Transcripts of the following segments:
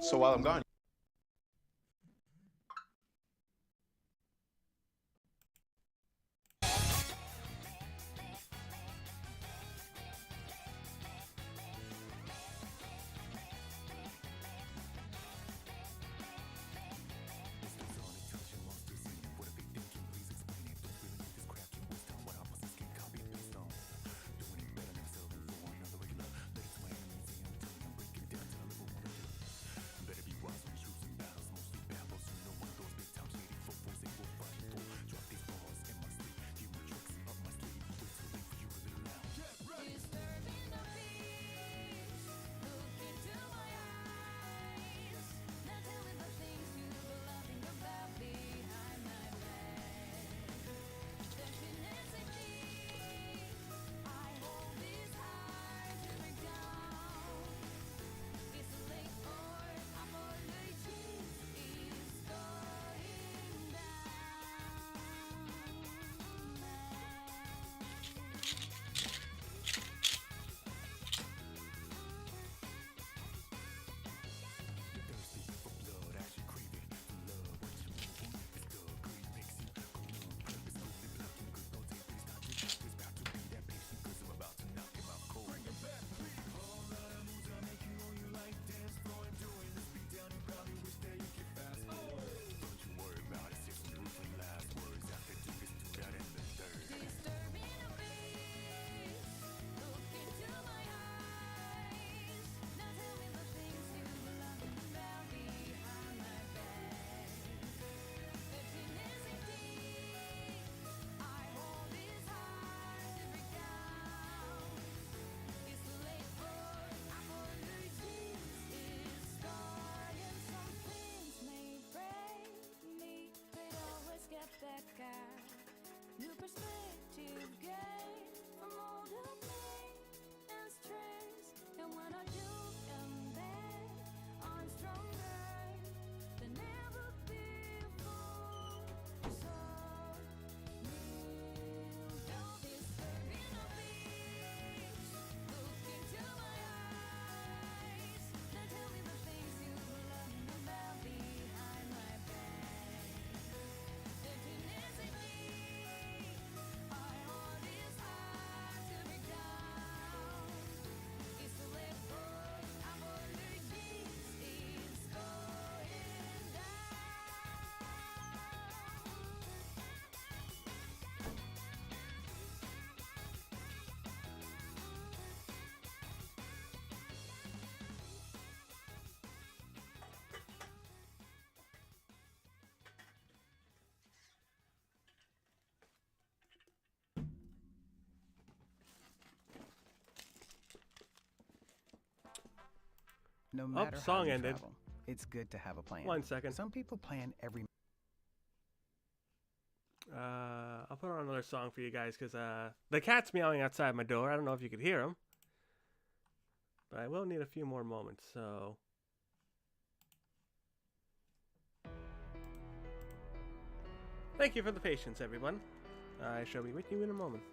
So while I'm gone, new perspective gain from all the pain and stress. And when I do come back, I'm stronger than ever before. So kneel down, disturbing the peace. Look into my eyes. Now tell me the things you love me about behind my back. Emptiness in me. No matter how song you ended. travel, it's good to have a plan. 1 second. Some people plan every. I'll put on another song for you guys because the cat's meowing outside my door. I don't know if you could hear him, but I will need a few more moments. So, thank you for the patience, everyone. I shall be with you in a moment.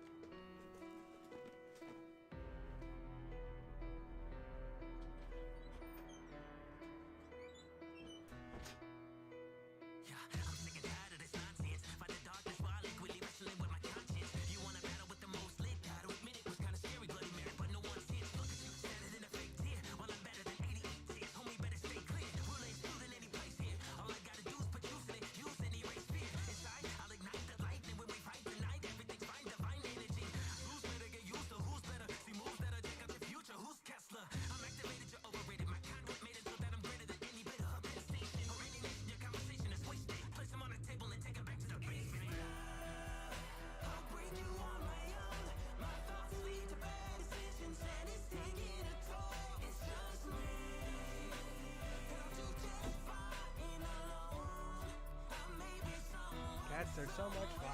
Cats are so much fun.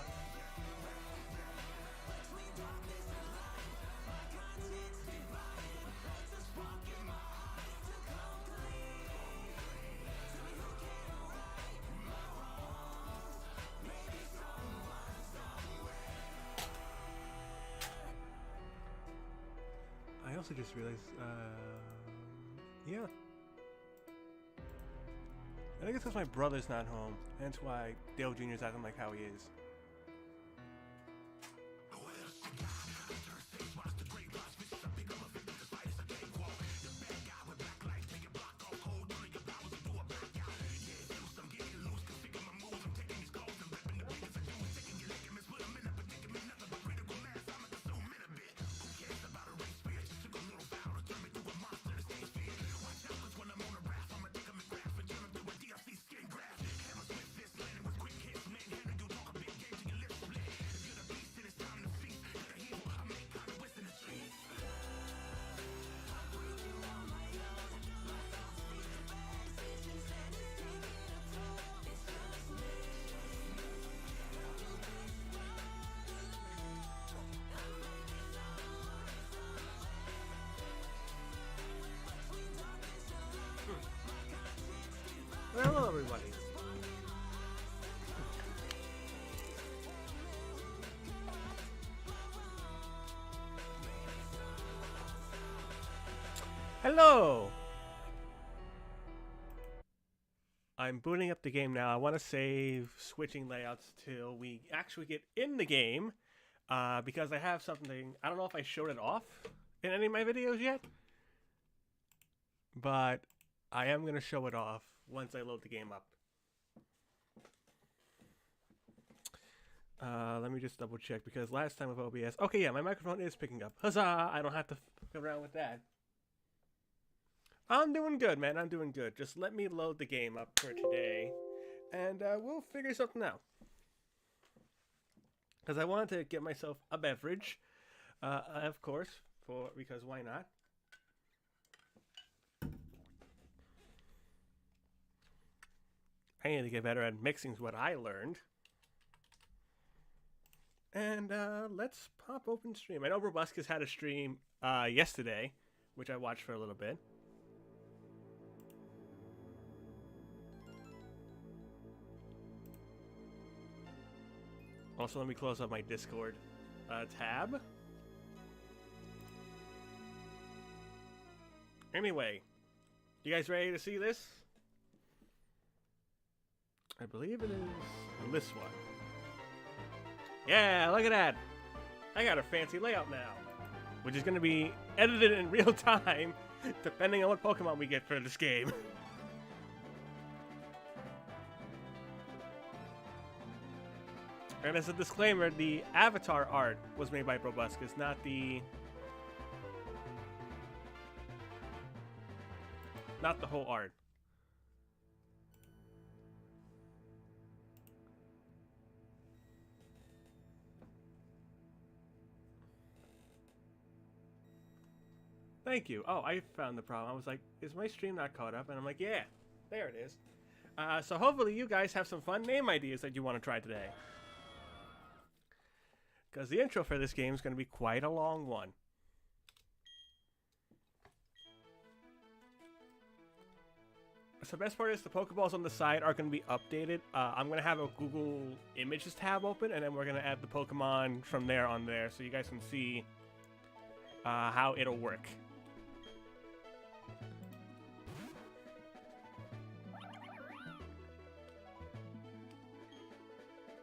I also just realized, yeah. I think it's because my brother's not home. That's why Dale Jr.'s acting like how he is. Well, hello everybody. Hello! I'm booting up the game now. I want to save switching layouts till we actually get in the game. Because I have something, I don't know if I showed it off in any of my videos yet. But I am going to show it off once I load the game up. Let me just double check because last time with OBS... Okay, yeah, my microphone is picking up. Huzzah! I don't have to fuck around with that. I'm doing good, man. I'm doing good. Just let me load the game up for today. And we'll figure something out. Because I wanted to get myself a beverage. Of course. Because why not? I need to get better at mixing is what I learned. And let's pop open stream. I know Robuscus had a stream yesterday, which I watched for a little bit. Also, let me close up my Discord tab. Anyway, you guys ready to see this? I believe it is this one. Yeah, look at that. I got a fancy layout now, which is going to be edited in real time, depending on what Pokemon we get for this game. And as a disclaimer, the avatar art was made by Probuscus, not the whole art. Thank you. Oh, I found the problem. I was like, is my stream not caught up? And I'm like, yeah, there it is. So hopefully you guys have some fun name ideas that you want to try today. Because the intro for this game is going to be quite a long one. So the best part is the Pokeballs on the side are going to be updated. I'm going to have a Google Images tab open, and then we're going to add the Pokemon from there on there so you guys can see how it'll work.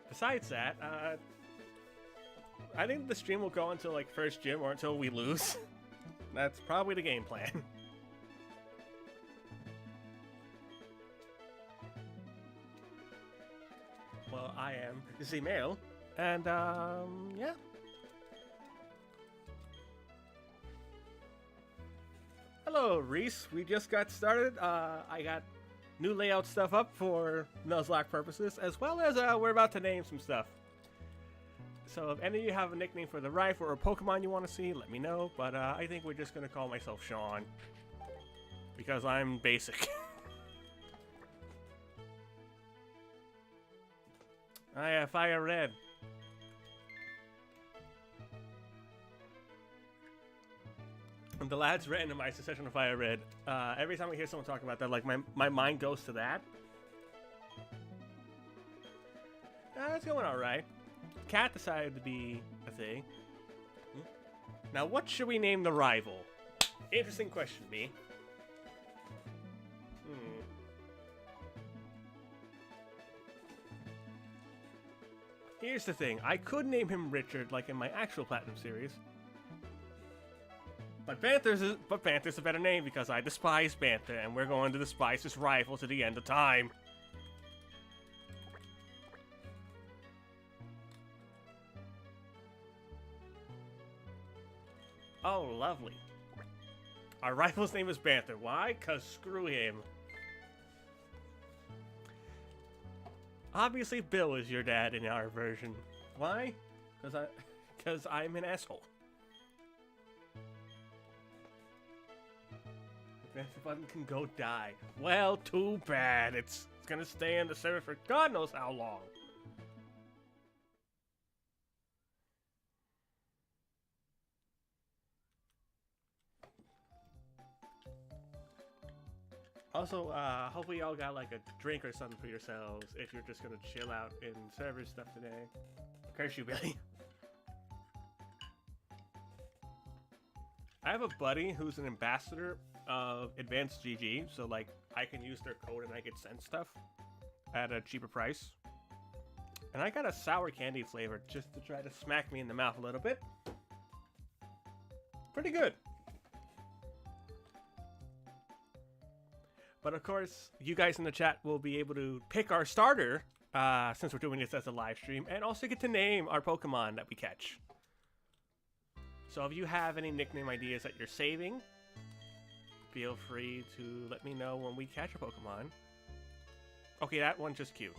Besides that, I think the stream will go until like first gym or until we lose. That's probably the game plan. Well, I am the male, and yeah. Hello, Reese. We just got started. I got new layout stuff up for Nuzlocke purposes, as well as we're about to name some stuff. So if any of you have a nickname for the rifle or a Pokemon you want to see, let me know. But I think we're just going to call myself Sean. Because I'm basic. Oh yeah, Fire Red. And the lads randomized the session of Fire Red. Every time I hear someone talk about that, like my mind goes to that. It's going alright. Cat decided to be a thing. Now, what should we name the rival? Interesting question, me. Here's the thing. I could name him Richard like in my actual Platinum series. But Panther's a better name because I despise Panther, and we're going to despise his rival to the end of time. Oh, lovely. Our rival's name is Panther. Why? Because screw him. Obviously, Bill is your dad in our version. Why? Because I'm an asshole. The Panther button can go die. Well, too bad. It's gonna stay on the server for God knows how long. Also, hopefully y'all got like a drink or something for yourselves if you're just gonna chill out in server stuff today. Curse you, Billy. I have a buddy who's an ambassador of Advanced GG, so like I can use their code and I get sent stuff at a cheaper price. And I got a sour candy flavor just to try to smack me in the mouth a little bit. Pretty good. But of course, you guys in the chat will be able to pick our starter, since we're doing this as a live stream, and also get to name our Pokemon that we catch. So if you have any nickname ideas that you're saving, feel free to let me know when we catch a Pokemon. Okay, that one just cute.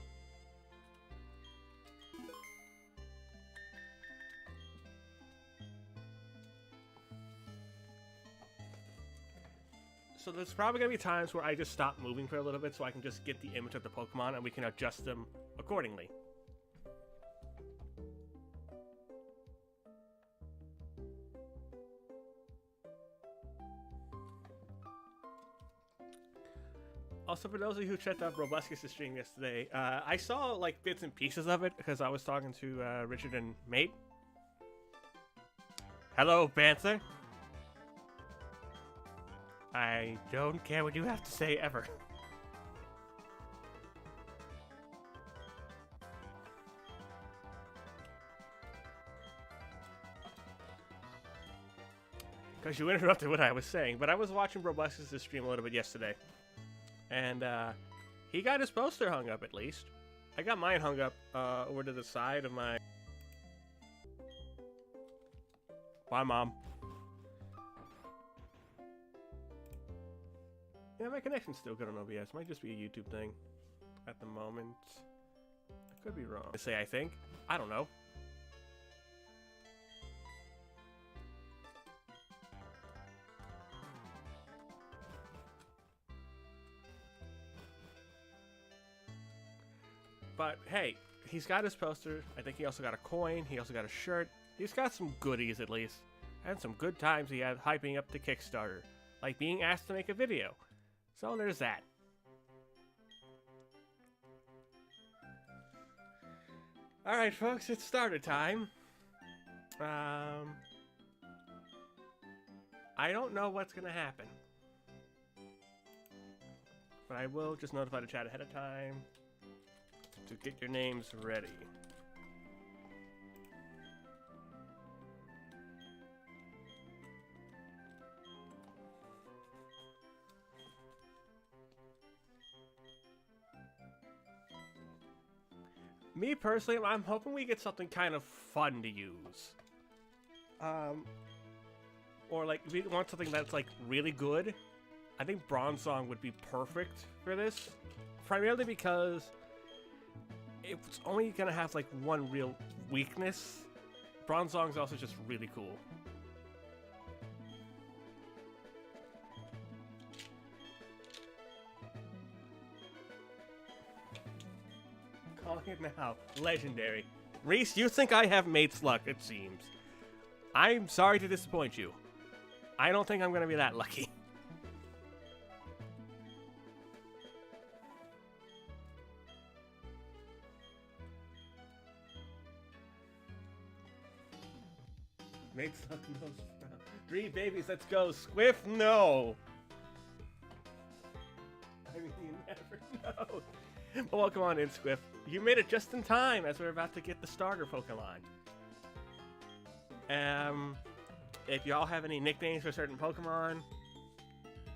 So there's probably going to be times where I just stop moving for a little bit so I can just get the image of the Pokemon and we can adjust them accordingly. Also, for those of you who checked out Robuscus' stream yesterday, I saw like bits and pieces of it because I was talking to Richard and Mate. Hello, Panther. I don't care what you have to say ever. Because you interrupted what I was saying, but I was watching Robuscus' stream a little bit yesterday. And he got his poster hung up at least. I got mine hung up over to the side of my... Bye, Mom. Yeah, my connection's still good on OBS. Might just be a YouTube thing at the moment. I could be wrong. I say I think. I don't know. But hey, he's got his poster. I think he also got a coin. He also got a shirt. He's got some goodies at least. And some good times he had hyping up the Kickstarter. Like being asked to make a video. So there's that. Alright folks, it's starter time. I don't know what's gonna happen. But I will just notify the chat ahead of time to get your names ready. Me personally, I'm hoping we get something kind of fun to use. Or like, if we want something that's like really good, I think Bronze Song would be perfect for this. Primarily because it's only gonna have like one real weakness. Bronze Song's also just really cool. Calling it now. Legendary. Reese, you think I have mate's luck, it seems. I'm sorry to disappoint you. I don't think I'm gonna be that lucky. Mate's luck knows. Three babies, let's go. Swift, no. I mean, you never know. But welcome on in, Squiff. You made it just in time as we're about to get the starter Pokemon. If y'all have any nicknames for certain Pokemon,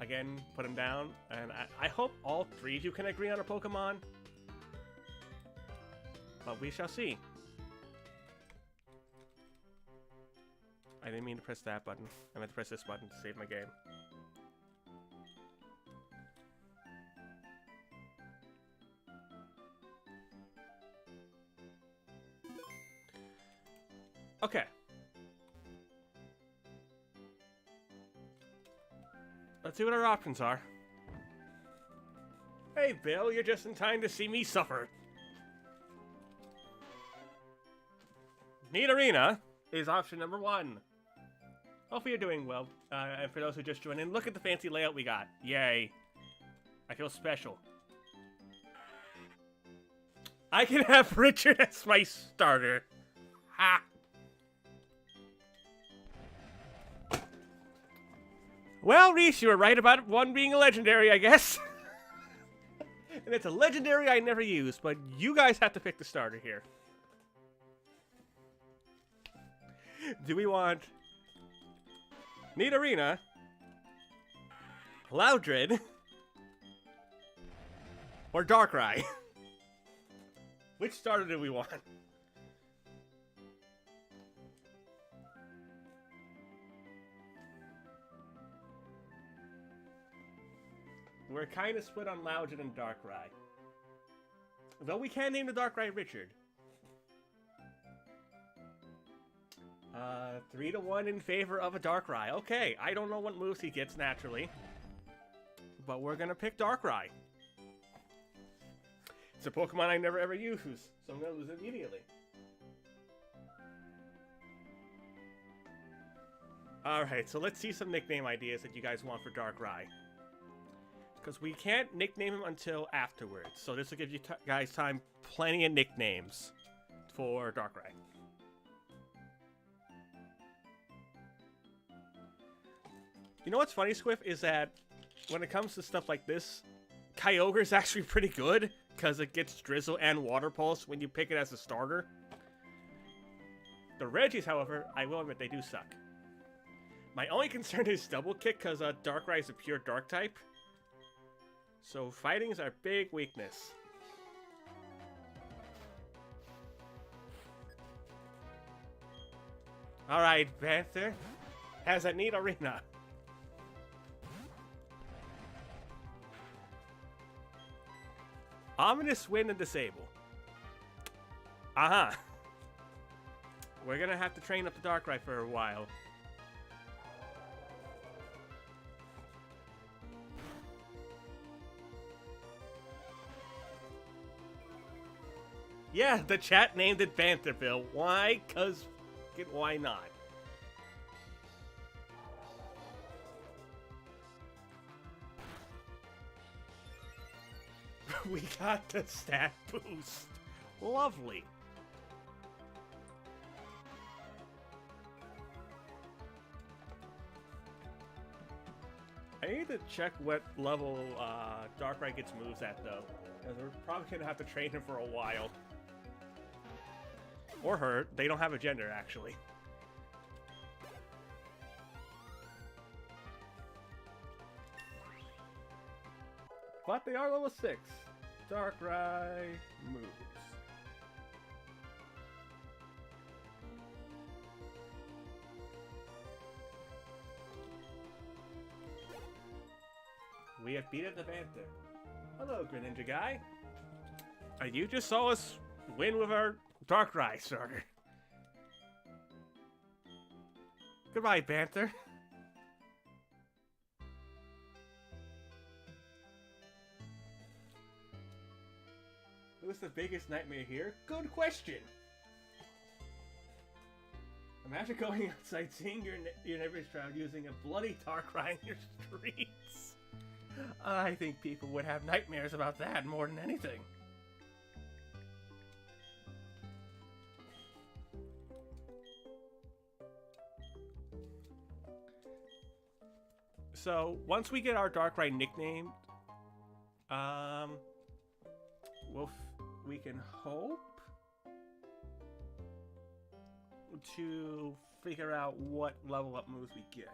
again, put them down. And I hope all three of you can agree on a Pokemon. But we shall see. I didn't mean to press that button. I meant to press this button to save my game. Okay. Let's see what our options are. Hey, Bill, you're just in time to see me suffer. Nidorina is option number 1. Hopefully you're doing well. And for those who just joined in, look at the fancy layout we got. Yay. I feel special. I can have Richard as my starter. Ha! Well, Reese, you were right about one being a legendary, I guess. And it's a legendary I never used, but you guys have to pick the starter here. Do we want Nidorina, Loudred, or Darkrai? Which starter do we want? We're kind of split on Loudred and Darkrai. Though we can name the Darkrai Richard. 3-1 in favor of a Darkrai. Okay, I don't know what moves he gets naturally. But we're gonna pick Darkrai. It's a Pokemon I never ever use, so I'm gonna lose it immediately. Alright, so let's see some nickname ideas that you guys want for Darkrai. Because we can't nickname him until afterwards. So this will give you guys time, plenty of nicknames for Darkrai. You know what's funny, Squiff, is that when it comes to stuff like this, Kyogre is actually pretty good because it gets Drizzle and Water Pulse when you pick it as a starter. The Regis, however, I will admit they do suck. My only concern is Double Kick because Darkrai is a pure Dark type. So fighting is our big weakness. Alright, Panther has a Nidorina. Ominous Wind and Disable. Uh-huh. We're gonna have to train up the Darkrai for a while. Yeah, the chat named it Pantherville. Why? 'Cause why not? We got the stat boost. Lovely. I need to check what level Darkrai gets moves at, though. Because we're probably going to have to train him for a while. Or her. They don't have a gender, actually. But they are level 6. Darkrai moves. We have beaten the Panther. Hello, Greninja guy. You just saw us win with our Darkrai starter. Goodbye, Panther. Who's the biggest nightmare here? Good question. Imagine going outside, seeing your neighbor's child using a bloody Darkrai in your streets. I think people would have nightmares about that more than anything. So, once we get our Darkrai nicknamed, we can hope to figure out what level up moves we get.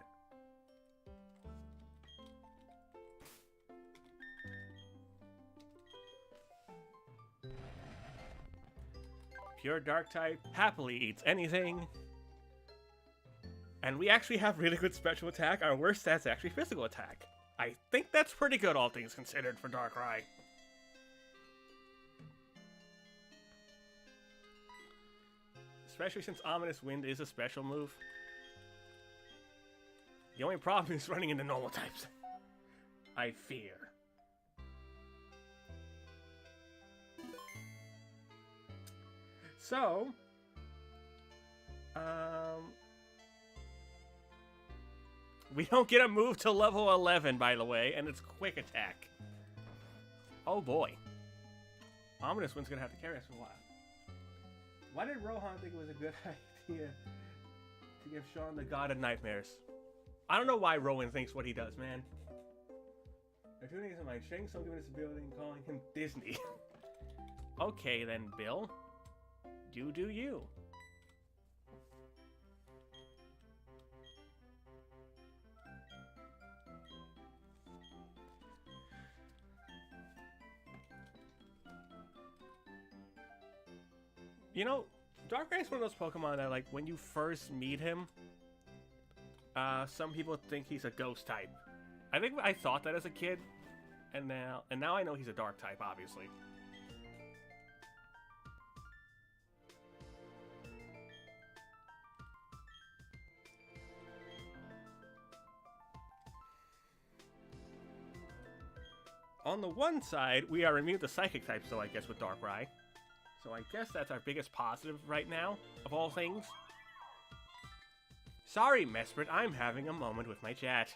Pure dark type happily eats anything. And we actually have really good special attack. Our worst stat's actually physical attack. I think that's pretty good, all things considered, for Darkrai. Especially since Ominous Wind is a special move. The only problem is running into normal types. I fear. So, we don't get a move to level 11, by the way, and it's quick attack. Oh boy. Ominous Wind's gonna have to carry us for a while. Why did Rohan think it was a good idea to give Sean the God of Nightmares? I don't know why Rowan thinks what he does, man. They're tuning his mind, sharing something in this building, calling him Disney. Okay then, Bill. You do you. You know, Darkrai's one of those Pokemon that, like, when you first meet him, some people think he's a ghost type. I think I thought that as a kid, and now I know he's a dark type, obviously. On the one side, we are immune to psychic types, though, I guess, with Darkrai. So I guess that's our biggest positive right now, of all things. Sorry, Mesprit, I'm having a moment with my chat.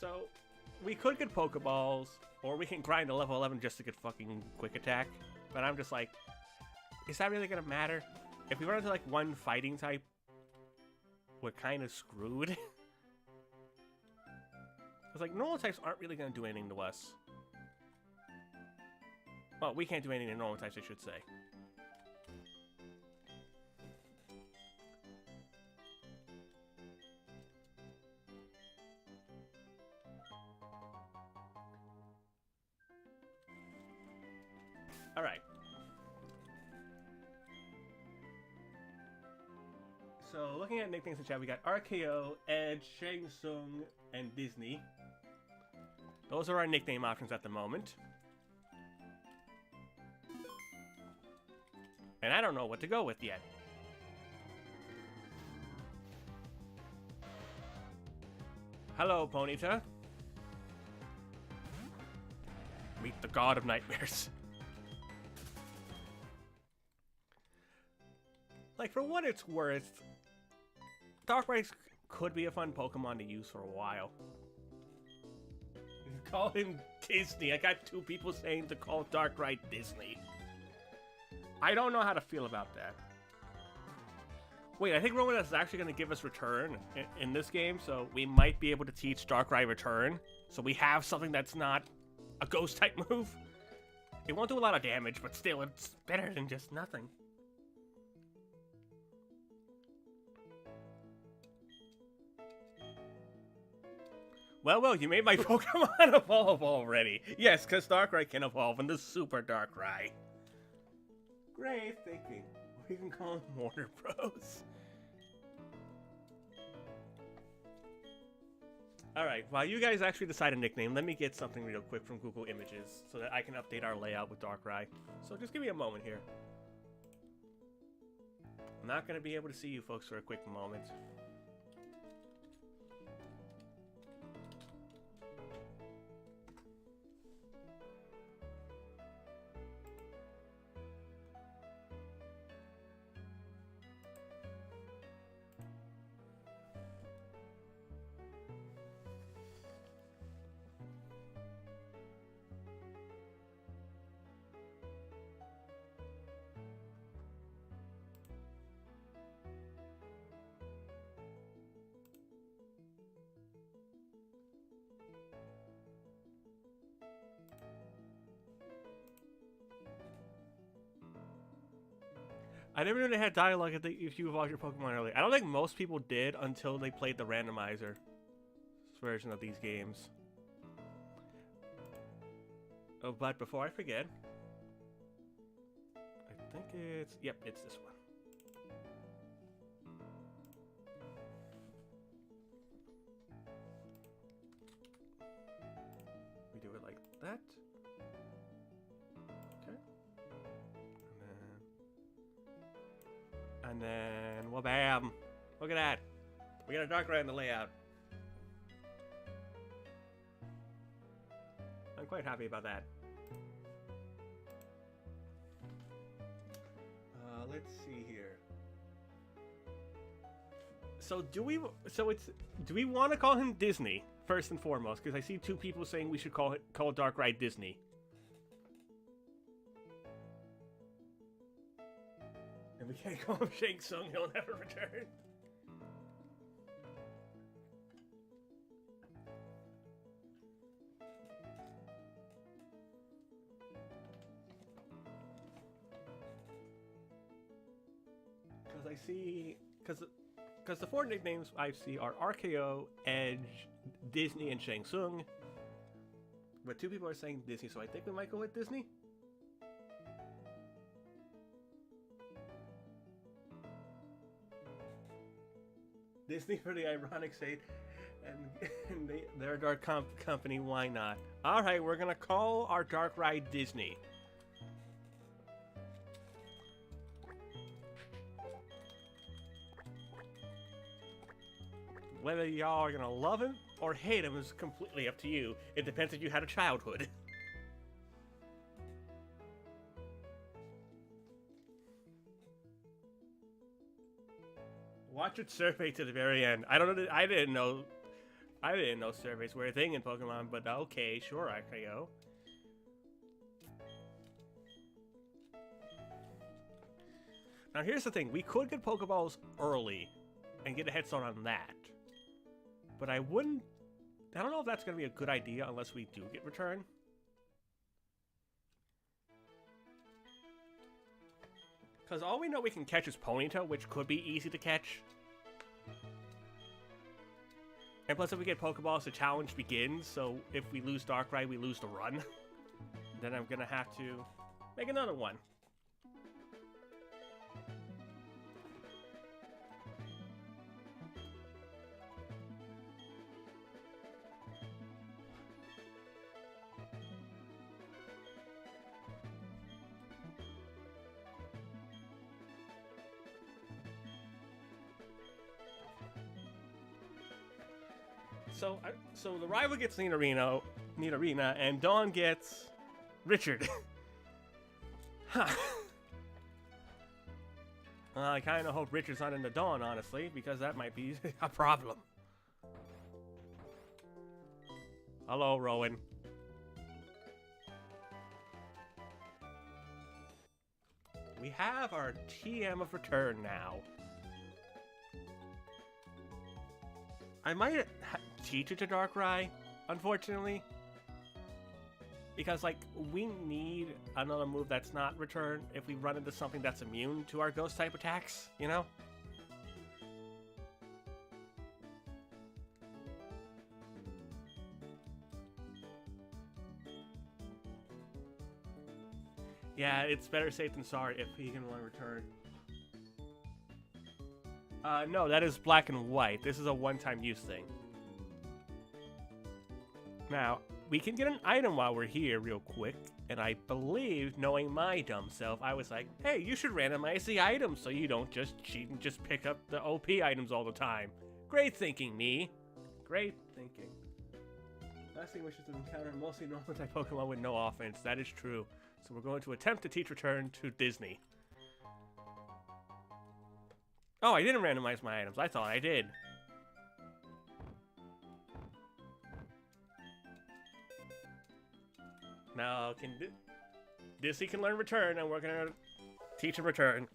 So, we could get Pokeballs, or we can grind to level 11 just to get fucking quick attack. But I'm just like, is that really gonna matter? If we run into like one fighting type, we're kind of screwed. Because like normal types aren't really gonna do anything to us. Well, we can't do anything to normal types, I should say. Alright. So, looking at nicknames in chat, we got RKO, Edge, Shang Tsung, and Disney. Those are our nickname options at the moment. And I don't know what to go with yet. Hello, Ponyta. Meet the God of Nightmares. Like, for what it's worth, Darkrai could be a fun Pokemon to use for a while. Call him Disney. I got two people saying to call Darkrai Disney. I don't know how to feel about that. Wait, I think Rowan is actually going to give us Return in this game, so we might be able to teach Darkrai Return. So we have something that's not a Ghost-type move. It won't do a lot of damage, but still, it's better than just nothing. Well, you made my Pokemon evolve already. Yes, because Darkrai can evolve into Super Darkrai. Great thinking. We can call them Warner Bros. Alright, while you guys actually decide a nickname, let me get something real quick from Google Images so that I can update our layout with Darkrai. So just give me a moment here. I'm not going to be able to see you folks for a quick moment. I never knew they had dialogue if you evolved your Pokemon early. I don't think most people did until they played the Randomizer version of these games. Oh, but before I forget, I think it's this one. We do it like that. Okay. And then, well, bam! Look at that. We got a Darkrai in the layout. I'm quite happy about that. Let's see here. So do we want to call him Disney first and foremost? Because I see two people saying we should call Darkrai Disney. And we can't call him Shang Tsung. He'll never return. I see, because the four nicknames I see are RKO, Edge, Disney, and Shang Tsung. But two people are saying Disney, so I think we might go with Disney. Disney for the ironic sake, and they're a dark company. Why not? All right, we're gonna call our Darkrai Disney. Whether y'all are gonna love him or hate him is completely up to you. It depends if you had a childhood. Watch it survey to the very end. I don't know. I didn't know surveys were a thing in Pokemon, but okay, sure, I can go. Now here's the thing: we could get Pokeballs early and get a head start on that. But I don't know if that's going to be a good idea unless we do get return. Because all we know we can catch is Ponyta, which could be easy to catch. And plus if we get Pokeballs, the challenge begins, so if we lose Darkrai, we lose the run. Then I'm going to have to make another one. So the rival gets Nidorino, and Dawn gets Richard. Huh. I kind of hope Richard's not into Dawn, honestly, because that might be a problem. Hello, Rowan. We have our TM of return now. I might teach it to Darkrai, unfortunately. Because, like, we need another move that's not return if we run into something that's immune to our ghost-type attacks, you know? Yeah, it's better safe than sorry if he can run return. No, that is black and white. This is a one-time use thing. Now, we can get an item while we're here real quick, and I believe, knowing my dumb self, I was like, hey, you should randomize the items so you don't just cheat and just pick up the OP items all the time. Great thinking, me. Great thinking. Last thing wishes to encounter mostly normal type Pokemon with no offense. That is true. So we're going to attempt to teach return to Disney. Oh, I didn't randomize my items. I thought I did. Now, Disney can learn return, and we're gonna teach him return.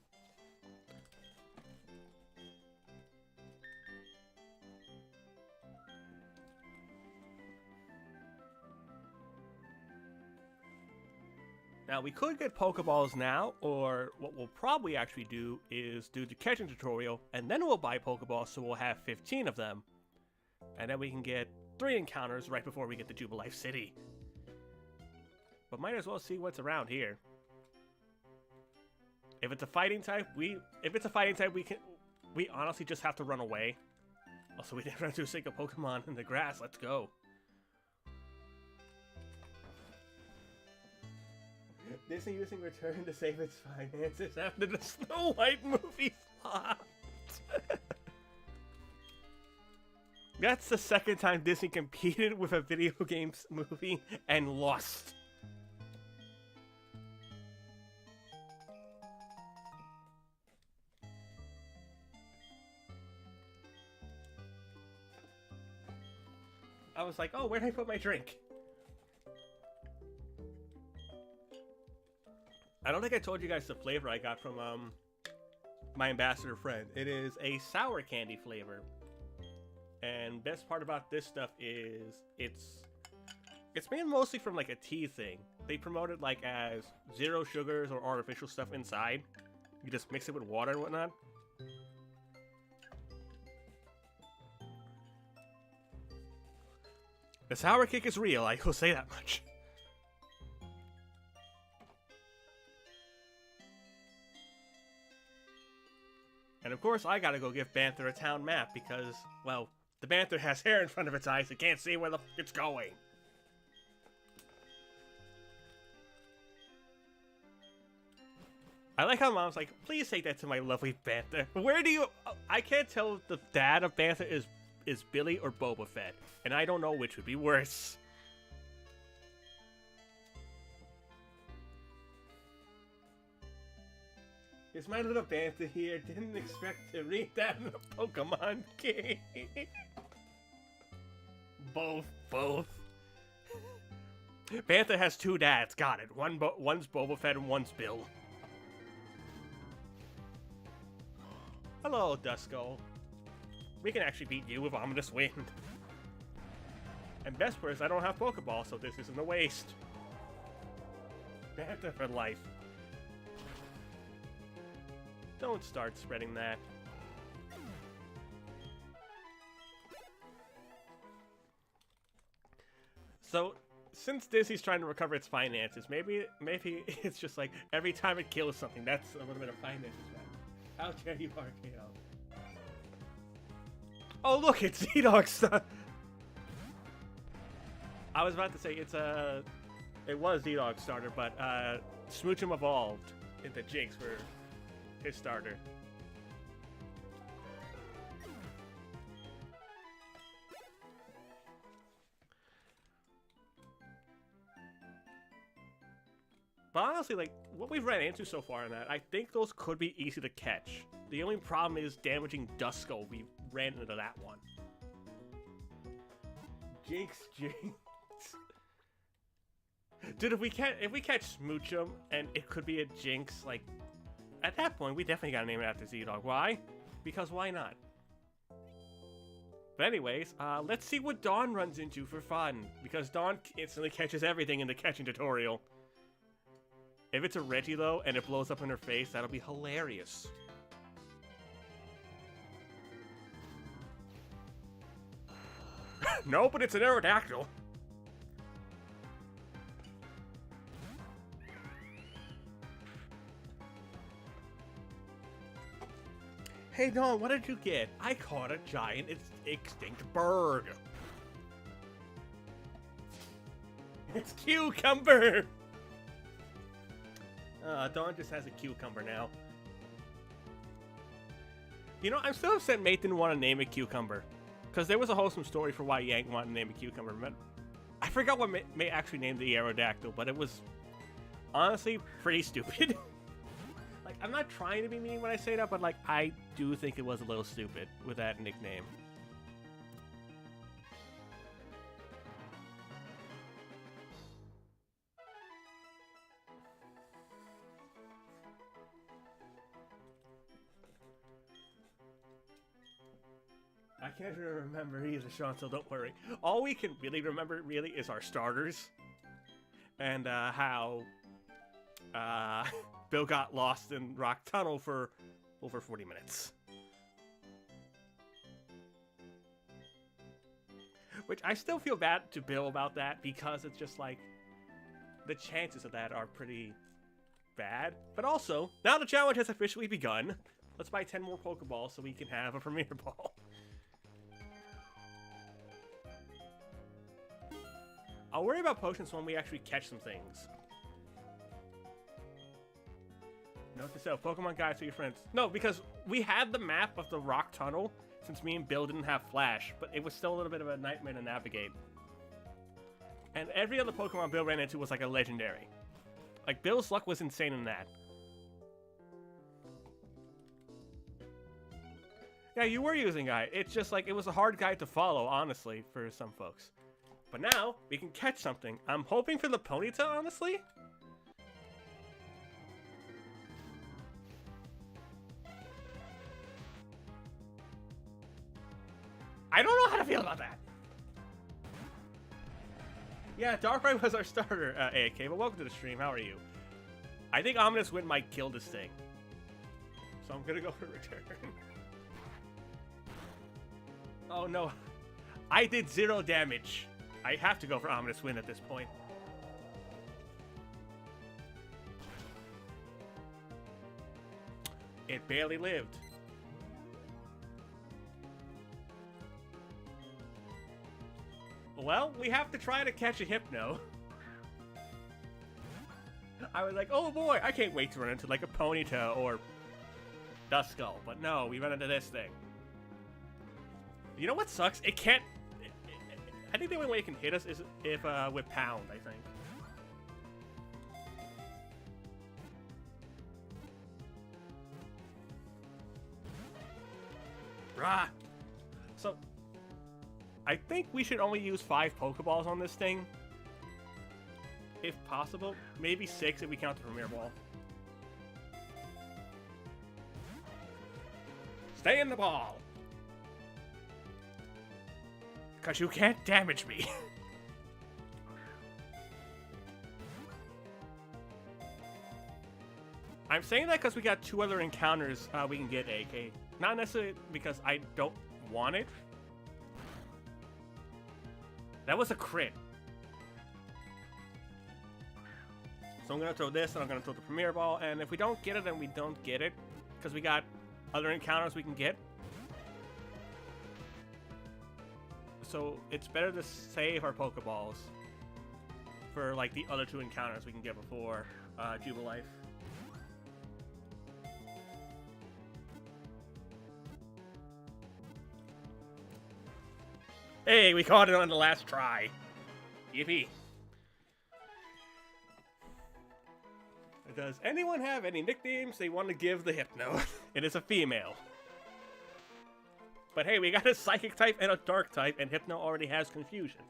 Now, we could get Pokeballs now, or what we'll probably actually do is do the catching tutorial, and then we'll buy Pokeballs so we'll have 15 of them. And then we can get 3 encounters right before we get to Jubilife City. But might as well see what's around here. If it's a fighting type, we honestly just have to run away. Also, we didn't run into a single Pokemon in the grass. Let's go. Disney using Return to save its finances after the Snow White movie flopped. That's the second time Disney competed with a video games movie and lost. I was like, oh, where did I put my drink? I don't think I told you guys the flavor I got from my ambassador friend. It is a sour candy flavor. And best part about this stuff is it's made mostly from like a tea thing. They promote it like as 0 sugars or artificial stuff inside. You just mix it with water and whatnot. The sour kick is real, I will say that much. And of course, I gotta go give Banther a town map because, well, the Banther has hair in front of its eyes. It can't see where the f it's going. I like how Mom's like, please take that to my lovely Banther. Where do you... I can't tell if the dad of Banther is Billy or Boba Fett. And I don't know which would be worse. Is my little Banther here? Didn't expect to read that in a Pokemon game. Both. Banther has 2 dads, got it. One's Boba Fett and one's Bill. Hello, Duskull. We can actually beat you with Ominous Wind. And best part is I don't have Pokeball, so this isn't a waste. Banther for life. Don't start spreading that. So, since Disney's trying to recover its finances, maybe it's just like every time it kills something, that's a little bit of finances back. How dare you, RKO? Oh look, it's Z-Dog stuff. I was about to say it was Z-Dog starter, but Smoochum evolved into Jinx for his starter. But honestly, like, what we've ran into so far in that, I think those could be easy to catch. The only problem is damaging Duskull. We ran into that one. Jinx. Dude, if we catch Smoochum and it could be a Jinx, like, at that point, we definitely gotta name it after Z-Dog. Why? Because why not? But anyways, let's see what Dawn runs into for fun. Because Dawn instantly catches everything in the catching tutorial. If it's a Reggie, though, and it blows up in her face, that'll be hilarious. No, but it's an Aerodactyl. Hey, Dawn, what did you get? I caught a giant extinct bird. It's Cucumber! Dawn just has a cucumber now. You know, I'm still upset Mate didn't want to name it Cucumber. Because there was a wholesome story for why Yank wanted to name it Cucumber. But I forgot what Mate actually named the Aerodactyl, but it was honestly pretty stupid. Like, I'm not trying to be mean when I say that, but like, I do think it was a little stupid with that nickname. I can't even remember either, Sean, so don't worry. All we can really remember, really, is our starters. And how Bill got lost in Rock Tunnel for over 40 minutes. Which I still feel bad to Bill about that because it's just like the chances of that are pretty bad. But also, now the challenge has officially begun. Let's buy 10 more Pokeballs so we can have a Premier Ball. I'll worry about potions when we actually catch some things. Note to self, Pokemon guides to your friends. No, because we had the map of the Rock Tunnel since me and Bill didn't have Flash, but it was still a little bit of a nightmare to navigate. And every other Pokemon Bill ran into was like a legendary. Like, Bill's luck was insane in that. Yeah, you were using guide. It's just like, it was a hard guide to follow, honestly, for some folks. But now, we can catch something. I'm hoping for the Ponyta, honestly. I don't know how to feel about that. Yeah, Darkrai was our starter, AAK, but welcome to the stream. How are you? I think Ominous Wind might kill this thing. So I'm gonna go for return. Oh no. I did 0 damage. I have to go for Ominous Wind at this point. It barely lived. Well, we have to try to catch a Hypno. I was like, oh boy, I can't wait to run into like a Ponyta or Duskull. But no, we run into this thing. You know what sucks? It can't... I think the only way it can hit us is if with Pound, I think. Rah! So, I think we should only use 5 Pokeballs on this thing. If possible. Maybe 6 if we count the Premier Ball. Stay in the ball! Because you can't damage me. I'm saying that because we got 2 other encounters we can get AK. Not necessarily because I don't want it. That was a crit. So I'm going to throw this, and I'm going to throw the Premier Ball, and if we don't get it, then we don't get it. Because we got other encounters we can get. So it's better to save our Pokeballs for like the other 2 encounters we can get before Jubilife. Hey, we caught it on the last try. Yippee. Does anyone have any nicknames they want to give the Hypno? It is a female. But hey, we got a Psychic type and a Dark type, and Hypno already has Confusion.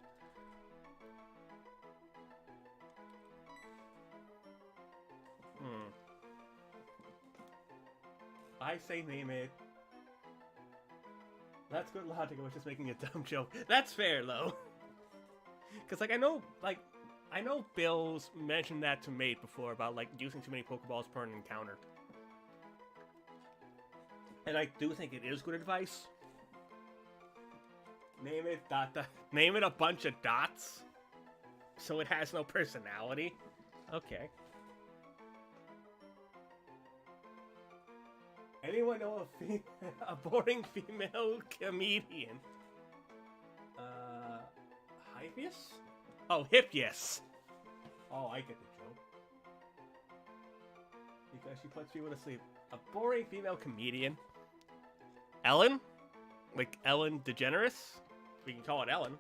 I say name it. That's good logic. I was just making a dumb joke. That's fair, though. Because, like, I know Bill's mentioned that to Mate before about, like, using too many Pokeballs per encounter. And I do think it is good advice. Name it name it a bunch of dots, so it has no personality. Okay. Anyone know a boring female comedian? Hypius? Oh, Hippias. Oh, I get the joke. Because she puts people to sleep. A boring female comedian? Ellen? Like Ellen DeGeneres? We can call it Ellen.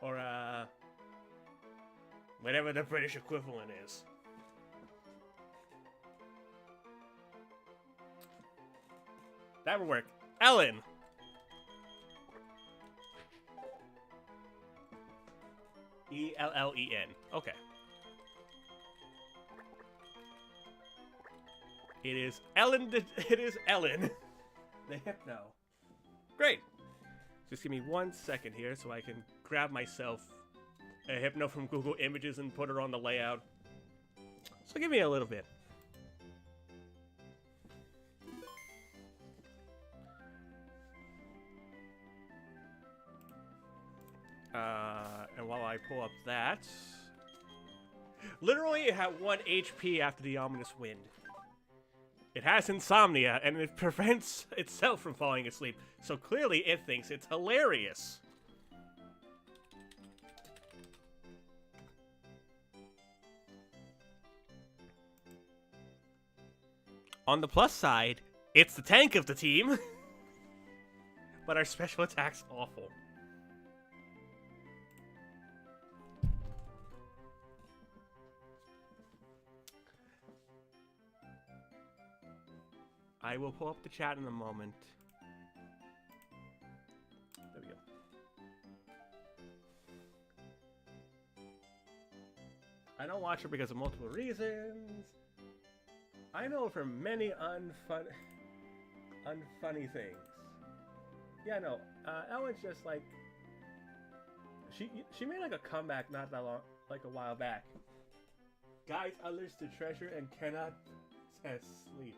Or, whatever the British equivalent is. That would work. Ellen! E-L-L-E-N. Okay. It is Ellen. It is Ellen. The Hypno. Great. Just give me 1 second here so I can grab myself a Hypno from Google Images and put her on the layout. So give me a little bit. And while I pull up that... Literally, it had 1 HP after the ominous wind. It has insomnia, and it prevents itself from falling asleep. So clearly, it thinks it's hilarious. On the plus side, it's the tank of the team. But our special attack's awful. I will pull up the chat in a moment. There we go. I don't watch her because of multiple reasons. I know for many unfunny things. Yeah, no. Ellen's just like she made like a comeback not that long, like a while back. Guys, others to treasure and cannot sleep.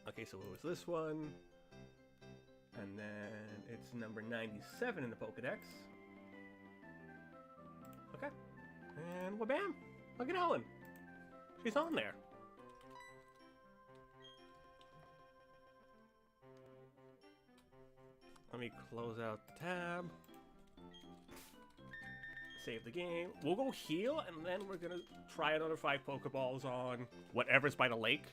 Okay, so it was this one. And then it's number 97 in the Pokedex. Okay. And wha-bam! Look at Ellen. She's on there. Let me close out the tab. Save the game. We'll go heal, and then we're gonna try another 5 Pokeballs on whatever's by the lake.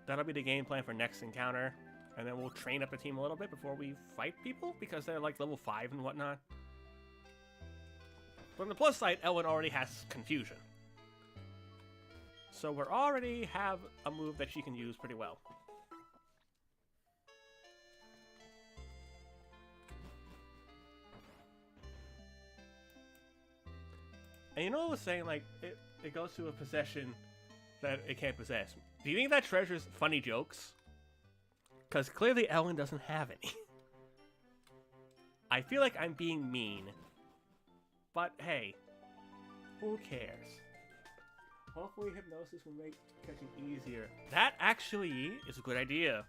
That'll be the game plan for next encounter, and then we'll train up the team a little bit before we fight people, because they're like level 5 and whatnot. But on the plus side, Ellen already has Confusion. So we already have a move that she can use pretty well. And you know what I was saying, like, it goes to a possession that it can't possess. Do you think that treasure's funny jokes? Because clearly Ellen doesn't have any. I feel like I'm being mean. But hey, who cares? Hopefully hypnosis will make catching easier. That actually is a good idea.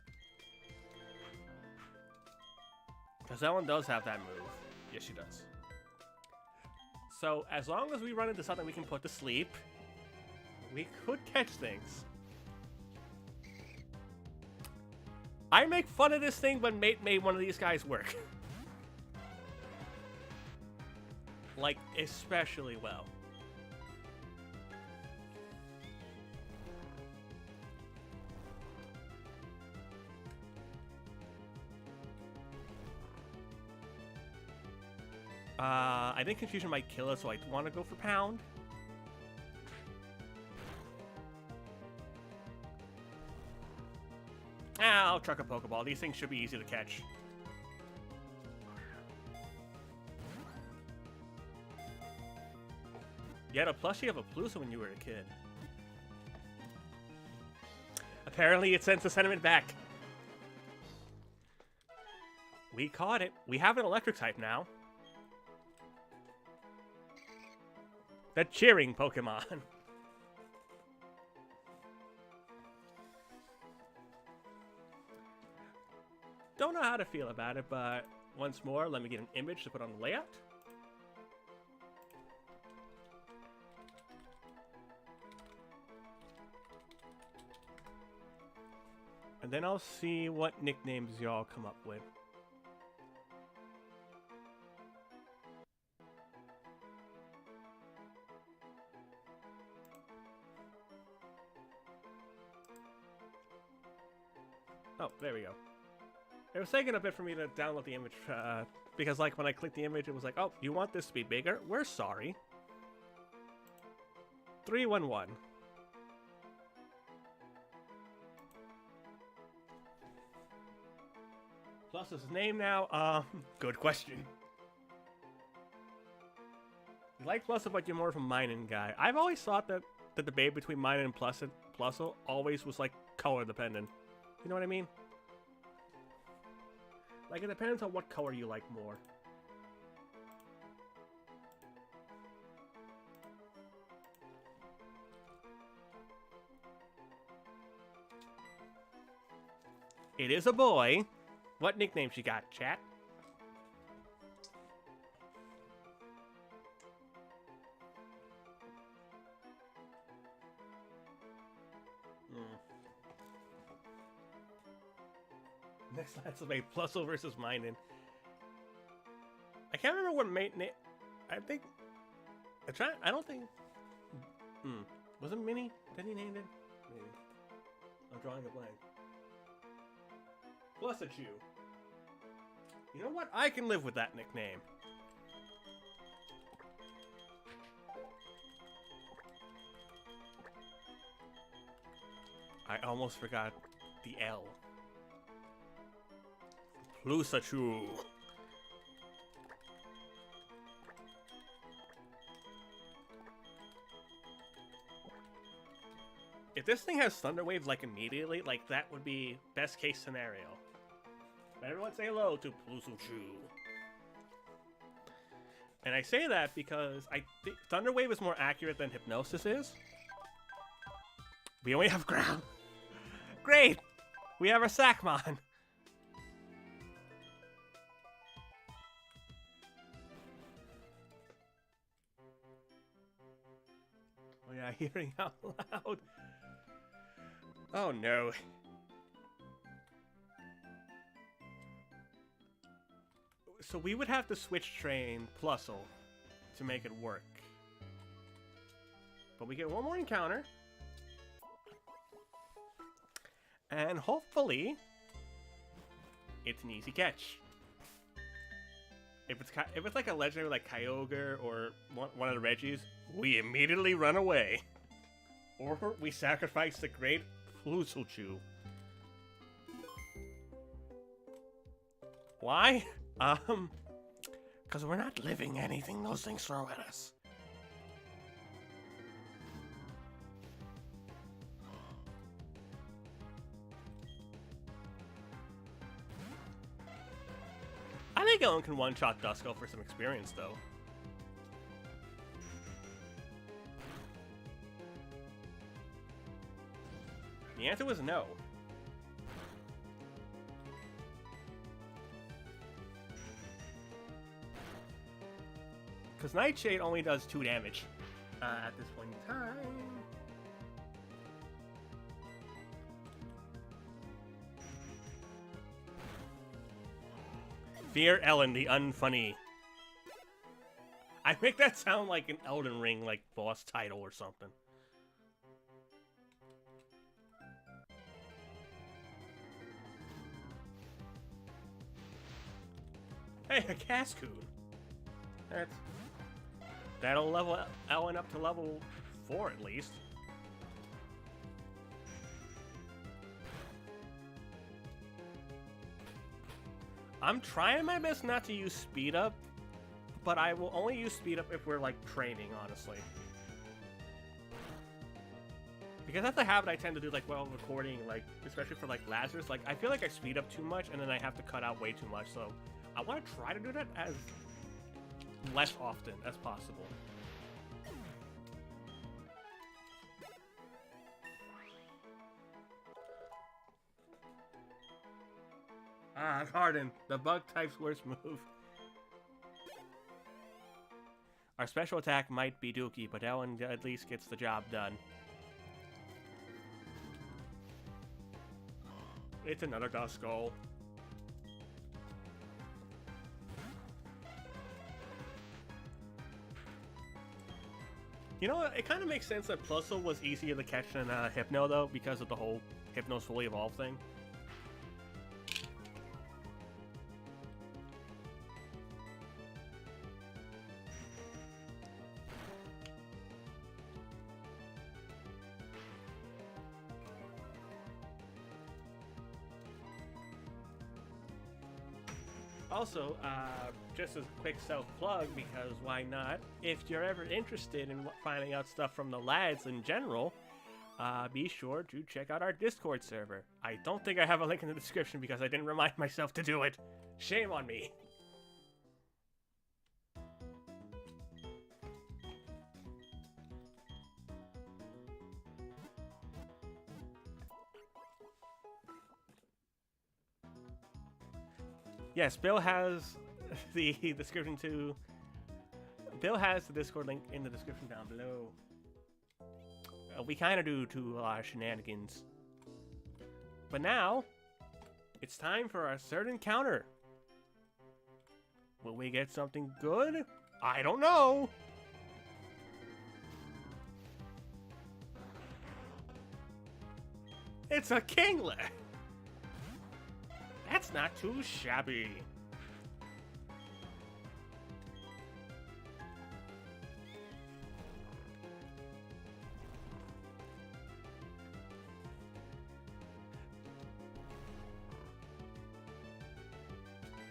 Because Ellen does have that move. Yes, she does. So as long as we run into something we can put to sleep, we could catch things. I make fun of this thing, but Mate made one of these guys work. Like, especially well. I think Confusion might kill us, so I want to go for Pound. I'll truck a Pokeball. These things should be easy to catch. You had a plushie of a Plusa when you were a kid. Apparently it sends the sentiment back. We caught it. We have an electric type now. The cheering Pokemon. Don't know how to feel about it, but once more, let me get an image to put on the layout. And then I'll see what nicknames y'all come up with. Oh, there we go. It was taking a bit for me to download the image, because like when I clicked the image, it was like, oh, you want this to be bigger? We're sorry. 311. Plus his name now? Good question. You like Plusle, but you're more of a Minin guy. I've always thought that the debate between Minin and Plusle always was like color dependent. You know what I mean? Like it depends on what color you like more. It is a boy. What nickname she got, chat? Next Let's Play Plusle versus Minin. I can't remember what mate name. I think. I don't think. Was it Minnie that he named it? Maybe. I'm drawing a blank. Plusle. You know what? I can live with that nickname. I almost forgot the L. Plusle. If this thing has Thunder Wave like immediately, like that would be best case scenario. Everyone say hello to Plusle. And I say that because I think Thunder Wave is more accurate than Hypnosis is. We only have ground. Great! We have a Sackmon. Oh yeah, hearing out loud. Oh no. So we would have to switch train Plusle to make it work. But we get one more encounter. And hopefully, it's an easy catch. If it's like a legendary like Kyogre or one of the Reggies, we immediately run away. Or we sacrifice the great Plusle. Why? Because we're not living anything those things throw at us. I think Ellen can one-shot Duskull for some experience, though. The answer was no. Because Nightshade only does 2 damage at this point in time. Fear Ellen, the unfunny. I make that sound like an Elden Ring like boss title or something. Hey, a Cascoon. That'll level Ellen up to level 4 at least. I'm trying my best not to use speed up, but I will only use speed up if we're like training, honestly. Because that's the habit I tend to do like while recording, like especially for like Lazarus. Like I feel like I speed up too much and then I have to cut out way too much. So I want to try to do that as less often as possible. Ah, Garden, the bug type's worst move. Our special attack might be dookie, but Ellen at least gets the job done. It's another Duskull. You know what? It kind of makes sense that Plusle was easier to catch than Hypno, though, because of the whole Hypno's fully evolved thing. Also, just a quick self-plug, because why not? If you're ever interested in finding out stuff from the lads in general, be sure to check out our Discord server. I don't think I have a link in the description because I didn't remind myself to do it. Shame on me. Yes, Bill has the description to... Bill has the Discord link in the description down below. We kind of do to a lot of shenanigans. But now, it's time for our third encounter. Will we get something good? I don't know. It's a kinglet. That's not too shabby.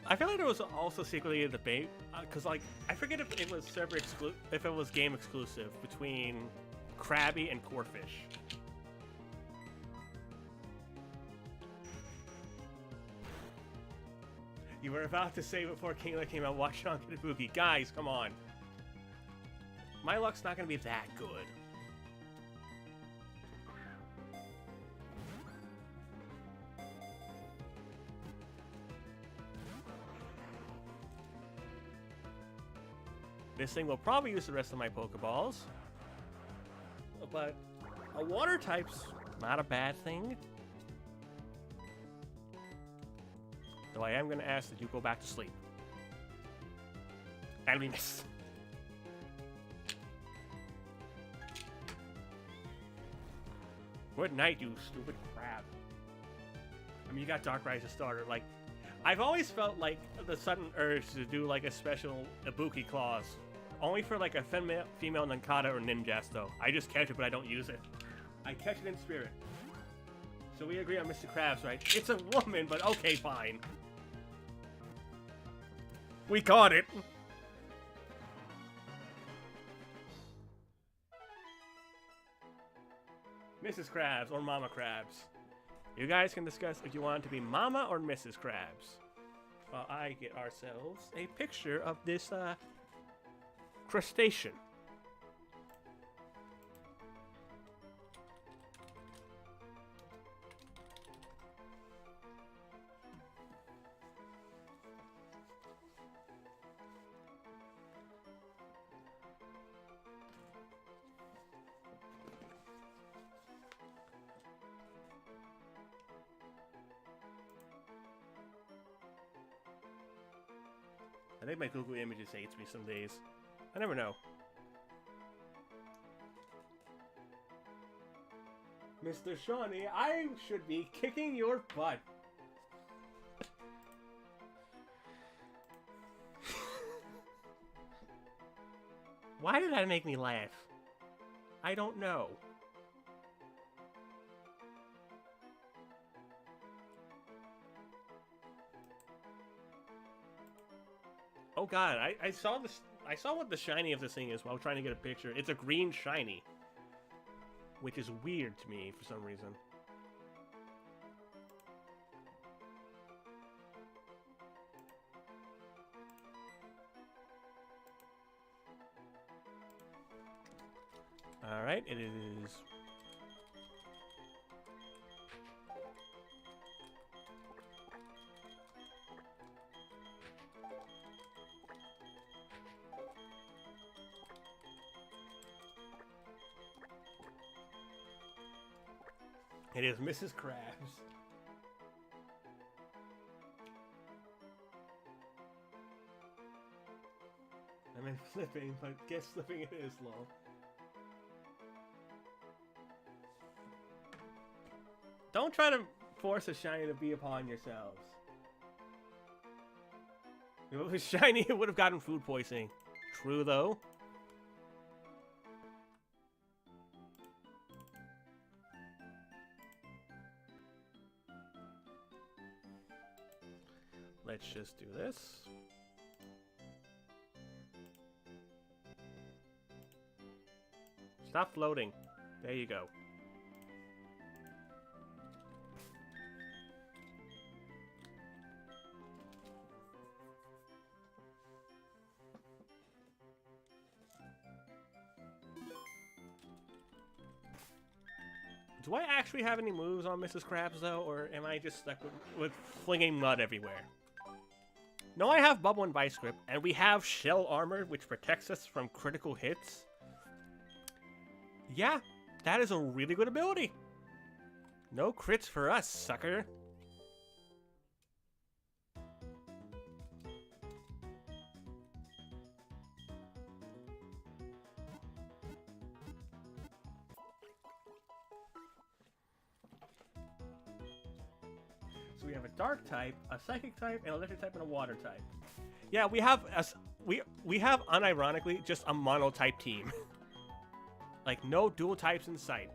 I feel like there was also secretly a debate, because like I forget if it was if it was game exclusive between Krabby and Corfish. You were about to say before Kinglet came out, watch it on Kitabuki. Guys, come on. My luck's not gonna be that good. This thing will probably use the rest of my Pokeballs. But a water type's not a bad thing. Though I am going to ask that you go back to sleep. And we missed. Good night, you stupid crab. I mean, you got Darkrai's starter. Like, I've always felt like the sudden urge to do like a special Ibuki clause. Only for like a female Nankata or Ninjasto. I just catch it, but I don't use it. I catch it in spirit. So we agree on Mr. Krabs, right? It's a woman, but okay, fine. We caught it. Mrs. Krabs or Mama Krabs. You guys can discuss if you want it to be Mama or Mrs. Krabs. While I get ourselves a picture of this, crustacean. I think my Google Images hates me some days. I never know. Mr. Shawnee, I should be kicking your butt. Why did that make me laugh? I don't know. Oh god, I saw this. I saw what the shiny of this thing is while trying to get a picture. It's a green shiny, which is weird to me for some reason. All right, it is. It is Mrs. Krabs. I meant flipping, but guess flipping it is, lol. Don't try to force a shiny to be upon yourselves. If it was shiny, it would have gotten food poisoning. True, though. Let's just do this. Stop floating. There you go. Do I actually have any moves on Mrs. Krabs, though, or am I just stuck with flinging mud everywhere? No, I have Bubble and Vice Grip, and we have Shell Armor, which protects us from critical hits. Yeah, that is a really good ability. No crits for us, sucker. So we have a dark type, a psychic type, an electric type, and a water type. Yeah, we have we have unironically just a mono-type team. Like no dual types in sight.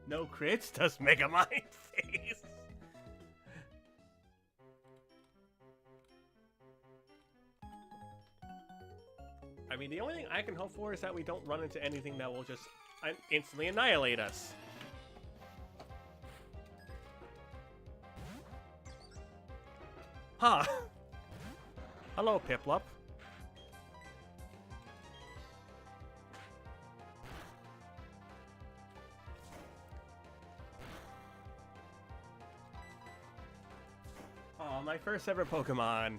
No crits does Mega Mind face. I mean, the only thing I can hope for is that we don't run into anything that will just instantly annihilate us. Huh. Hello, Piplup. Oh, my first ever Pokemon.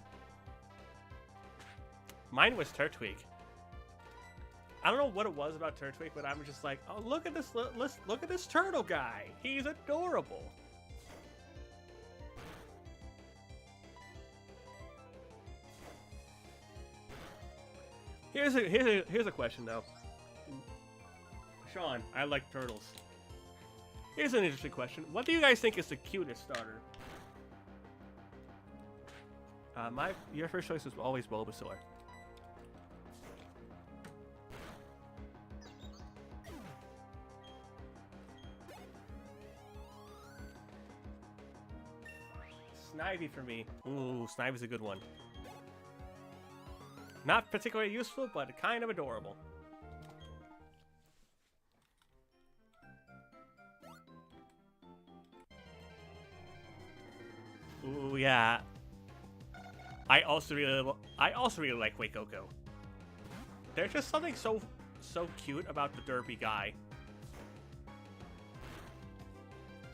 Mine was Turtwig. I don't know what it was about Turtwig, but I'm just like, oh, look at this! Look at this turtle guy. He's adorable. Here's a question though. Sean, I like turtles. Here's an interesting question. What do you guys think is the cutest starter? Your first choice was always Bulbasaur. Snivy for me. Ooh, Snivy's a good one. Not particularly useful, but kind of adorable. Ooh, yeah. I also really like Waikoko. There's just something so cute about the derpy guy.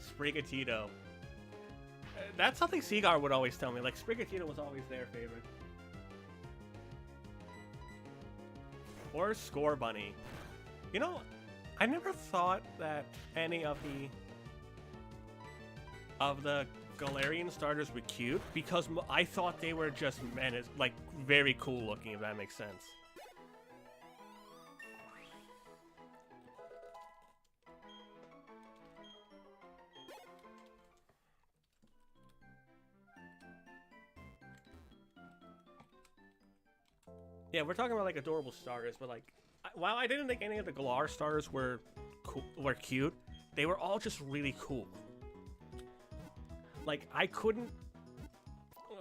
Sprigatito. That's something Seagar would always tell me. Like, Sprigatito was always their favorite. Or Score Bunny. You know, I never thought that any of the Galarian starters were cute because I thought they were just like very cool looking, if that makes sense. Yeah, we're talking about like adorable starters, but like, while I didn't think any of the Galar starters were cute, they were all just really cool. Like, I couldn't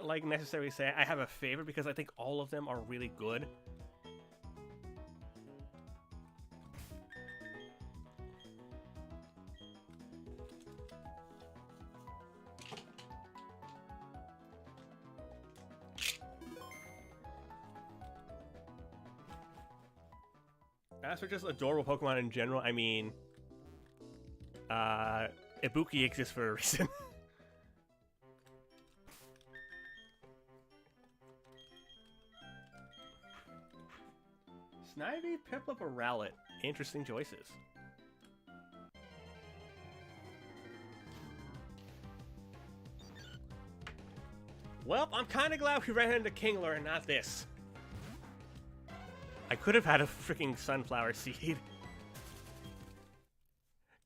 like necessarily say I have a favorite because I think all of them are really good. As for just adorable Pokemon in general, I mean, Ibuki exists for a reason. Snivy, Piplup, or Rowlet. Interesting choices. Well, I'm kind of glad we ran into Kingler and not this. I could have had a freaking Sunflower Seed.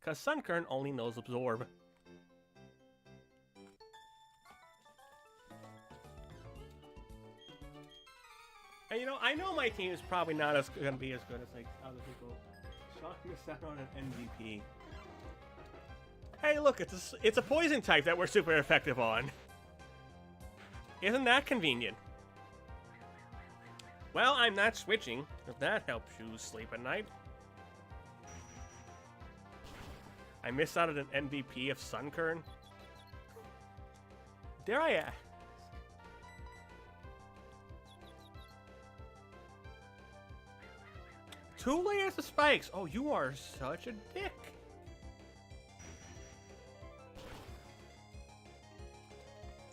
Because Sunkern only knows Absorb. And you know, I know my team is probably not going to be as good as like other people. Shock missed out on an MVP. Hey, look, it's a poison type that we're super effective on. Isn't that convenient? Well, I'm not switching, if that helps you sleep at night. I missed out on an MVP of Sunkern. Dare I ask? Two layers of spikes. Oh, you are such a dick.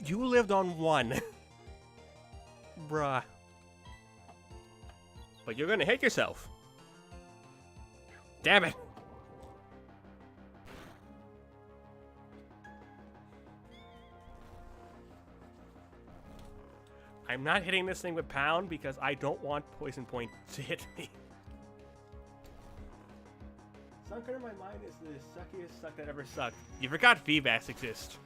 You lived on one. Bruh. But you're gonna hit yourself. Damn it. I'm not hitting this thing with Pound because I don't want Poison Point to hit me. Sunken in my mind is the suckiest suck that ever sucked. You forgot VBAS exists.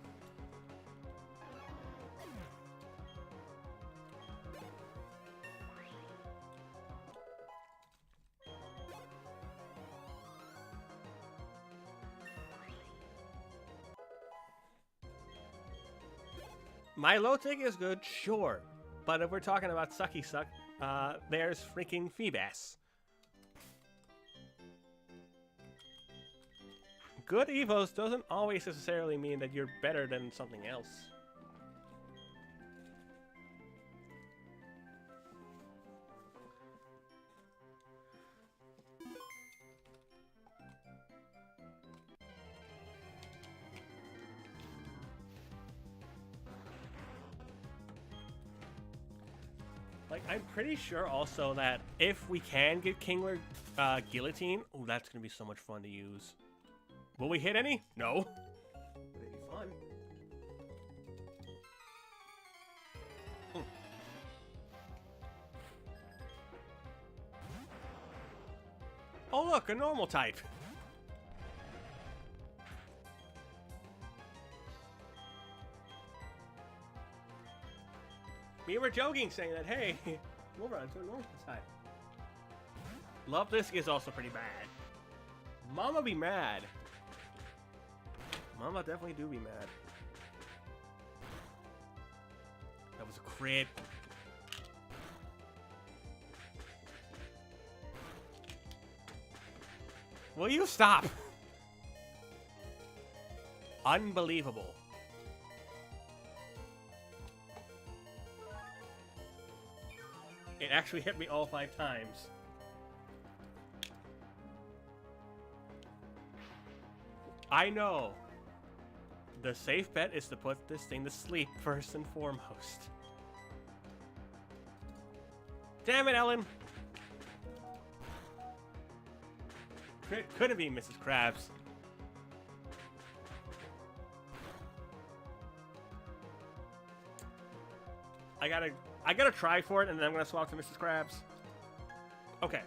My low tick is good, sure. But if we're talking about sucky suck, there's freaking Feebas. Good Evos doesn't always necessarily mean that you're better than something else. Like, I'm pretty sure also that if we can get Kingler Guillotine, oh, that's gonna be so much fun to use. Will we hit any? No. But it'd be fun. Oh look, a normal type. We were joking, saying that, hey, we'll run to a normal type. Love Disc is also pretty bad. Mama be mad. Mama definitely do be mad. That was a crit. Will you stop? Unbelievable. It actually hit me all 5 times. I know. The safe bet is to put this thing to sleep first and foremost. Damn it, Ellen! Couldn't be Mrs. Krabs. I gotta try for it, and then I'm gonna swap to Mrs. Krabs. Okay.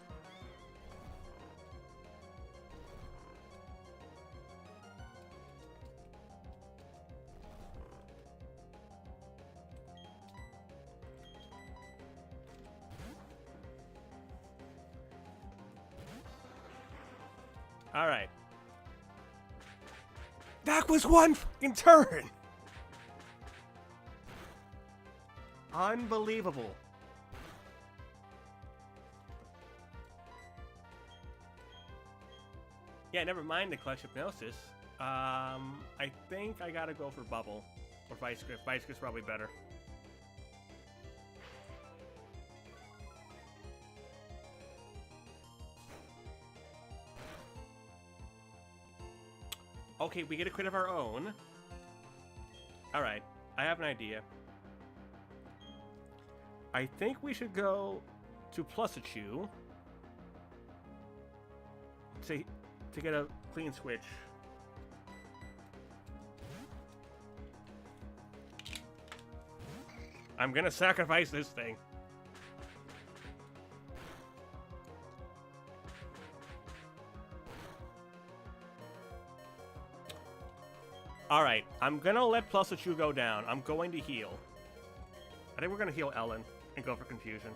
All right. That was one fucking turn. Unbelievable. Yeah, never mind the Clutch Hypnosis. I think I gotta go for Bubble. Or Vice Grip. Vice Grip's probably better. Okay, we get a crit of our own. Alright, I have an idea. I think we should go to Plusachew to get a clean switch. I'm gonna sacrifice this thing. Alright, I'm gonna let Plusachew go down. I'm going to heal. I think we're gonna heal Ellen and go for confusion.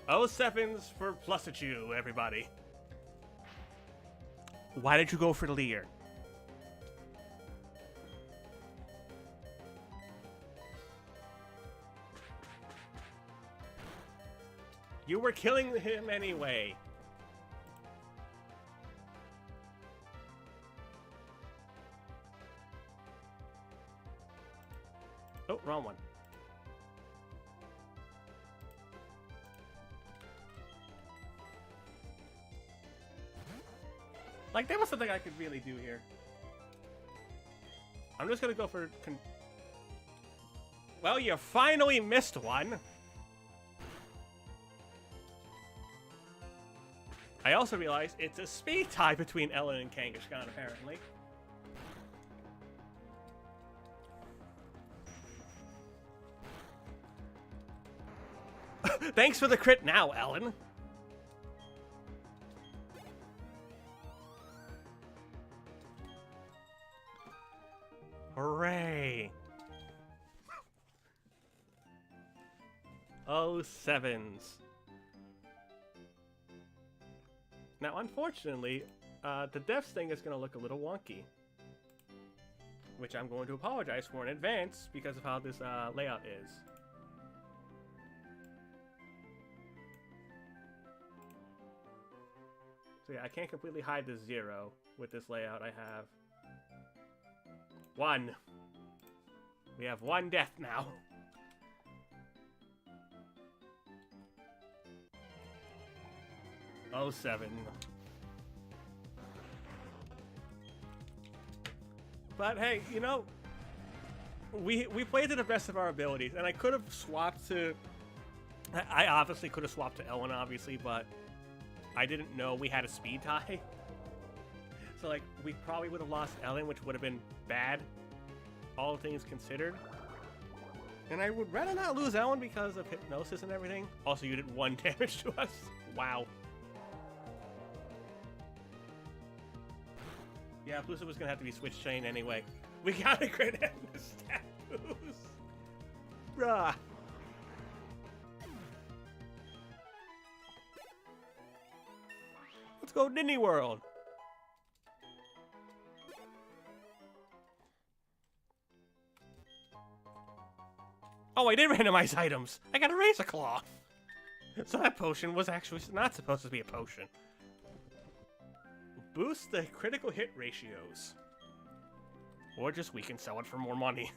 07s for Plusachew, everybody. Why did you go for Leer? You were killing him anyway. Oh, wrong one. Like, there was something I could really do here. I'm just gonna go for... Well, you finally missed one. I also realized it's a speed tie between Ellen and Kangaskhan, apparently. Thanks for the crit now, Ellen. Hooray. Oh, sevens. Now, unfortunately, the deaths thing is going to look a little wonky. Which I'm going to apologize for in advance because of how this layout is. So yeah, I can't completely hide the 0 with this layout I have. 1. We have 1 death now. Oh, 7. But hey, you know, we played to the best of our abilities, and I could have swapped to... I obviously could have swapped to Ellen, obviously, but I didn't know we had a speed tie. So, like, we probably would have lost Ellen, which would have been bad, all things considered. And I would rather not lose Ellen because of hypnosis and everything. Also, you did 1 damage to us. Wow. Yeah, Plusa was gonna have to be switch chain anyway. We gotta crit him the statues. Bruh. Let's go Disney World. Oh, I did randomize items. I got a Razor Claw. So that potion was actually not supposed to be a potion. Boost the critical hit ratios. Or just we can sell it for more money.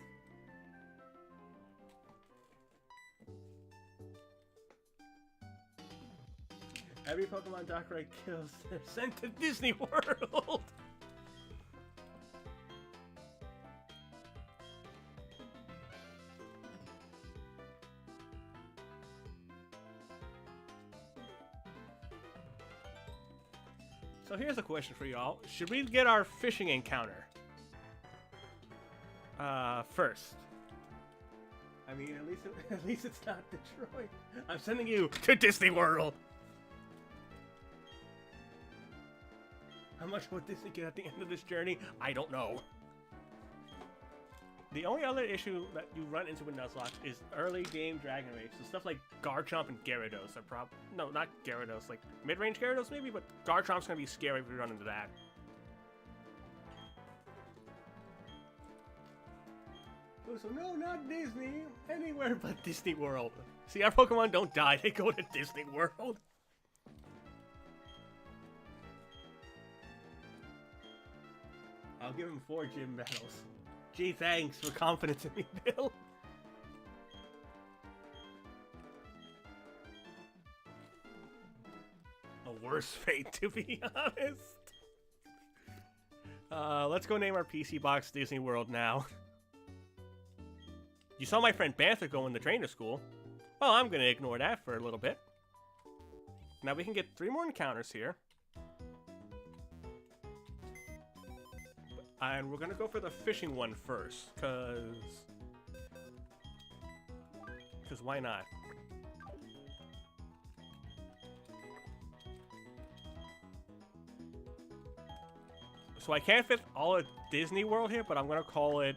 Every Pokemon Darkrai kills, they're sent to Disney World. So here's a question for y'all. Should we get our fishing encounter? First. I mean, at least it's not Detroit. I'm sending you to Disney World. How much will Disney get at the end of this journey? I don't know. The only other issue that you run into with Nuzlocke is early game Dragon Rage. So stuff like Garchomp and Gyarados are no, not Gyarados, like mid-range Gyarados maybe, but Garchomp's gonna be scary if we run into that. Oh, so no, not Disney. Anywhere but Disney World. See, our Pokemon don't die, they go to Disney World. I'll give him 4 gym battles. Gee, thanks for confidence in me, Bill. A worse fate, to be honest. Let's go name our PC box Disney World now. You saw my friend Banther go in the trainer school. Well, I'm gonna ignore that for a little bit. Now we can get 3 more encounters here. And we're gonna go for the fishing one first, cause why not? So I can't fit all of Disney World here, but I'm gonna call it...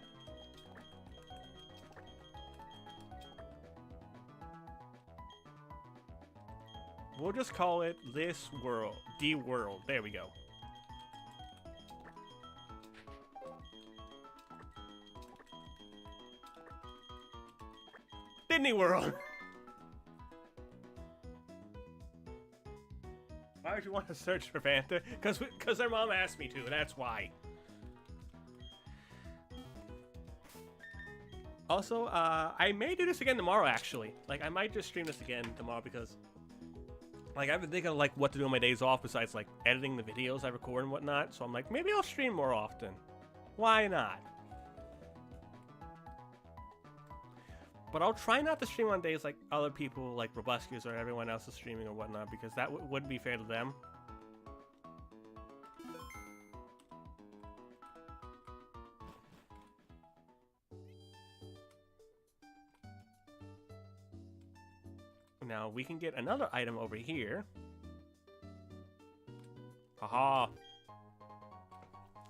We'll just call it this world, D World. There we go. Disney World. Why would you want to search for Fanta? Because their mom asked me to, that's why. Also, I may do this again tomorrow, actually. Like, I might just stream this again tomorrow because, like, I've been thinking of, like, what to do on my days off besides, like, editing the videos I record and whatnot. So I'm like, maybe I'll stream more often. Why not? But I'll try not to stream on days like other people, like Robuscus or everyone else is streaming or whatnot, because that wouldn't be fair to them. Now we can get another item over here. Haha.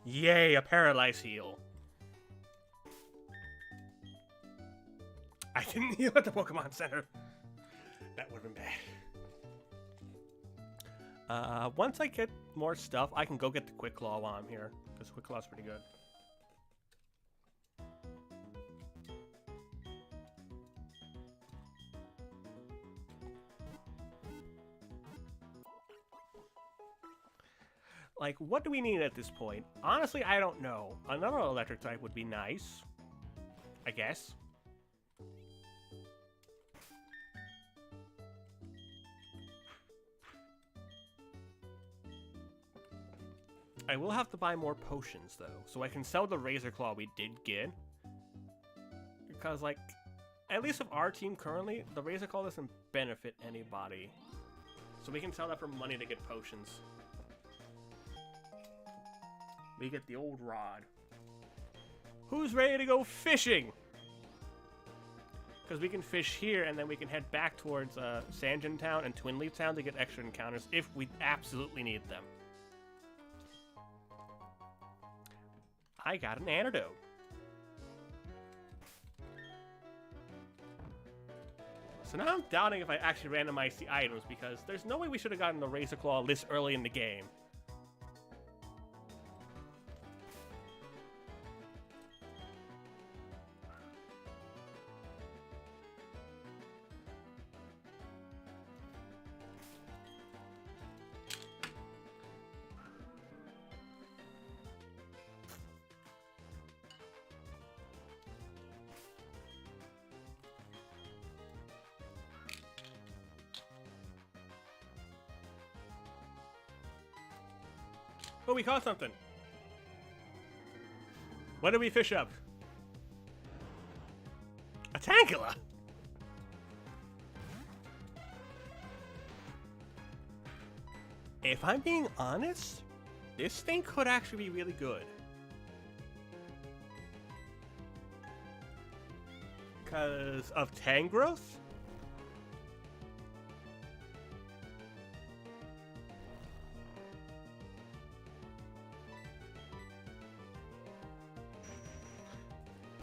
Yay, a paralyze heal. I didn't heal at the Pokemon Center. That would have been bad. Once I get more stuff, I can go get the Quick Claw while I'm here, because Quick Claw's pretty good. Like, what do we need at this point? Honestly, I don't know. Another electric type would be nice, I guess. I will have to buy more potions, though, so I can sell the Razor Claw we did get. Because, like, at least of our team currently, the Razor Claw doesn't benefit anybody. So we can sell that for money to get potions. We get the old rod. Who's ready to go fishing? Because we can fish here, and then we can head back towards Sanjin Town and Twin Leaf Town to get extra encounters if we absolutely need them. I got an antidote. So now I'm doubting if I actually randomized the items, because there's no way we should have gotten the Razor Claw this early in the game. Oh, we caught something. What did we fish up? A Tangela! If I'm being honest, this thing could actually be really good. Because of Tangrowth?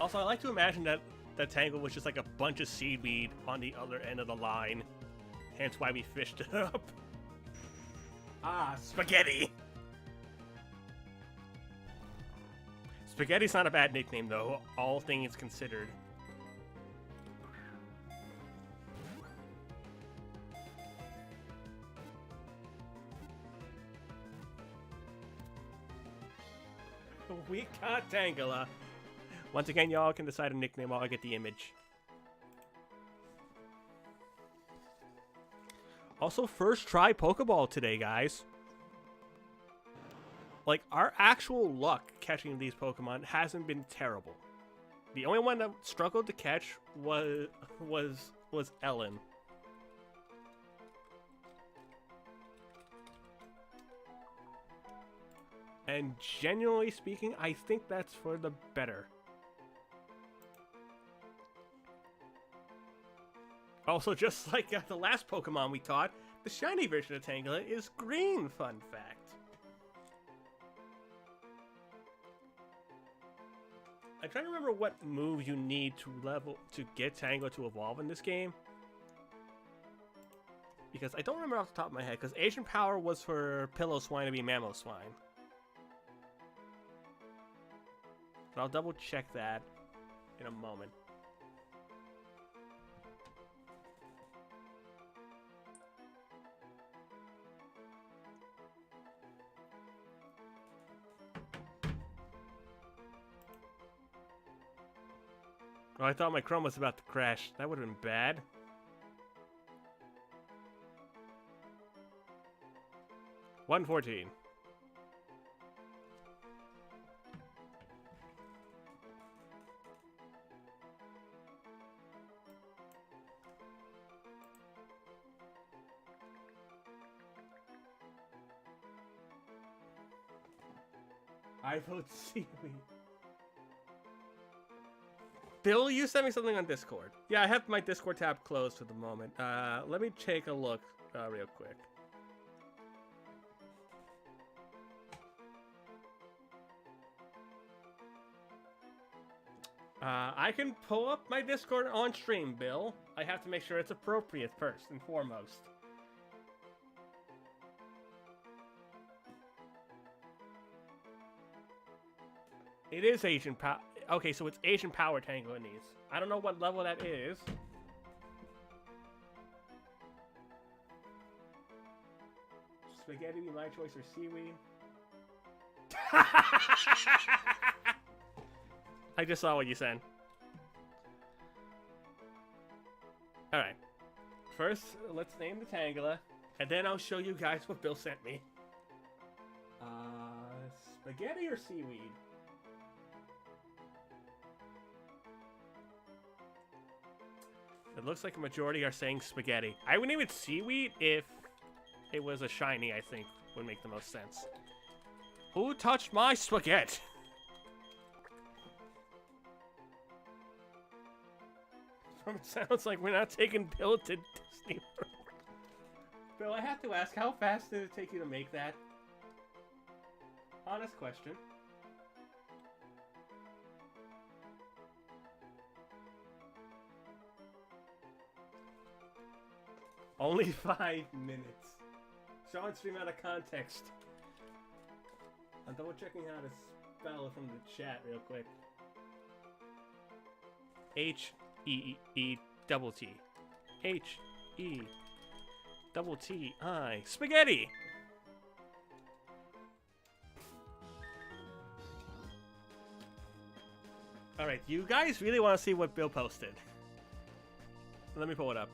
Also, I like to imagine that Tangle was just like a bunch of seaweed on the other end of the line. Hence why we fished it up. Ah, Spaghetti! Spaghetti's not a bad nickname, though, all things considered. We got Tangela. Once again, y'all can decide a nickname while I get the image. Also, first try Pokeball today, guys. Like, our actual luck catching these Pokemon hasn't been terrible. The only one that struggled to catch was Ellen. And genuinely speaking, I think that's for the better. Also, just like the last Pokemon we caught, the shiny version of Tangela is green, fun fact. I'm trying to remember what move you need to get Tangela to evolve in this game. Because I don't remember off the top of my head, because Asian Power was for Pillow-Swine to be Mamoswine. But I'll double check that in a moment. Oh, I thought my Chrome was about to crash. That would have been bad. $114. I vote seaweed. Bill, you sent me something on Discord. Yeah, I have my Discord tab closed for the moment. Let me take a look real quick. I can pull up my Discord on stream, Bill. I have to make sure it's appropriate first and foremost. It is Asian Power. Okay, so it's Asian Power Tangoanese. I don't know what level that is. Spaghetti be my choice or seaweed? I just saw what you said. Alright. First, let's name the Tangela, and then I'll show you guys what Bill sent me. Spaghetti or seaweed? It looks like a majority are saying spaghetti. I would name it seaweed if it was a shiny, I think, would make the most sense. Who touched my spaghetti? It sounds like we're not taking Bill to Disney World. Bill, I have to ask, how fast did it take you to make that? Honest question. Only 5 minutes. Showing stream out of context. I'm double checking how to spell it from the chat real quick. H-E-E-double-T. H-E-double-T-I. Spaghetti! Alright, you guys really want to see what Bill posted. Let me pull it up.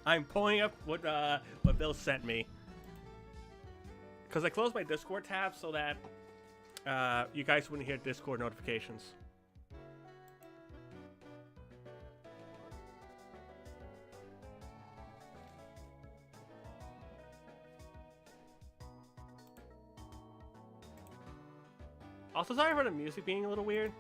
I'm pulling up what Bill sent me. Because I closed my Discord tab so that you guys wouldn't hear Discord notifications. Also, sorry for the music being a little weird.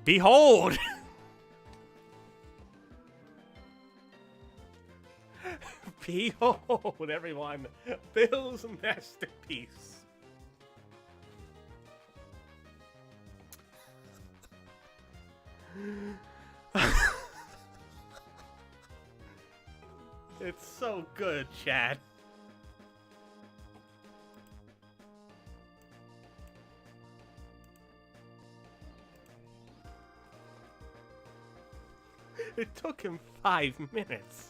Behold! Behold, everyone, Bill's masterpiece. It's so good, Chad. It took him 5 minutes.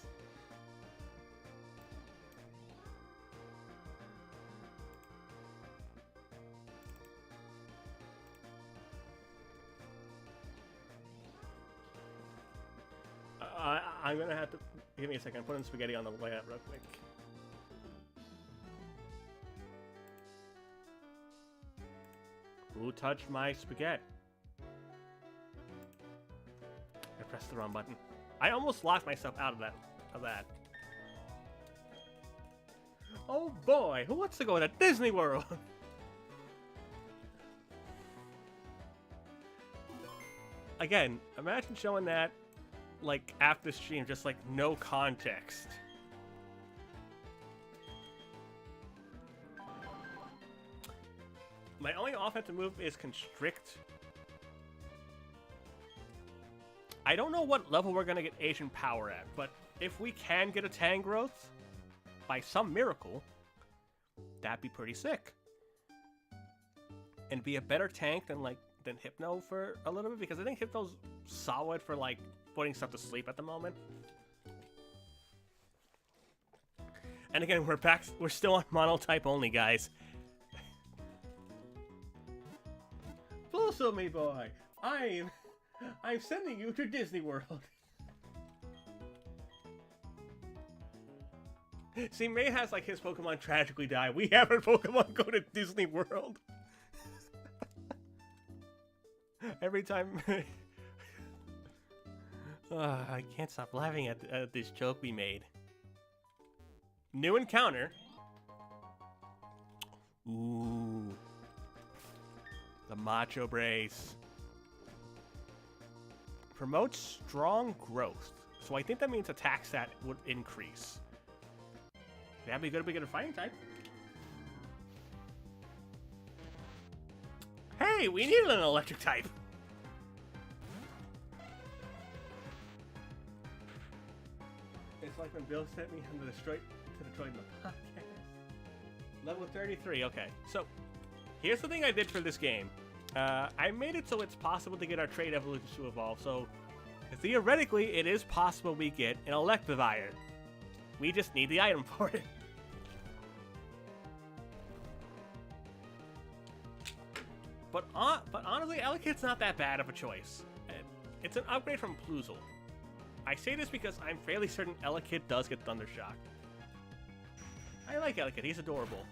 I'm gonna have to... Give me a second. I'm putting spaghetti on the way out real quick. Who touched my spaghetti? I pressed the wrong button. I almost locked myself out of that. Oh boy, who wants to go to Disney World? Again, imagine showing that like after stream, just like no context. My only offensive move is constrict. I don't know what level we're gonna get Asian power at, but if we can get a Tangrowth by some miracle, that'd be pretty sick. And be a better tank than Hypno for a little bit, because I think Hypno's solid for like putting stuff to sleep at the moment. And again, we're back. We're still on monotype only, guys. Follow me, boy. I'm sending you to Disney World. See, May has like his Pokemon tragically die. We have our Pokemon go to Disney World. Every time. I can't stop laughing at this joke we made. New encounter. Ooh. The Macho Brace. Promotes strong growth. So I think that means attack stat would increase. That'd be good if we get a fighting type. Hey, we needed an electric type. It's like when Bill sent me on the Detroit in the podcast. Level 33, okay. So, here's the thing I did for this game. I made it so it's possible to get our trait evolutions to evolve, so theoretically, it is possible we get an Electivire. We just need the item for it. But honestly, Elekid's not that bad of a choice. It's an upgrade from Plusle. I say this because I'm fairly certain Elekid does get Thundershock. I like Elekid, he's adorable.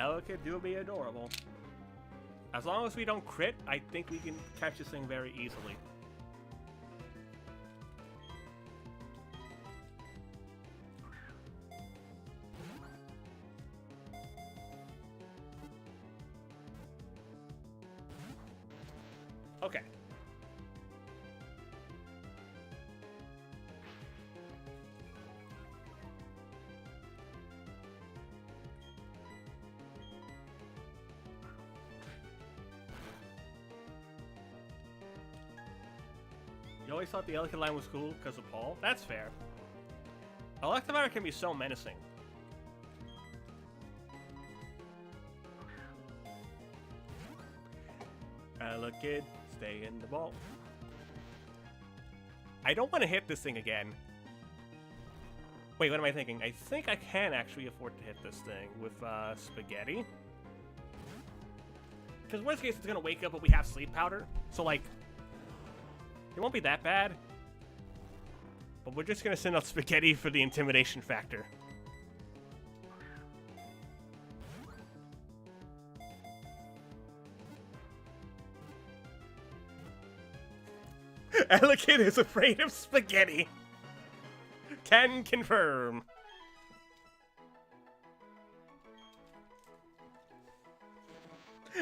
Elekid do be adorable. As long as we don't crit, I think we can catch this thing very easily. Okay. You always thought the Elekid line was cool because of Paul? That's fair. Electivire can be so menacing. Elekid, stay in the ball. I don't want to hit this thing again. Wait, what am I thinking? I think I can actually afford to hit this thing with Spaghetti. Because worst case, it's going to wake up, but we have sleep powder. So, like, it won't be that bad. But we're just going to send out Spaghetti for the intimidation factor. Elekid is afraid of Spaghetti. Can confirm.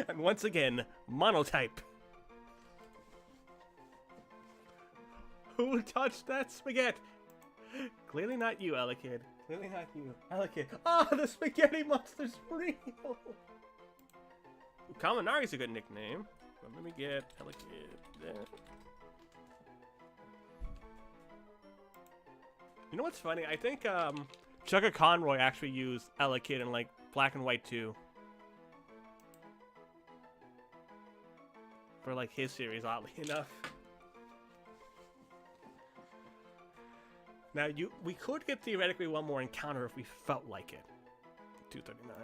And once again, monotype. Who touched that spaghetti? Clearly not you, Elekid. Clearly not you, Elekid. Ah, the spaghetti monster's real. Kaminari's a good nickname. But let me get Elekid there. You know what's funny? I think Chugga Conroy actually used Elekid in like Black and White 2. For like his series, oddly enough. Now we could get theoretically one more encounter if we felt like it. 239.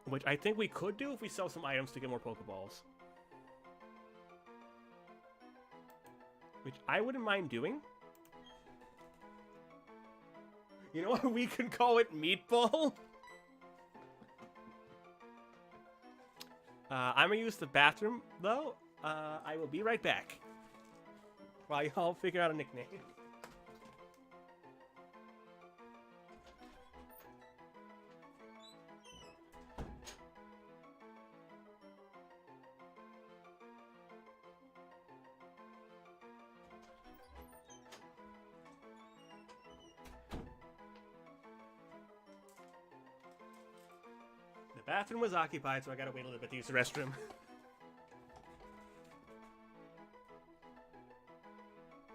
Which I think we could do if we sell some items to get more Pokeballs. Which I wouldn't mind doing. You know what? We could call it Meatball. I'm gonna use the bathroom, though. I will be right back. While y'all figure out a nickname. The bathroom was occupied, so I gotta wait a little bit to use the restroom.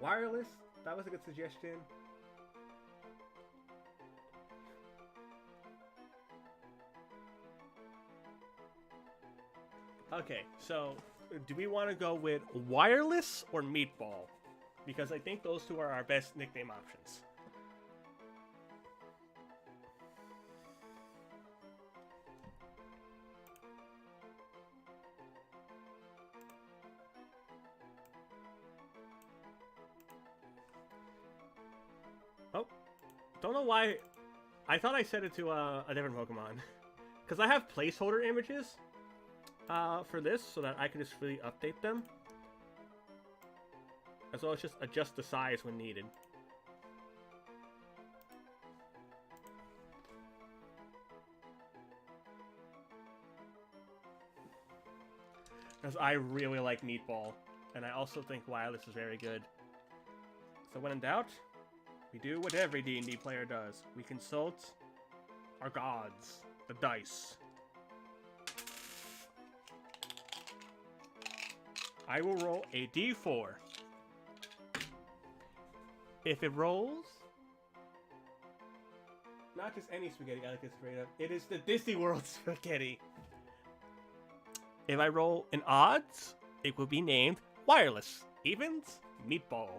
wireless. That was a good suggestion. Okay, so do we want to go with wireless or meatball? Because I think those two are our best nickname options. Oh, don't know why. I thought I set it to a different Pokemon. Because I have placeholder images for this so that I can just really update them. As well as just adjust the size when needed. Because I really like Meatball. And I also think Wireless is very good. So when in doubt, we do what every D&D player does. We consult our gods, the dice. I will roll a d4. If it rolls, not just any spaghetti, I like it straight up. It is the Disney World spaghetti. If I roll an odds, it will be named Wireless. Evens, Meatball.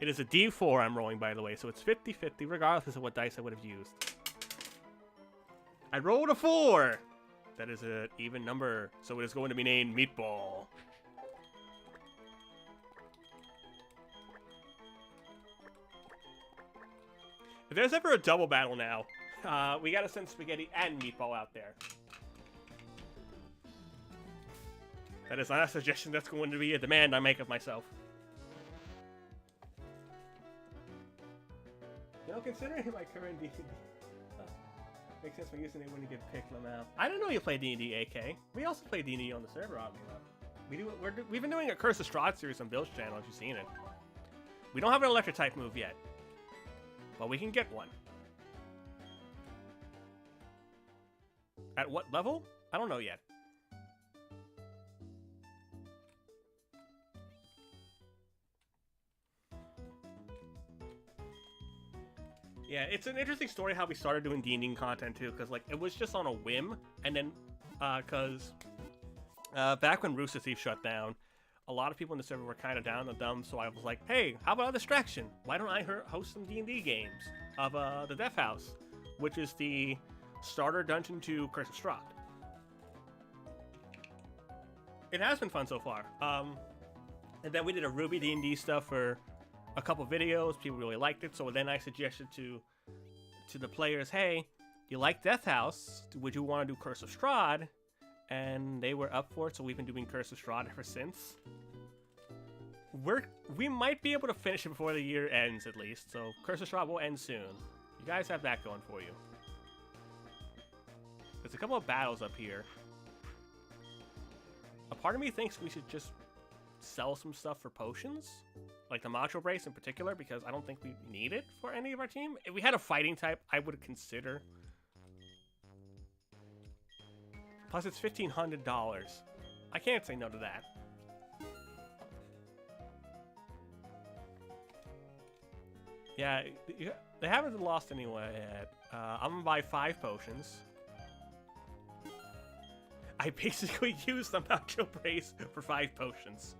It is a d4 I'm rolling, by the way, so it's 50-50 regardless of what dice I would have used. I rolled a 4. That is an even number, so it is going to be named Meatball. If there's ever a double battle now, we gotta send Spaghetti and Meatball out there. That is not a suggestion, that's going to be a demand I make of myself. You know, considering my current D&D... makes sense for using it when you get Picklem out. I didn't know you played D&D, AK. We also play D&D on the server, oddly enough. We've been doing a Curse of Strahd series on Bill's channel, if you've seen it. We don't have an electric type move yet. But we can get one. At what level? I don't know yet. Yeah, it's an interesting story how we started doing D&D content too, because like it was just on a whim, and then because back when Rooster Teeth shut down, a lot of people in the server were kind of down in the dumps, so I was like, hey, how about a distraction? Why don't I host some D&D games of the Death House, which is the starter dungeon to Curse of Strahd. It has been fun so far. And then we did a Ruby D&D stuff for a couple videos. People really liked it, so then I suggested to the players, hey, you like Death House? Would you want to do Curse of Strahd? And they were up for it, so we've been doing Curse of Strahd ever since. We might be able to finish it before the year ends, at least. So Curse of Strahd will end soon. You guys have that going for you. There's a couple of battles up here. A part of me thinks we should just sell some stuff for potions. Like the Macho Brace in particular, because I don't think we need it for any of our team. If we had a fighting type, I would consider. Plus, it's $1,500. I can't say no to that. Yeah, they haven't lost anyway yet. I'm gonna buy 5 potions. I basically used the Macho Brace for 5 potions.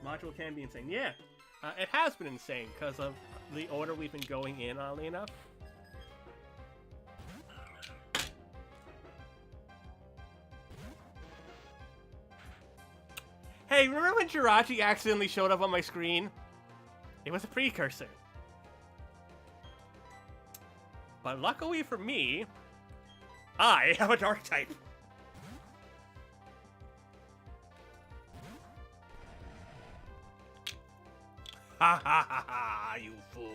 Module can be insane. Yeah, it has been insane because of the order we've been going in, oddly enough. Hey, remember when Jirachi accidentally showed up on my screen? It was a precursor. But luckily for me, I have a dark type. Ha ha ha ha, you fool.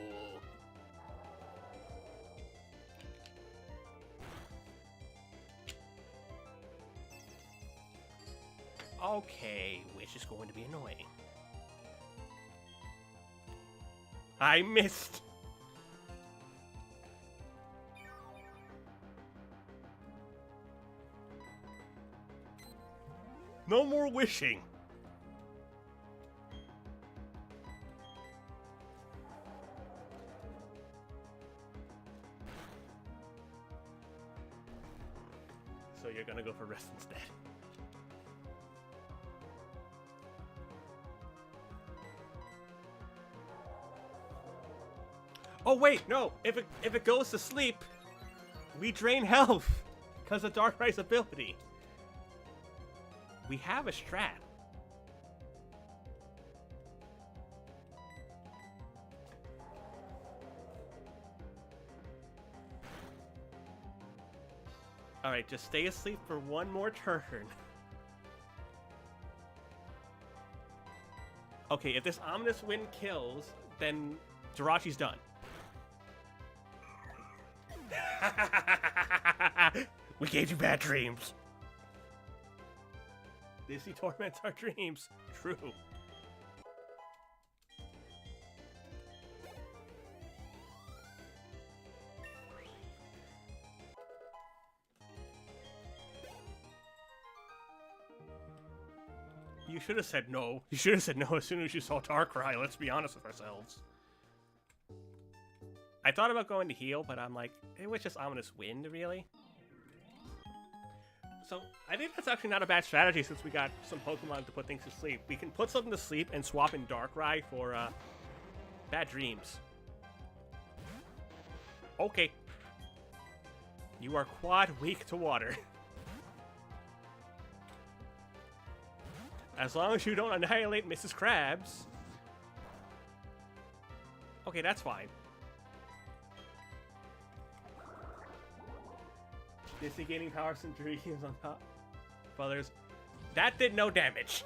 Okay, which is going to be annoying. I missed. No more wishing. So you're gonna go for rest instead. Oh wait, no. If it goes to sleep, we drain health because of Darkrai's ability. We have a strat. Alright, just stay asleep for one more turn. Okay, if this ominous wind kills, then Jirachi's done. We gave you bad dreams. Disney torments our dreams. True. You should have said no. You should have said no as soon as you saw Darkrai, let's be honest with ourselves. I thought about going to heal, but I'm like, it was just Ominous Wind, really? So, I think that's actually not a bad strategy since we got some Pokemon to put things to sleep. We can put something to sleep and swap in Darkrai for, Bad Dreams. Okay. You are quad weak to water. As long as you don't annihilate Mrs. Krabs. Okay, that's fine. Disney gaining power centuries on top. Brothers. That did no damage.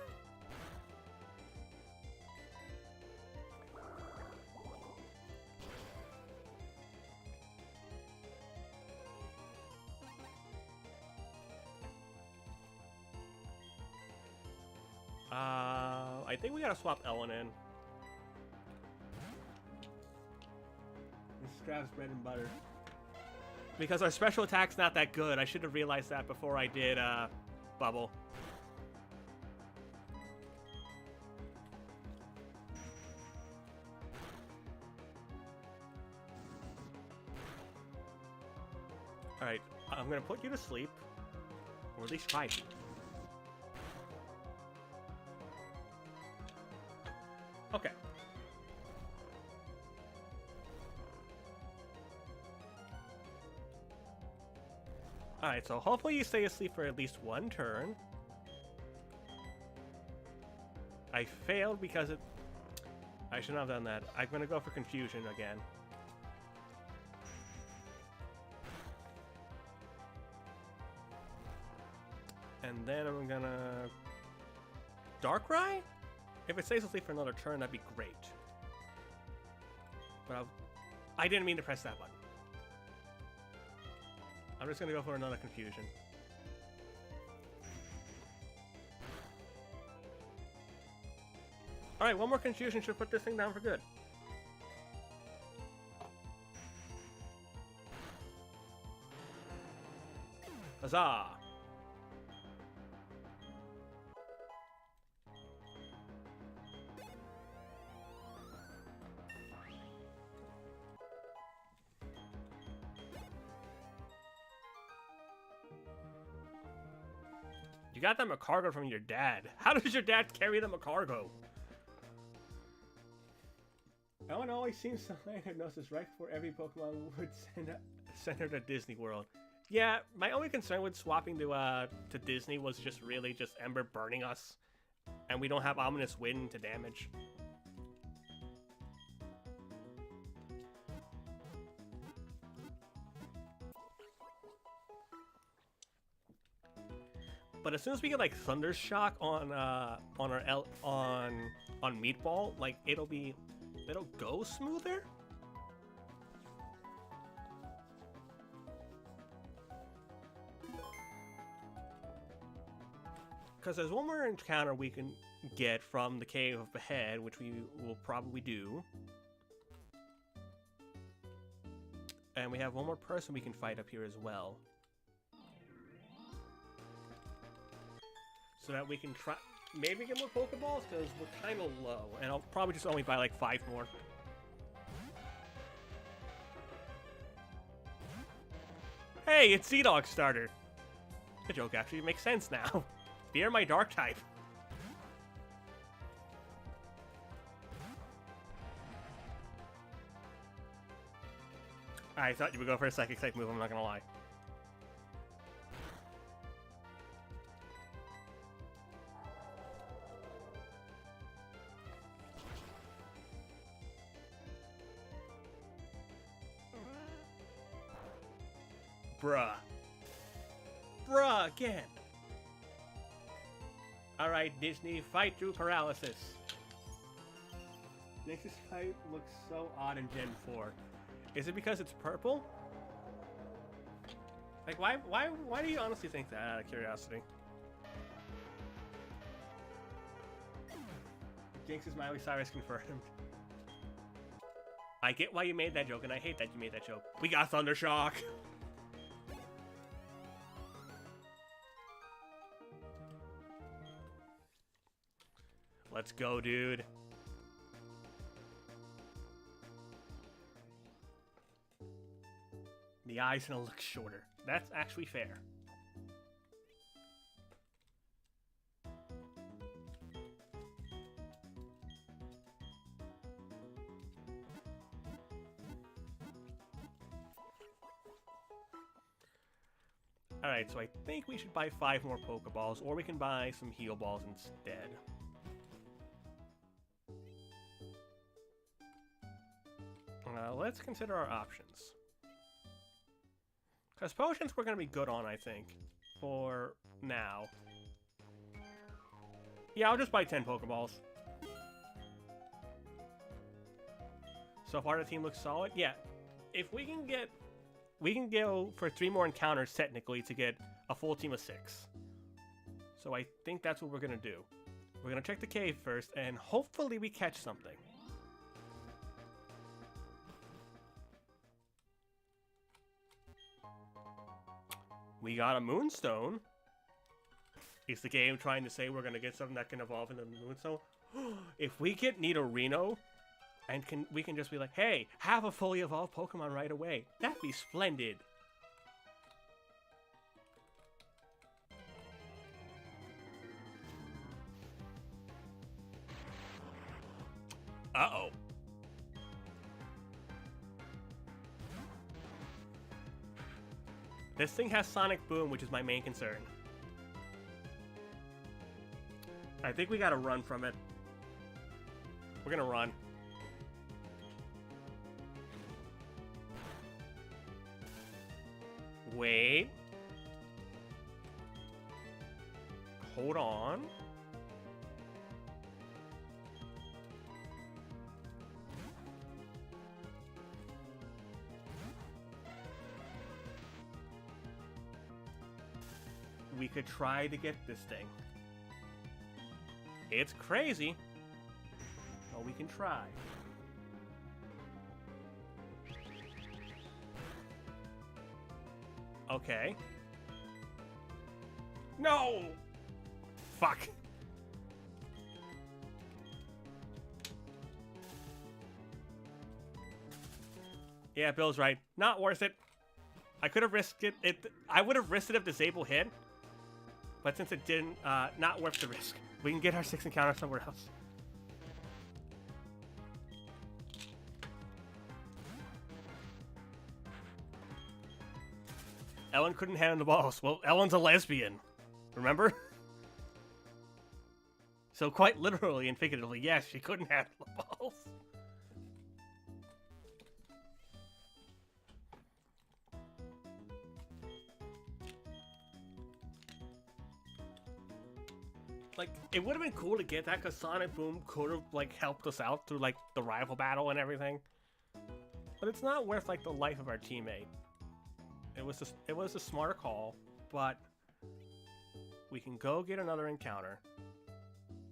I think we gotta swap Ellen in. This is Krabs' bread and butter. Because our special attack's not that good. I should have realized that before I did, Bubble. Alright, I'm gonna put you to sleep. Or at least try to. Okay. Alright, so hopefully you stay asleep for at least one turn. I failed because it... I shouldn't have done that. I'm gonna go for Confusion again. And then I'm gonna... Darkrai? If it stays asleep for another turn, that'd be great. But I didn't mean to press that button. I'm just gonna go for another Confusion. Alright, one more Confusion should put this thing down for good. Huzzah! You got them a cargo from your dad. How does your dad carry them a cargo? Ellen always seems to land hypnosis right before every Pokemon would send her to Disney World. Yeah, my only concern with swapping to Disney was just really just Ember burning us, and we don't have Ominous Wind to damage. But as soon as we get like Thunder Shock on Meatball, like it'll go smoother. Because there's one more encounter we can get from the Cave of Behead, which we will probably do. And we have one more person we can fight up here as well. so that we can try maybe get more Pokeballs because we're kind of low, and I'll probably just only buy like 5 more. Hey, it's Z-Dog Starter. The joke actually makes sense now. They're my Dark type. I thought you would go for a Psychic type move, I'm not gonna lie. Bruh. Bruh, again. Alright, Disney, fight through paralysis. Nexus type looks so odd in Gen 4. Is it because it's purple? Like, why do you honestly think that, out of curiosity? Jinx is Miley Cyrus confirmed. I get why you made that joke, and I hate that you made that joke. We got Thundershock! Let's go, dude. The eye's gonna look shorter. That's actually fair. Alright, so I think we should buy 5 more Pokeballs, or we can buy some Heal Balls instead. Let's consider our options. Because potions we're going to be good on, I think, for now. Yeah, I'll just buy 10 Pokeballs. So far the team looks solid. Yeah, if we can get... We can go for 3 more encounters, technically, to get a full team of 6. So I think that's what we're going to do. We're going to check the cave first, and hopefully we catch something. We got a Moonstone. Is the game trying to say we're going to get something that can evolve into the Moonstone? If we get Nidorino, and we can just be like, hey, have a fully evolved Pokemon right away. That'd be splendid. Uh-oh. This thing has Sonic Boom, which is my main concern. I think we gotta run from it. We're gonna run. Wait. Hold on. We could try to get this thing. It's crazy, but we can try. Okay. No! Fuck. Yeah, Bill's right. Not worth it. I could have risked it. I would have risked it if Disable hit. But since it didn't, not worth the risk. We can get our 6 encounter somewhere else. Ellen couldn't handle the balls. Well, Ellen's a lesbian. Remember? So quite literally and figuratively, yes, she couldn't handle the balls. Like, it would have been cool to get that because Sonic Boom could have, like, helped us out through, like, the rival battle and everything. But it's not worth, like, the life of our teammate. It was a smart call, but we can go get another encounter,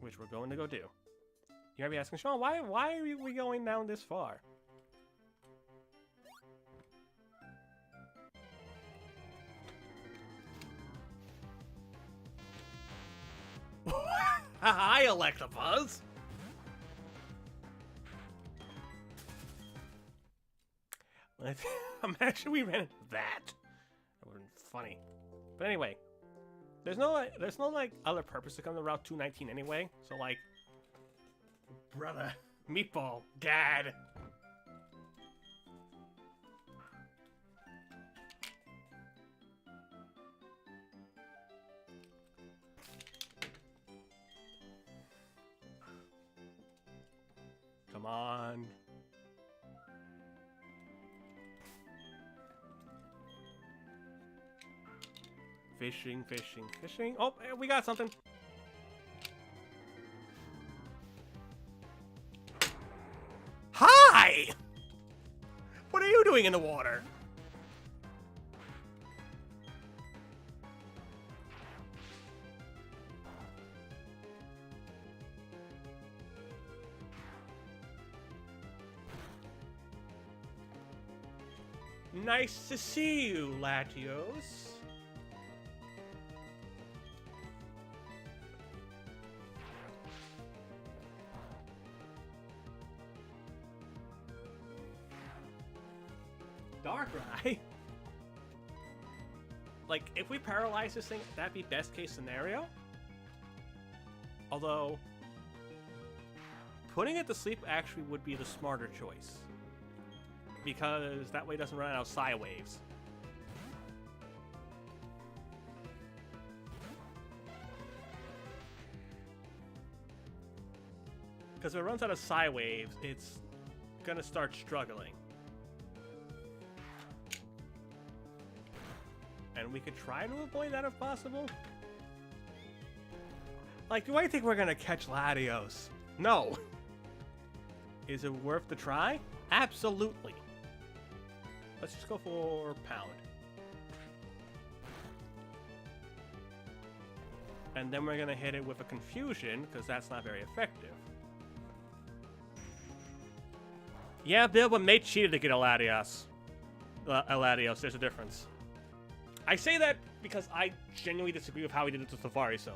which we're going to go do. You might be asking, Sean, why are we going down this far? Hi, Electabuzz! Imagine we ran into that. That would've been funny. But anyway, there's no like other purpose to come to Route 219 anyway. So like, brother, meatball, dad. Come on. Fishing, fishing, fishing. Oh, we got something. Hi! What are you doing in the water? Nice to see you, Latios. Darkrai? Like, if we paralyze this thing, that'd be best case scenario. Although, putting it to sleep actually would be the smarter choice. Because that way it doesn't run out of Psy Waves. Because if it runs out of Psy Waves, it's gonna start struggling. And we could try to avoid that if possible. Like, do I think we're gonna catch Latios? No. Is it worth the try? Absolutely. Let's just go for Pound. And then we're gonna hit it with a Confusion, because that's not very effective. Yeah, Bill, but Mate cheated to get a Latios. There's a difference. I say that because I genuinely disagree with how he did it to Safari Zone.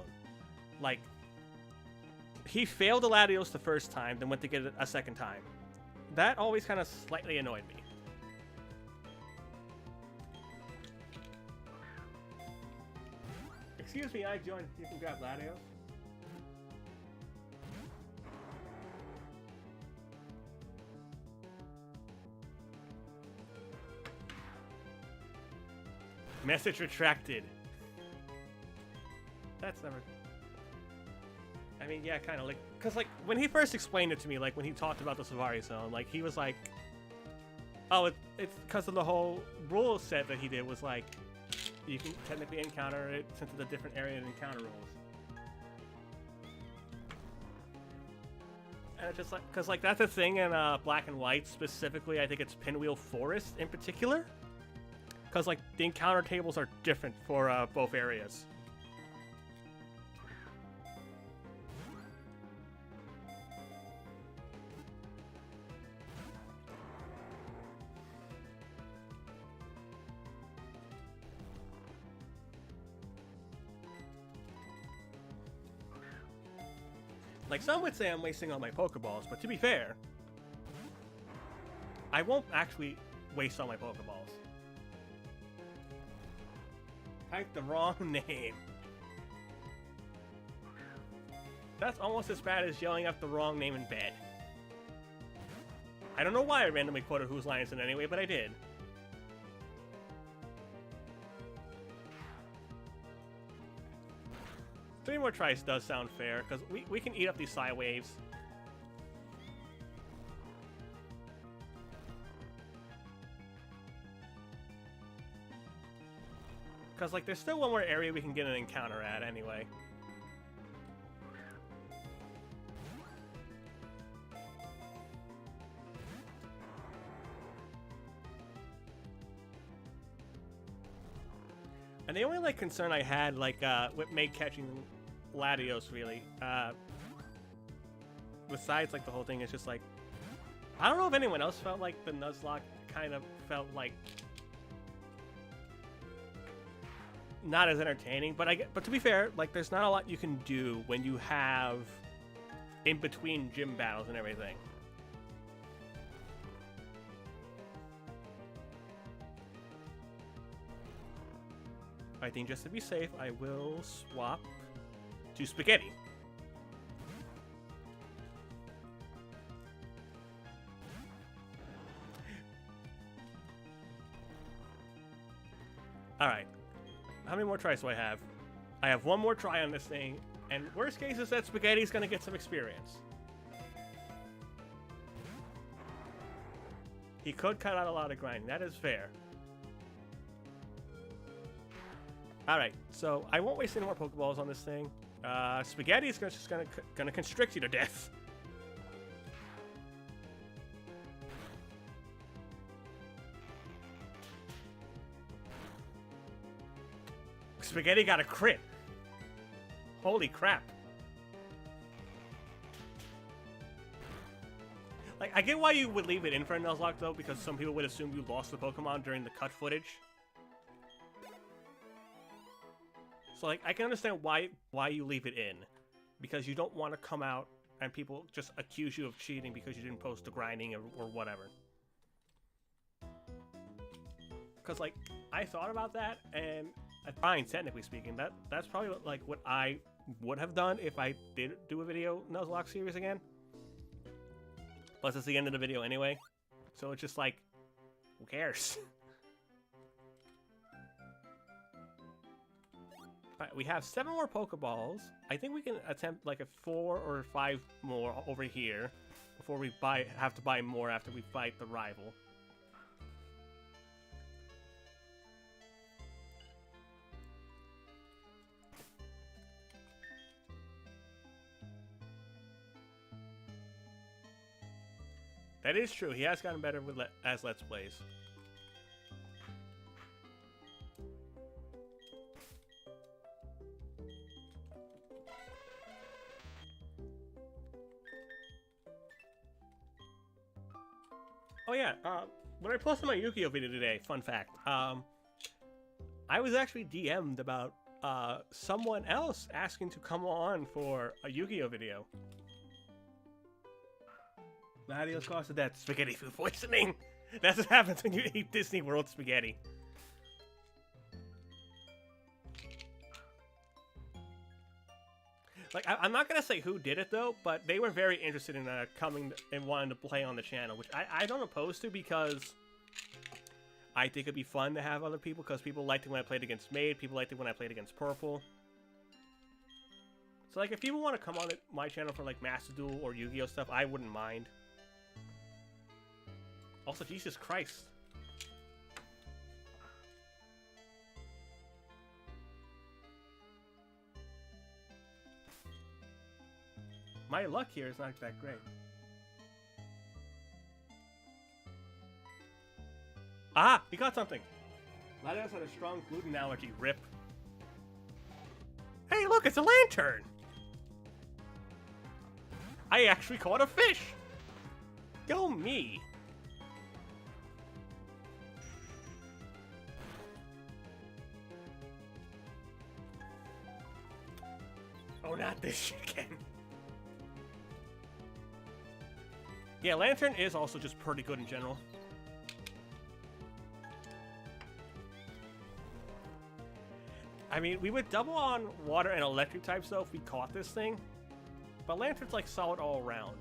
Like, he failed the Latios the first time, then went to get it a second time. That always kind of slightly annoyed me. Excuse me, I joined. You can grab Latios. Message retracted. That's never... I mean, yeah, kind of like... Because, like, when he first explained it to me, like, when he talked about the Safari Zone, like, he was like... Oh, it's because of the whole rule set that he did was, like... You can technically encounter it since it's a different area than encounter rules. And it's just like... Because, like, that's a thing in Black and White, specifically, I think it's Pinwheel Forest in particular. Because, like, the encounter tables are different for both areas. Like, some would say I'm wasting all my Pokeballs, but to be fair, I won't actually waste all my Pokeballs. Typed the wrong name. That's almost as bad as yelling out the wrong name in bed. I don't know why I randomly quoted Whose Line Is It Anyway, but I did. 3 more tries does sound fair, because we can eat up these Psy Waves. Because, like, there's still one more area we can get an encounter at anyway. And the only, like, concern I had, like, with Meg catching Latios, really, besides, like, the whole thing is just, like, I don't know if anyone else felt like the Nuzlocke kind of felt like, not as entertaining. But to be fair, like there's not a lot you can do when you have in between gym battles and everything. I think just to be safe, I will swap to Spaghetti. Alright. How many more tries do I have? I have one more try on this thing, and worst case is that Spaghetti's gonna get some experience. He could cut out a lot of grinding, that is fair. Alright, so I won't waste any more Pokeballs on this thing. Spaghetti is just gonna constrict you to death. Spaghetti got a crit. Holy crap. Like, I get why you would leave it in for a Nuzlocke, though, because some people would assume you lost the Pokemon during the cut footage. So, like, I can understand why you leave it in. Because you don't want to come out and people just accuse you of cheating because you didn't post the grinding or whatever. Because, like, I thought about that, and fine, technically speaking, that's probably, like, what I would have done if I did do a video Nuzlocke series again. Plus, it's the end of the video anyway. So it's just like, who cares? Alright, we have 7 more Pokeballs. I think we can attempt like a 4 or 5 more over here before we have to buy more after we fight the rival. That is true. He has gotten better with as Let's Plays. Oh yeah, when I posted my Yu-Gi-Oh video today, fun fact, I was actually DM'd about someone else asking to come on for a Yu-Gi-Oh video. Adios cause of death, spaghetti food poisoning. That's what happens when you eat Disney World spaghetti. Like, I'm not gonna say who did it though, but they were very interested in coming and wanting to play on the channel, which I don't oppose to because I think it'd be fun to have other people, because people liked it when I played against Maid, people liked it when I played against Purple. So like, if people want to come on my channel for like Master Duel or Yu-Gi-Oh stuff, I wouldn't mind. Also, Jesus Christ. My luck here is not that great. Ah! We got something! Latios had a strong gluten allergy. Rip. Hey, look! It's a lantern! I actually caught a fish! Go me! Oh, not this again. Yeah, Lantern is also just pretty good in general. I mean, we would double on water and electric types though if we caught this thing. But Lantern's like solid all around.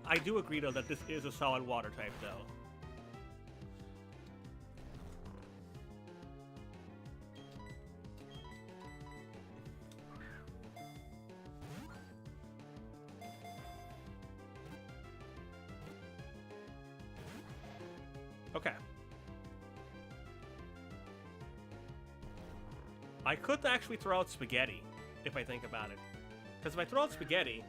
I do agree though that this is a solid water type though. Okay. I could actually throw out Spaghetti if I think about it. Because if I throw out Spaghetti,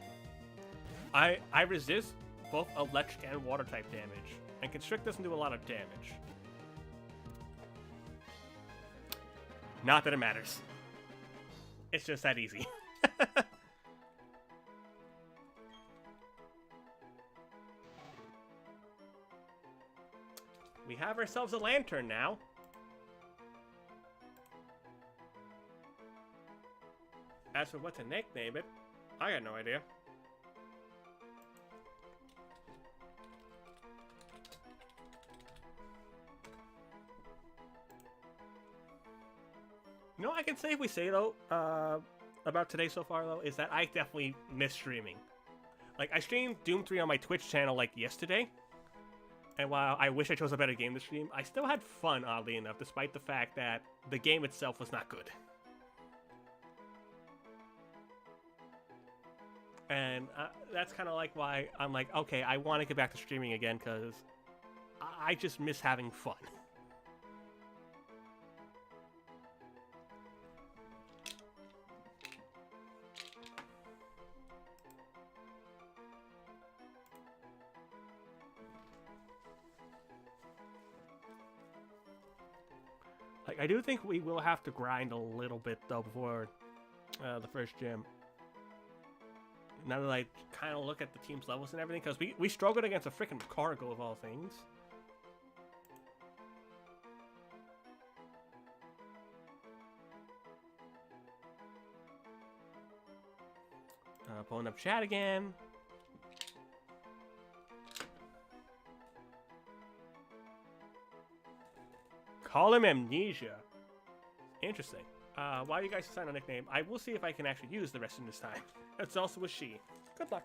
I resist both electric and water type damage, and Constrict doesn't do a lot of damage. Not that it matters. It's just that easy. We have ourselves a lantern now. As for what to nickname it, I got no idea. You know what I can say if we say, though, about today so far, though, is that I definitely miss streaming. Like, I streamed Doom 3 on my Twitch channel, like, yesterday. And while I wish I chose a better game to stream, I still had fun, oddly enough, despite the fact that the game itself was not good. And that's kind of like why I'm like, okay, I want to get back to streaming again, because I just miss having fun. Like, I do think we will have to grind a little bit, though, before the first gym. Now that I kind of look at the team's levels and everything, because we struggled against a freaking cargo of all things. Pulling up chat again. Call him Amnesia. Interesting. Why you guys assign a nickname? I will see if I can actually use the rest of this time. It's also a she. Good luck.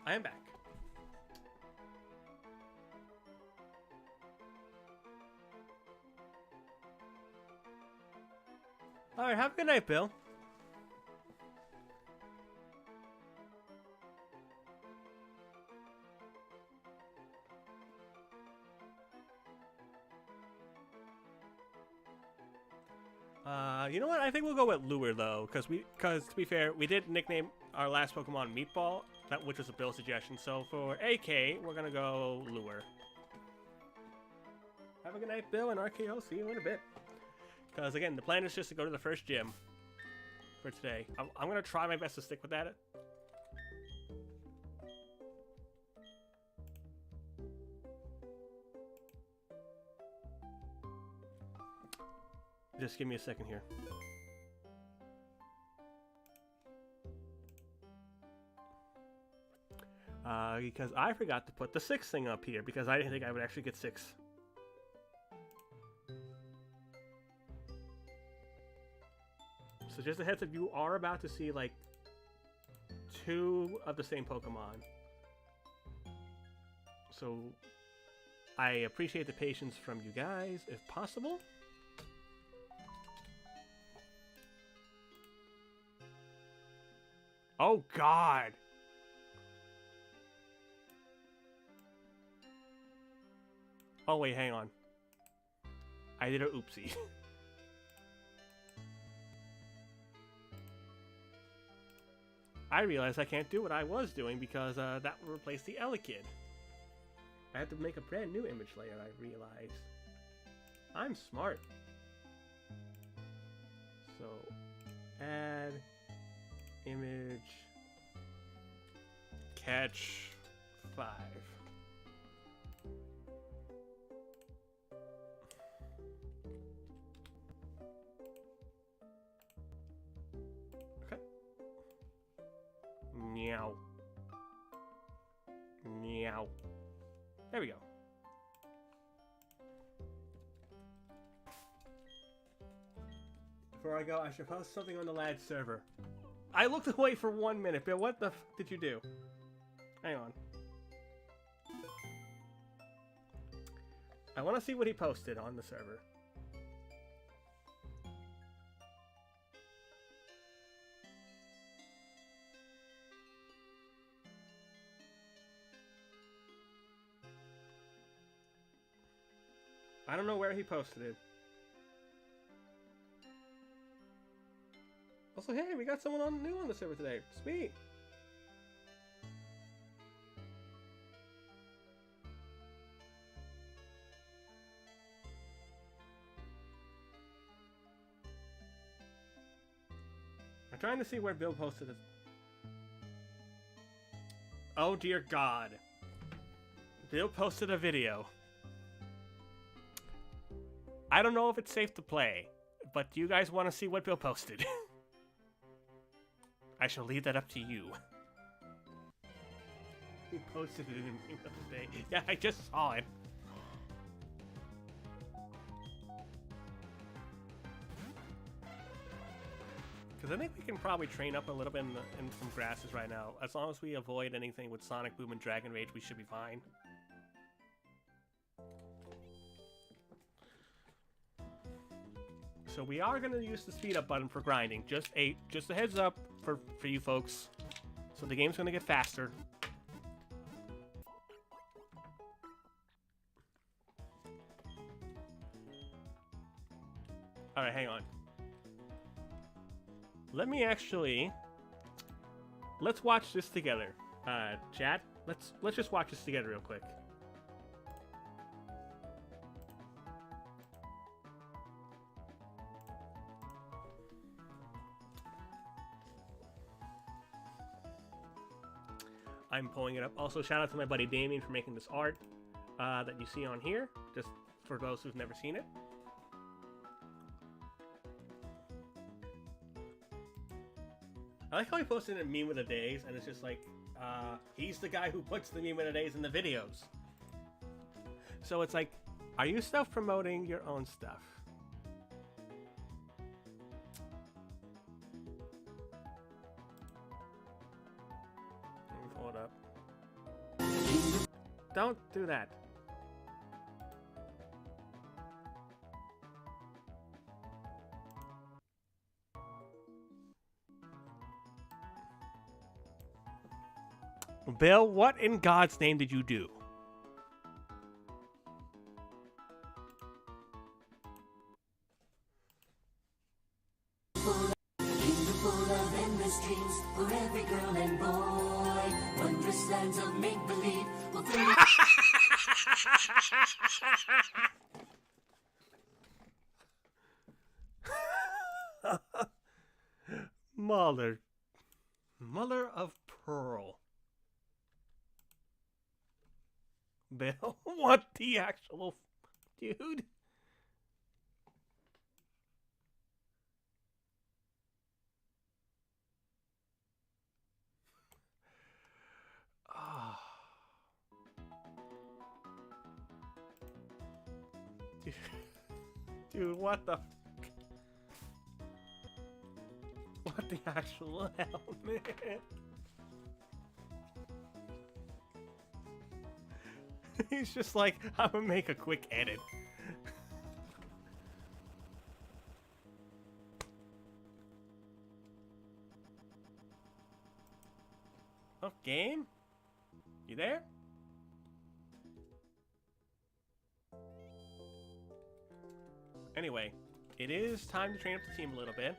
I am back. Alright, have a good night, Bill. You know what? I think we'll go with Lure, though, because to be fair, we did nickname our last Pokemon Meatball, which was a Bill suggestion. So for AK, we're gonna go Lure. Have a good night, Bill, and RKO. See you in a bit. Because again, the plan is just to go to the first gym for today. I'm gonna try my best to stick with that. Just give me a second here. Because I forgot to put the 6 thing up here, because I didn't think I would actually get 6. So just a heads up, you are about to see, like, 2 of the same Pokemon. So I appreciate the patience from you guys, if possible. Oh, God. Oh, wait, hang on. I did a oopsie. I realized I can't do what I was doing because that would replace the Elekid. I had to make a brand new image layer, I realized. I'm smart. So, add image catch 5. Okay. Meow. Meow. There we go. Before I go, I should post something on the lad server. I looked away for 1 minute, but what the f did you do? Hang on. I want to see what he posted on the server. I don't know where he posted it. Also, hey, we got someone new on the server today. Sweet. I'm trying to see where Bill posted it. Oh dear God. Bill posted a video. I don't know if it's safe to play, but do you guys want to see what Bill posted? I shall leave that up to you. He posted it in the other day. Yeah, I just saw it. Because I think we can probably train up a little bit in some grasses right now. As long as we avoid anything with Sonic Boom and Dragon Rage, we should be fine. So we are going to use the speed up button for grinding. Just a heads up for you folks. So the game's going to get faster. Alright, hang on. Let me actually... Let's watch this together. Chat, let's just watch this together real quick. I'm pulling it up. Also, shout out to my buddy Damien for making this art that you see on here, just for those who've never seen it. I like how he posted a meme of the days, and it's just like, he's the guy who puts the meme of the days in the videos. So it's like, are you self-promoting your own stuff? Let me pull it up. Don't do that. Bill, what in God's name did you do? Full of endless dreams for every girl and boy. Wondrous lands of make-believe will fill Mother of pearl. Bill, what the actual dude? Oh. Dude, what the? What the actual hell, man? He's just like, I'm gonna make a quick edit. Oh, game? You there? Anyway, it is time to train up the team a little bit.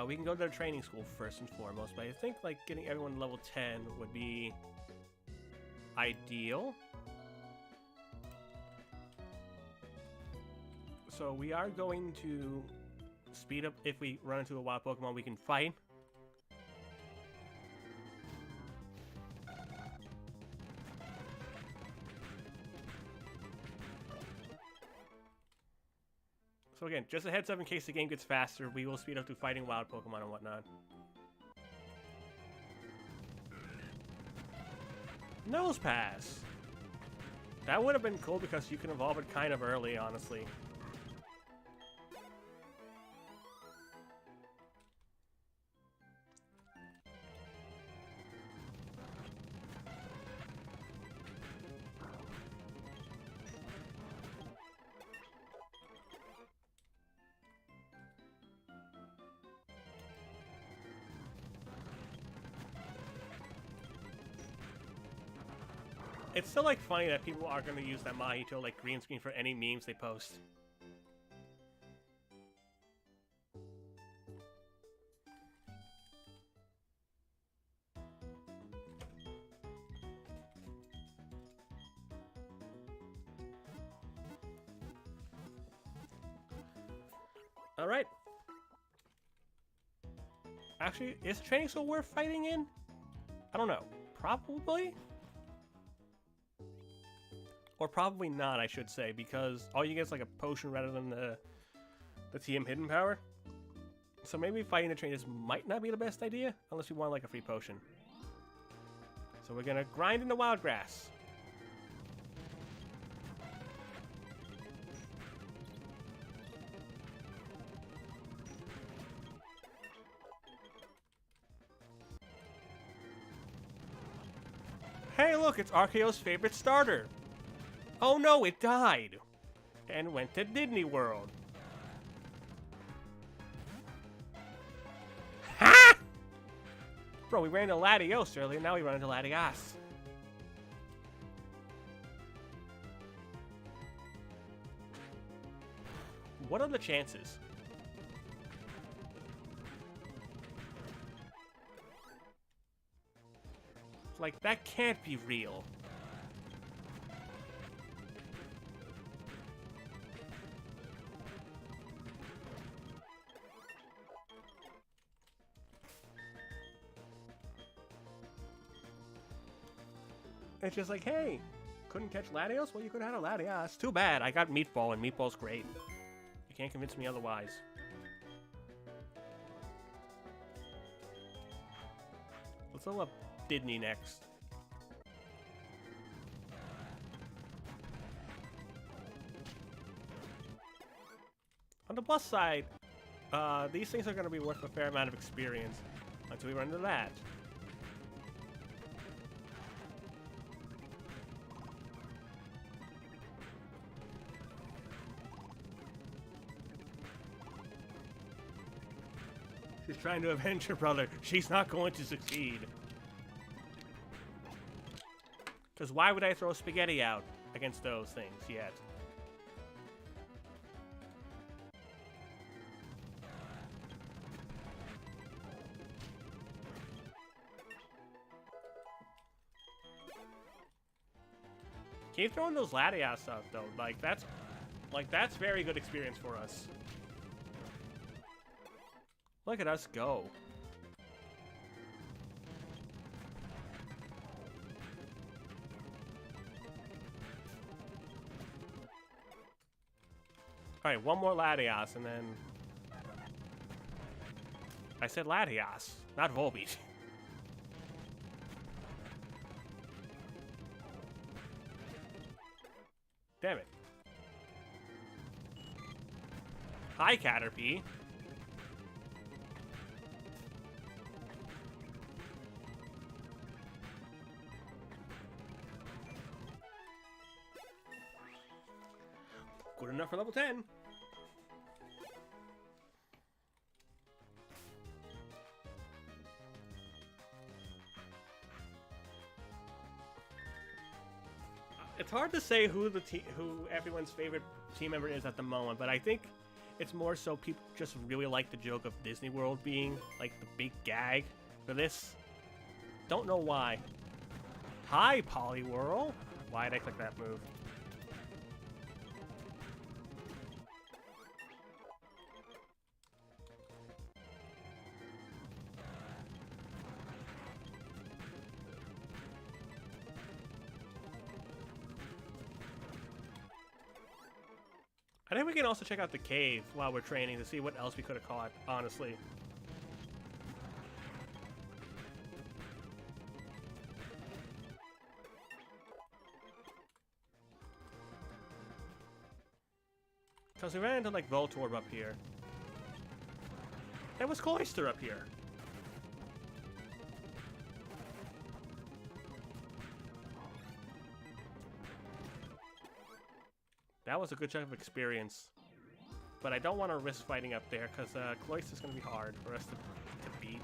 We can go to their training school first and foremost, but I think like getting everyone to level 10 would be ideal. So we are going to speed up if we run into a wild Pokemon we can fight. So again, just a heads up in case the game gets faster, we will speed up to fighting wild Pokemon and whatnot. Nose Pass! That would have been cool because you can evolve it kind of early, honestly. It's still like funny that people are going to use that Mahito like green screen for any memes they post. All right. Actually, is training still worth fighting in? I don't know. Probably. Or probably not, I should say, because all you get is like a potion rather than the TM hidden power. So maybe fighting the trainers might not be the best idea, unless we want like a free potion. So we're gonna grind in the wild grass. Hey look, it's Arceo's favorite starter! Oh no, it died! And went to Disney World. Ha! Bro, we ran into Latios earlier, now we run into Latias. What are the chances? Like, that can't be real. It's just like, hey, couldn't catch Latios? Well, you could have had a Latias. Too bad. I got Meatball, and Meatball's great. You can't convince me otherwise. Let's level up Disney next. On the plus side, these things are going to be worth a fair amount of experience until we run into that. She's trying to avenge her brother. She's not going to succeed. Because why would I throw spaghetti out against those things yet? Keep throwing those Latias out though. Like that's very good experience for us. Look at us go. Alright, one more Latias and then... I said Latias, not Volbeat. Damn it. Hi, Caterpie. Good enough for level 10. It's hard to say who everyone's favorite team member is at the moment, but I think it's more so people just really like the joke of Disney World being like the big gag for this. Don't know why. Hi, Poliwhirl. Why'd I click that move? think we can also check out the cave while we're training to see what else we could have caught, honestly. Because we ran into, like, Voltorb up here. There was Cloyster up here. That was a good chunk of experience. But I don't want to risk fighting up there, because Cloyster's going to be hard for us to beat.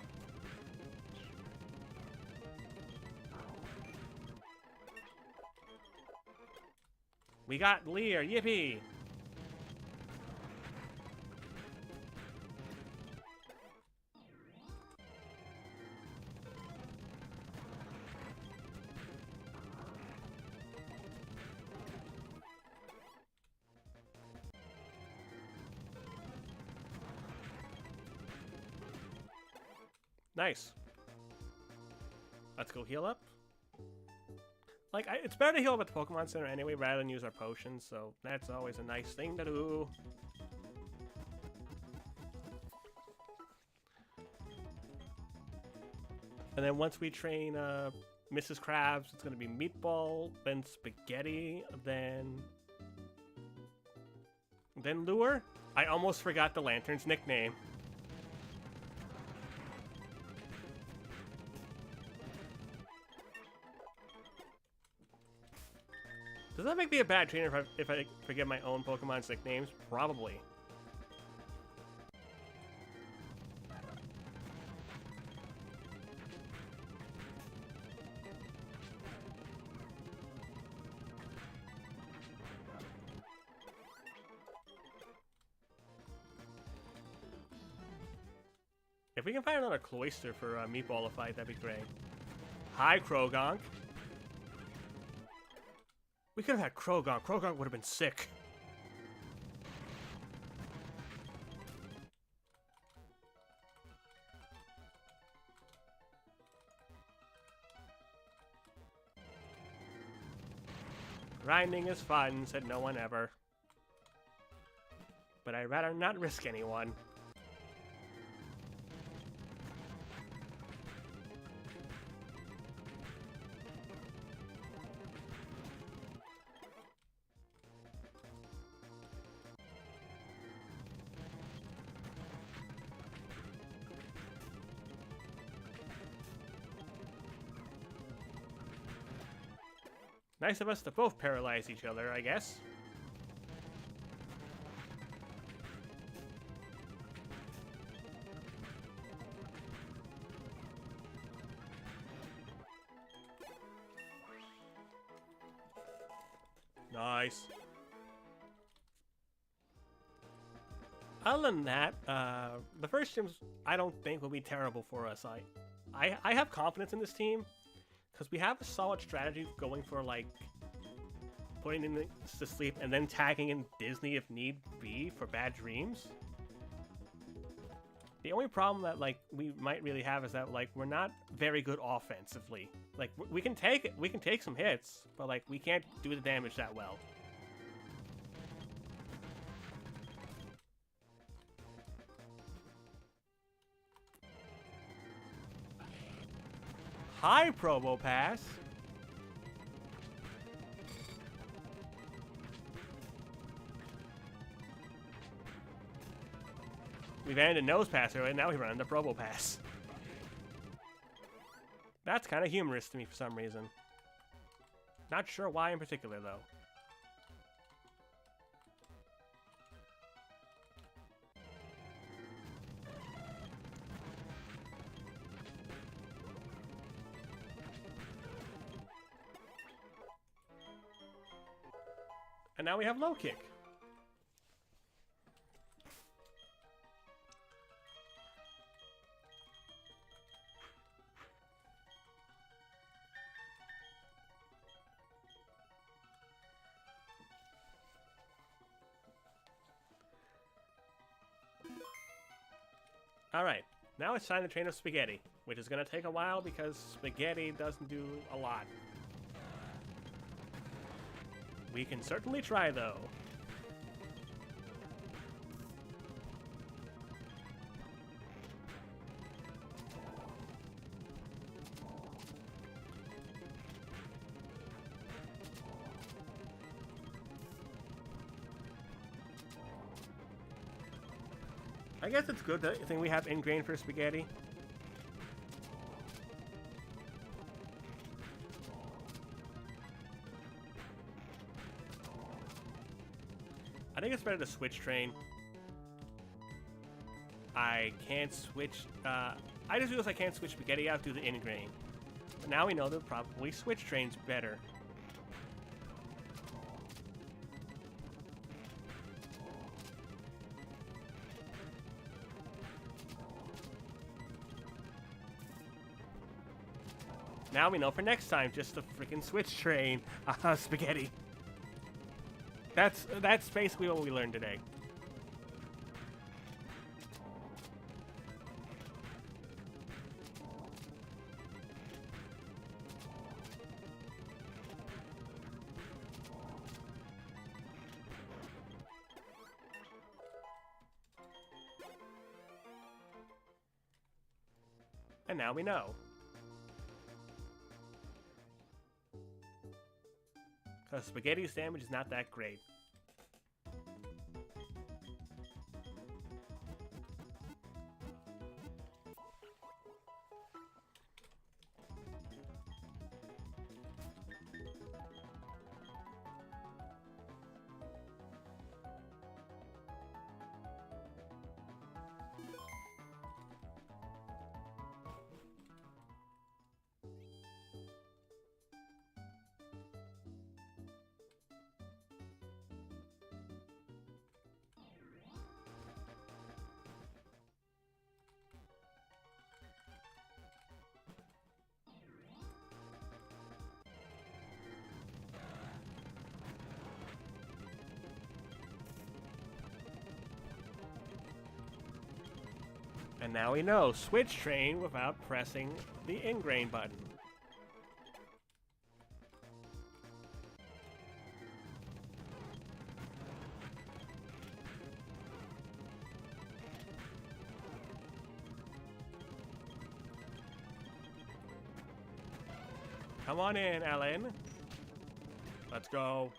We got Leer, yippee! Nice. Let's go heal up. Like, it's better to heal up at the Pokemon Center anyway rather than use our potions, so that's always a nice thing to do. And then once we train Mrs. Krabs, it's going to be Meatball, then Spaghetti, then Lure. I almost forgot the Lantern's nickname. Does that make me a bad trainer if I forget my own Pokemon's nicknames? Probably. If we can find another Cloyster for Meatball to fight, that'd be great. Hi, Krogonk. We could have had Krogonk. Krogonk would have been sick. Grinding is fun, said no one ever. But I'd rather not risk anyone. Nice of us to both paralyze each other, I guess. Nice. Other than that, the first gyms I don't think will be terrible for us. I have confidence in this team. Because we have a solid strategy going for, like, putting in to sleep and then tagging in Disney if need be for bad dreams. The only problem that, like, we might really have is that, like, we're not very good offensively. Like, we can take some hits, but, like, we can't do the damage that well. Hi, Promo Pass. We've ended Nose Pass earlier, and now we run into Promo Pass. That's kind of humorous to me for some reason. Not sure why in particular, though. And now we have low kick. Alright, now it's time to train up Spaghetti, which is going to take a while because Spaghetti doesn't do a lot. We can certainly try, though. I guess it's good that thing we have ingrained for spaghetti. I think it's better to switch train. I can't switch. I just realized I can't switch spaghetti out through the ingrain. But now we know that probably switch train's better. Now we know for next time, just the freaking switch train. Spaghetti. That's basically what we learned today. And now we know. Because spaghetti's damage is not that great. And now we know, switch train without pressing the ingrain button. Come on in, Ellen. Let's go.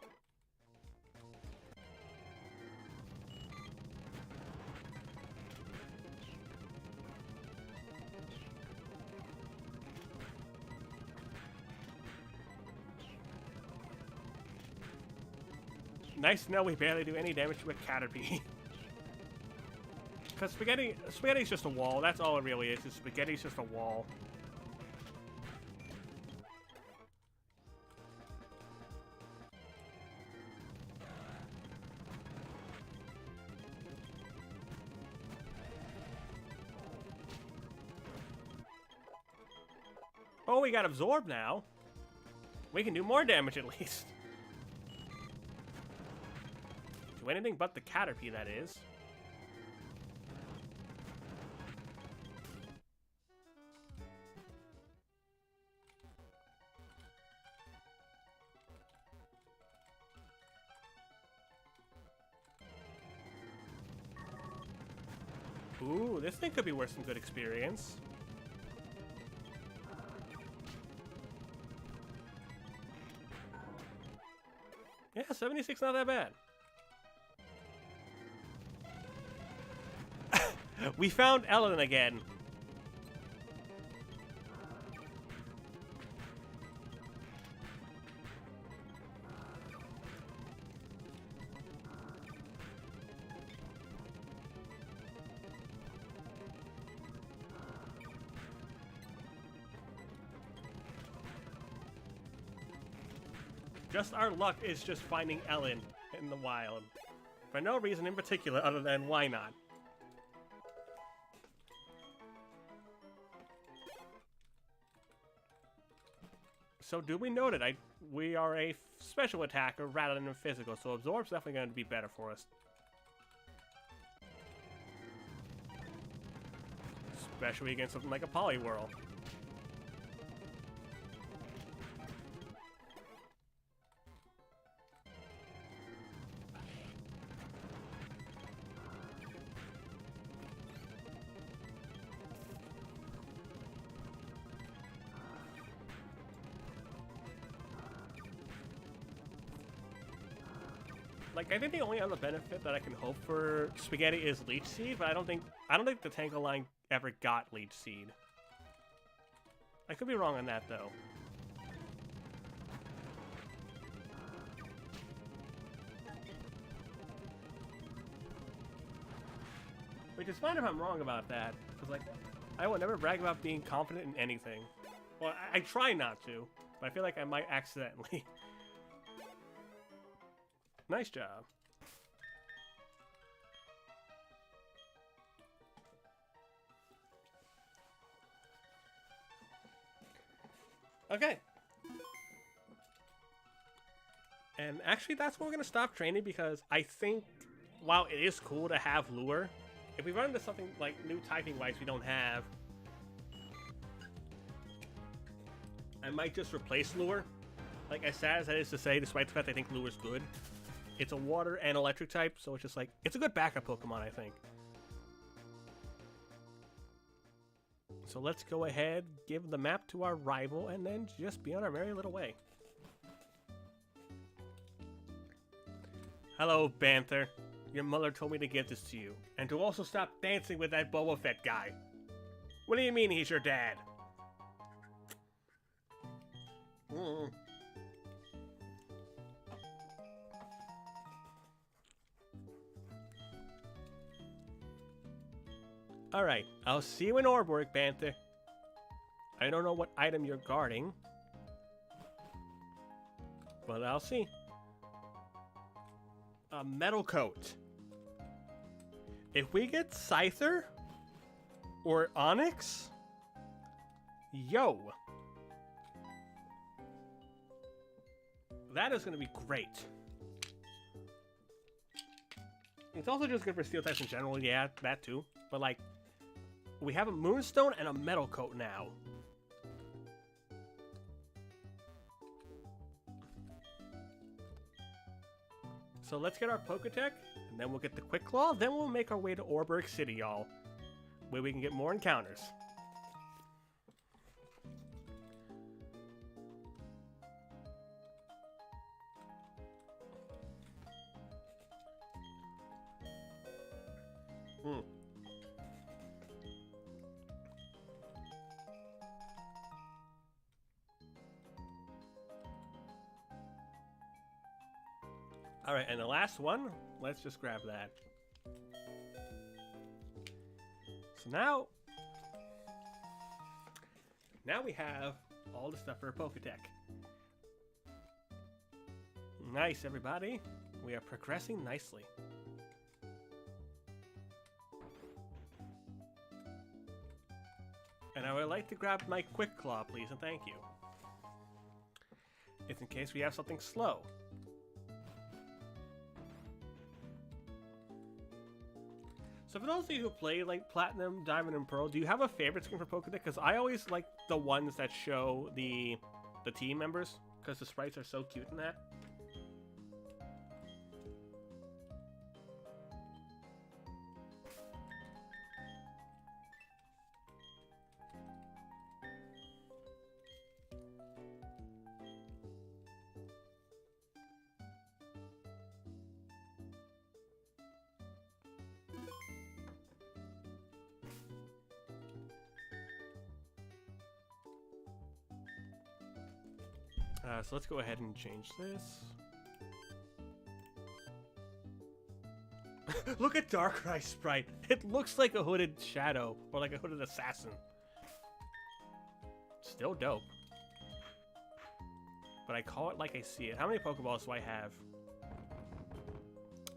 Nice to know we barely do any damage to a Caterpie. Because spaghetti's just a wall. That's all it really is spaghetti's just a wall. Oh, we got absorb now. We can do more damage at least. Do anything but the Caterpie, that is. Ooh, this thing could be worth some good experience. Yeah, 76, not that bad. We found Ellen again. Just our luck is just finding Ellen in the wild. For no reason in particular other than why not. So do we know that we are a special attacker rather than a physical, so absorb's definitely going to be better for us. Especially against something like a Poliwhirl. Like, I think the only other benefit that I can hope for Spaghetti is Leech Seed, but I don't think the Tango line ever got Leech Seed. I could be wrong on that though. Which is fine if I'm wrong about that, because like, I will never brag about being confident in anything. Well, I try not to, but I feel like I might accidentally. Nice job. Okay. And actually, that's where we're going to stop training, because I think, while it is cool to have Lure, if we run into something like new typing-wise we don't have, I might just replace Lure. Like, as sad as that is to say, despite the fact I think Lure's good, it's a water and electric type, so it's just like, it's a good backup Pokemon, I think. So let's go ahead, give the map to our rival, and then just be on our merry little way. Hello, Banther. Your mother told me to give this to you, and to also stop dancing with that Boba Fett guy. What do you mean he's your dad? Alright, I'll see you in Orborg, Banther. I don't know what item you're guarding, but I'll see. A metal coat. If we get Scyther or Onyx, yo, that is going to be great. It's also just good for steel types in general, yeah, that too. But like, we have a Moonstone and a metal coat now. So let's get our Poketech, and then we'll get the Quick Claw, then we'll make our way to Orberg City, y'all, where we can get more encounters. Alright, and the last one, let's just grab that. So now we have all the stuff for a Poketech. Nice, everybody. We are progressing nicely. And I would like to grab my Quick Claw, please, and thank you. It's in case we have something slow. So for those of you who play like Platinum, Diamond, and Pearl, do you have a favorite skin for Pokemon? Because I always like the ones that show the team members, because the sprites are so cute in that. So let's go ahead and change this. Look at Darkrai sprite. It looks like a hooded shadow or like a hooded assassin. Still dope. But I call it like I see it. How many Pokeballs do I have?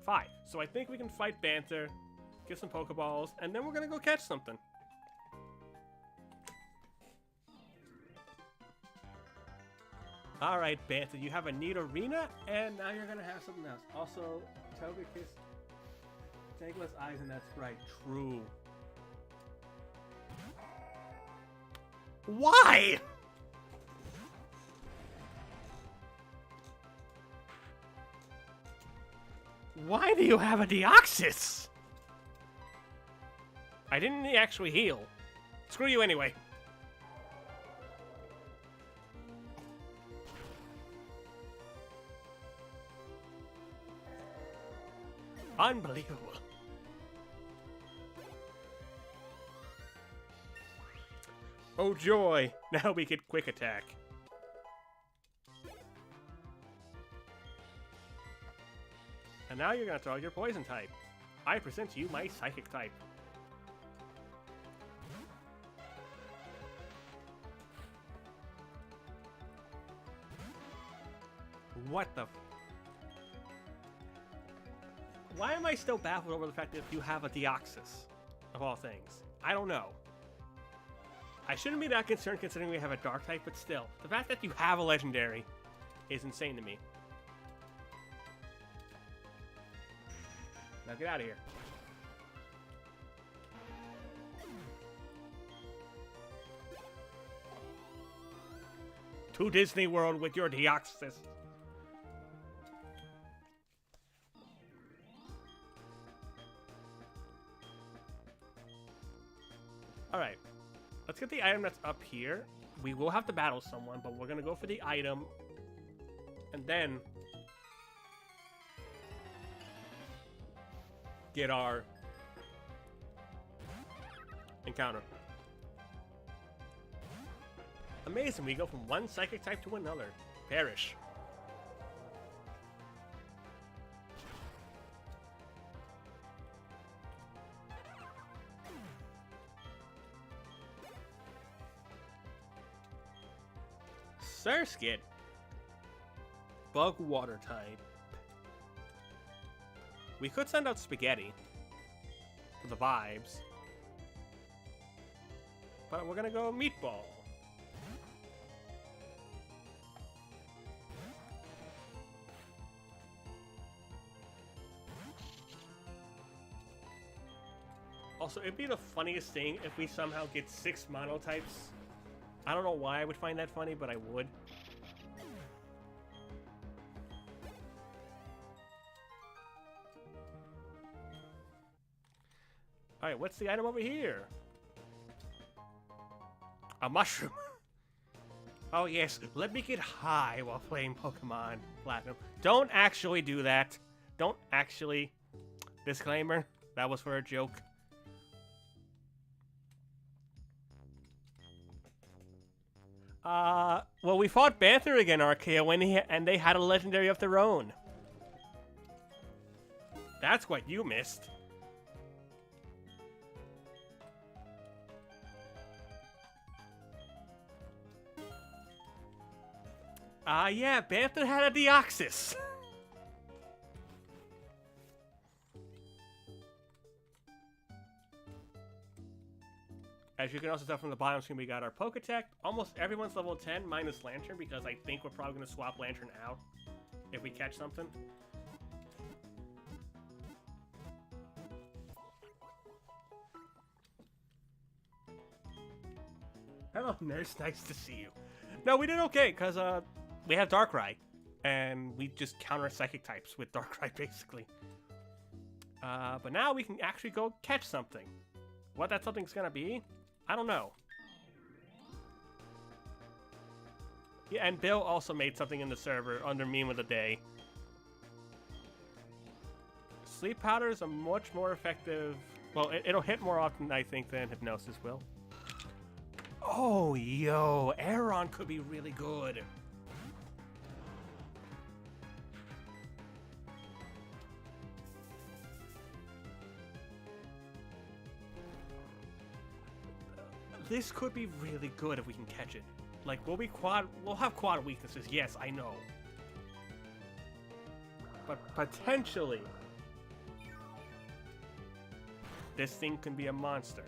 5. So I think we can fight Banther, get some Pokeballs, and then we're gonna go catch something. Alright, Banther, you have a neat arena, and now you're gonna have something else. Also, Togekiss, Tangless eyes, and that's right, true. Why? Why do you have a Deoxys? I didn't actually heal. Screw you anyway. Unbelievable. Oh joy, now we get quick attack. And now you're gonna throw out your poison type. I present to you my psychic type. What the Why am I still baffled over the fact that you have a Deoxys, of all things? I don't know. I shouldn't be that concerned considering we have a dark type, but still. The fact that you have a legendary is insane to me. Now get out of here. To Disney World with your Deoxys. Alright. Let's get the item that's up here. We will have to battle someone, but we're going to go for the item. And then get our encounter. Amazing, we go from one psychic type to another. Perish. Surskit. Bug water type. We could send out Spaghetti for the vibes. But we're gonna go Meatball. Also, it'd be the funniest thing if we somehow get 6 monotypes. I don't know why I would find that funny, but I would. Alright, what's the item over here? A mushroom. Oh yes, let me get high while playing Pokemon Platinum. Don't actually do that. Don't actually. Disclaimer, that was for a joke. Well, we fought Banther again, Archaea, and they had a legendary of their own. That's what you missed. Yeah, Banther had a Deoxys. As you can also tell from the bottom screen, we got our Poketech. Almost everyone's level 10 minus Lantern, because I think we're probably going to swap Lantern out if we catch something. Hello, nurse. Nice to see you. No, we did okay, because we have Darkrai, and we just counter Psychic types with Darkrai, basically. But now we can actually go catch something. What that something's going to be? I don't know. Yeah, and Bill also made something in the server under Meme of the Day. Sleep Powder is a much more effective... Well, it'll hit more often, I think, than Hypnosis will. Oh, yo, Aeron could be really good. This could be really good if we can catch it. Like, we'll have quad weaknesses, yes, I know. But potentially, this thing can be a monster.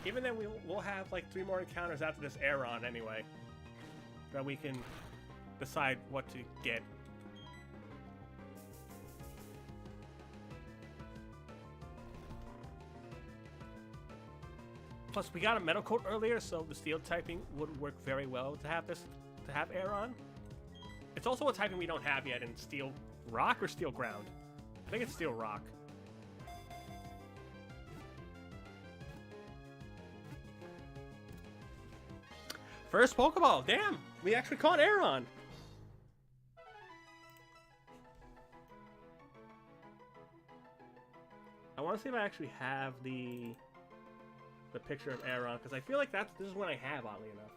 Even then, we'll have like 3 more encounters after this Aeron anyway, that we can decide what to get. Plus, we got a Metal Coat earlier, so the Steel typing would work very well to have Aeron. It's also a typing we don't have yet in Steel Rock or Steel Ground. I think it's Steel Rock. First Pokeball. Damn, we actually caught Aeron. I want to see if I actually have the picture of Aeron, because I feel like this is one I have, oddly enough.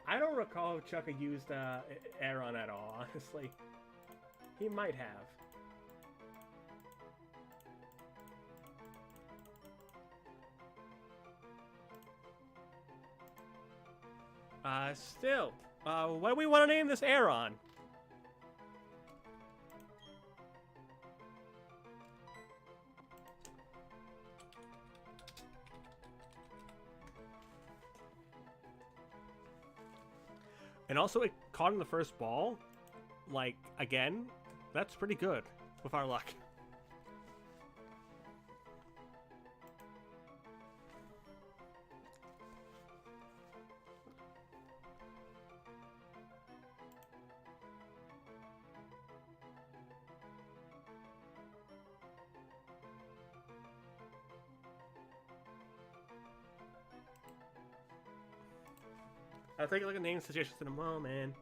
I don't recall if Chucka used Aeron at all, honestly. He might have. Still, what do we want to name this Aeron? And also, it caught in the first ball. Like, again, that's pretty good with our luck. I'll take a look at name suggestions in a moment.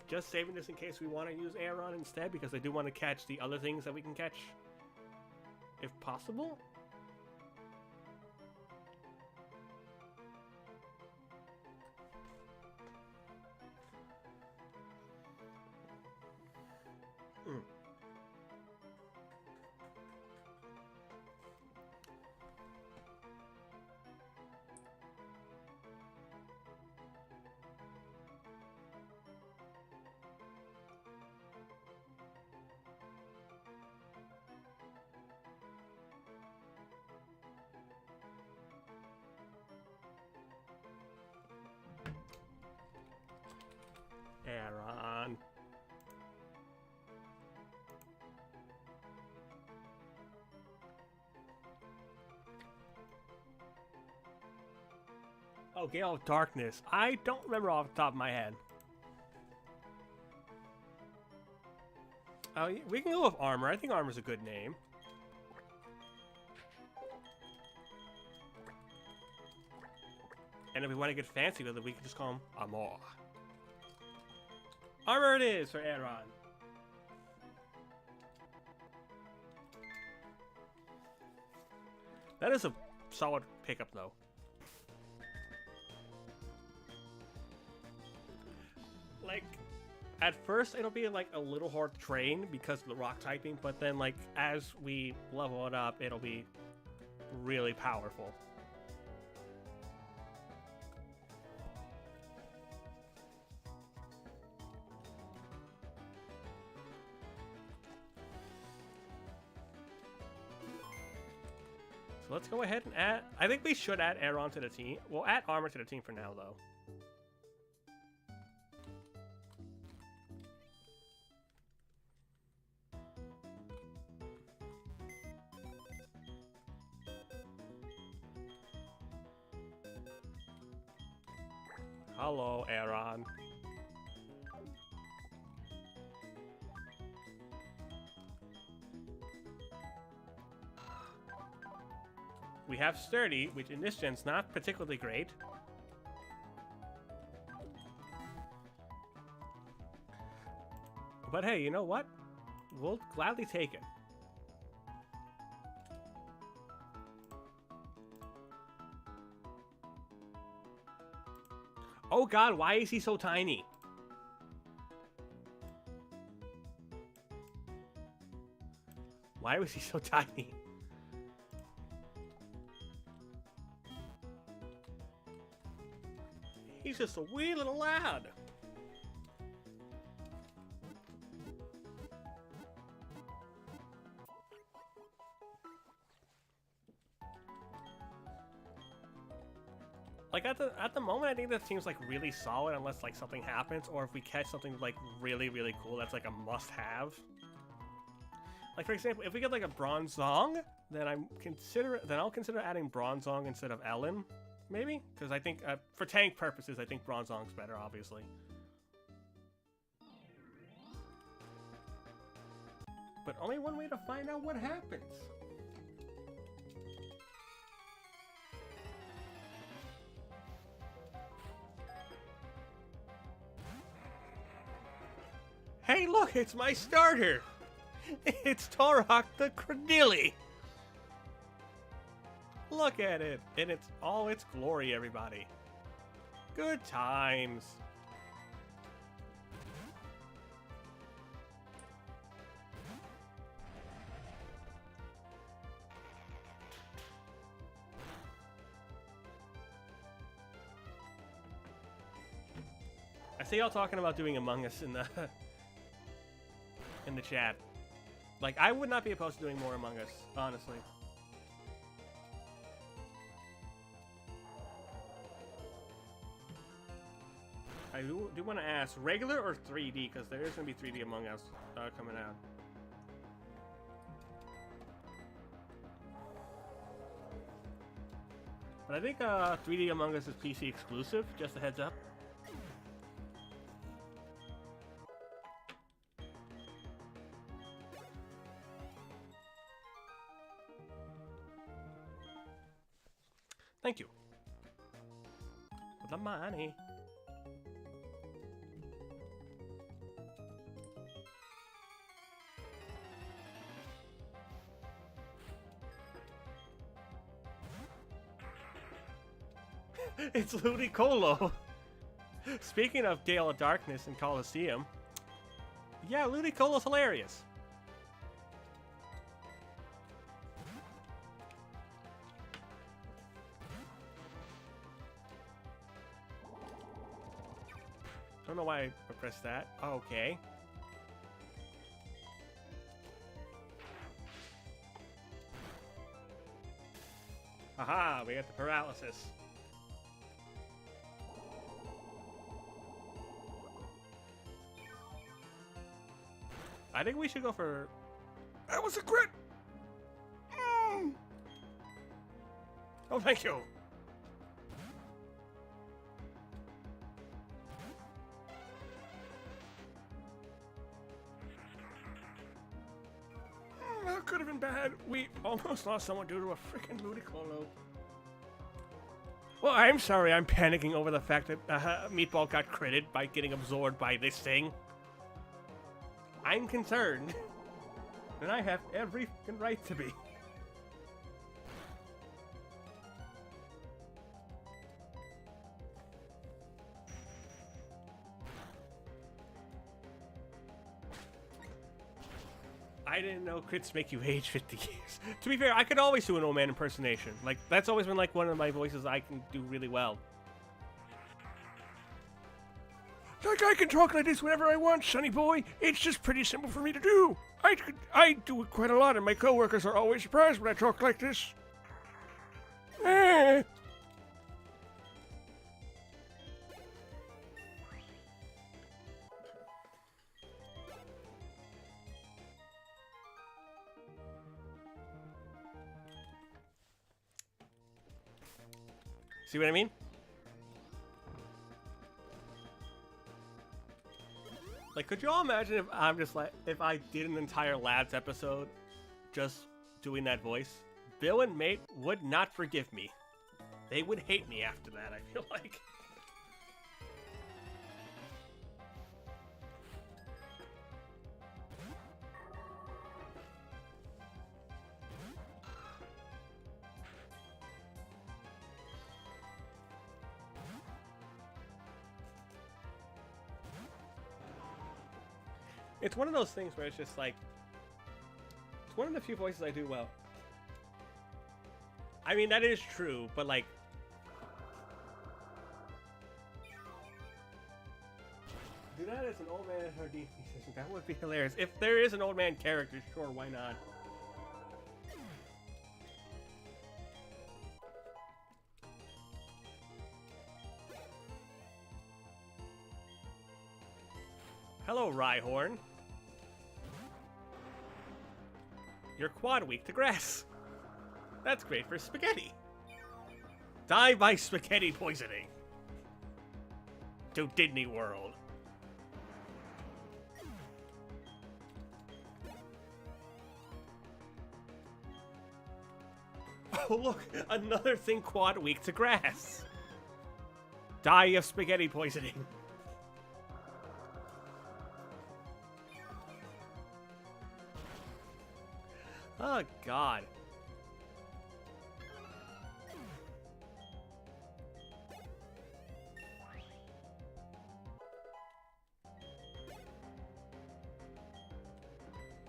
Just saving this in case we want to use Aeron instead, because I do want to catch the other things that we can catch, if possible. Aeron. Oh, Gale of Darkness. I don't remember off the top of my head. Oh, we can go with Armor. I think Armor's a good name. And if we want to get fancy with it, we can just call him Amor. Armor it is for Aeron. That is a solid pickup, though. Like, at first it'll be like a little hard to train because of the rock typing, but then like as we level it up, it'll be really powerful. So let's go ahead and add... I think we should add Aeron to the team. We'll add Armor to the team for now, though. Hello, Aeron. We have Sturdy, which in this gen's not particularly great. But hey, you know what? We'll gladly take it. Oh god, why is he so tiny? Why was he so tiny? He's just a wee little lad. Like at the moment, I think that seems like really solid unless like something happens, or if we catch something like really cool that's like a must-have. Like for example, if we get like a Bronzong, then I'll consider adding Bronzong instead of Ellen. Maybe? Because I think, for tank purposes, I think Bronzong's better, obviously. but only one way to find out what happens. Hey, look, it's my starter. It's Torok the Credilli. Look at it in its all its glory, everybody. Good times. I see y'all talking about doing Among Us in the chat. Like, I would not be opposed to doing more Among Us, honestly. I do want to ask, regular or 3D? Because there is going to be 3D Among Us coming out. But I think 3D Among Us is PC exclusive, just a heads up. Thank you. For the money. It's Ludicolo. Speaking of Gale of Darkness and Coliseum, yeah, Ludicolo's hilarious. I don't know why I pressed that. Okay. Aha, we got the paralysis. I think we should go for... That was a crit! Oh, thank you. That could have been bad. We almost lost someone due to a freaking Ludicolo. Well, I'm sorry. I'm panicking over the fact that Meatball got critted by getting absorbed by this thing. I'm concerned. And I have every fucking right to be. I didn't know crits make you age 50 years. To be fair, I could always do an old man impersonation. Like, that's always been like one of my voices I can do really well. Like, I can talk like this whenever I want, sonny boy. It's just pretty simple for me to do. I do it quite a lot, and my coworkers are always surprised when I talk like this. See what I mean? Like, could you all imagine if I'm just like, if I did an entire Labs episode just doing that voice? Bill and Mate would not forgive me. They would hate me after that, I feel like. It's one of those things where it's just like, it's one of the few voices I do well. I mean, that is true, but like, do that as an old man RD session. That would be hilarious. If there is an old man character, sure, why not? Hello, Rhyhorn. You're quad weak to grass. That's great for spaghetti. Die by spaghetti poisoning. To Disney World. Oh, look! Another thing quad weak to grass. Die of spaghetti poisoning. Oh, God.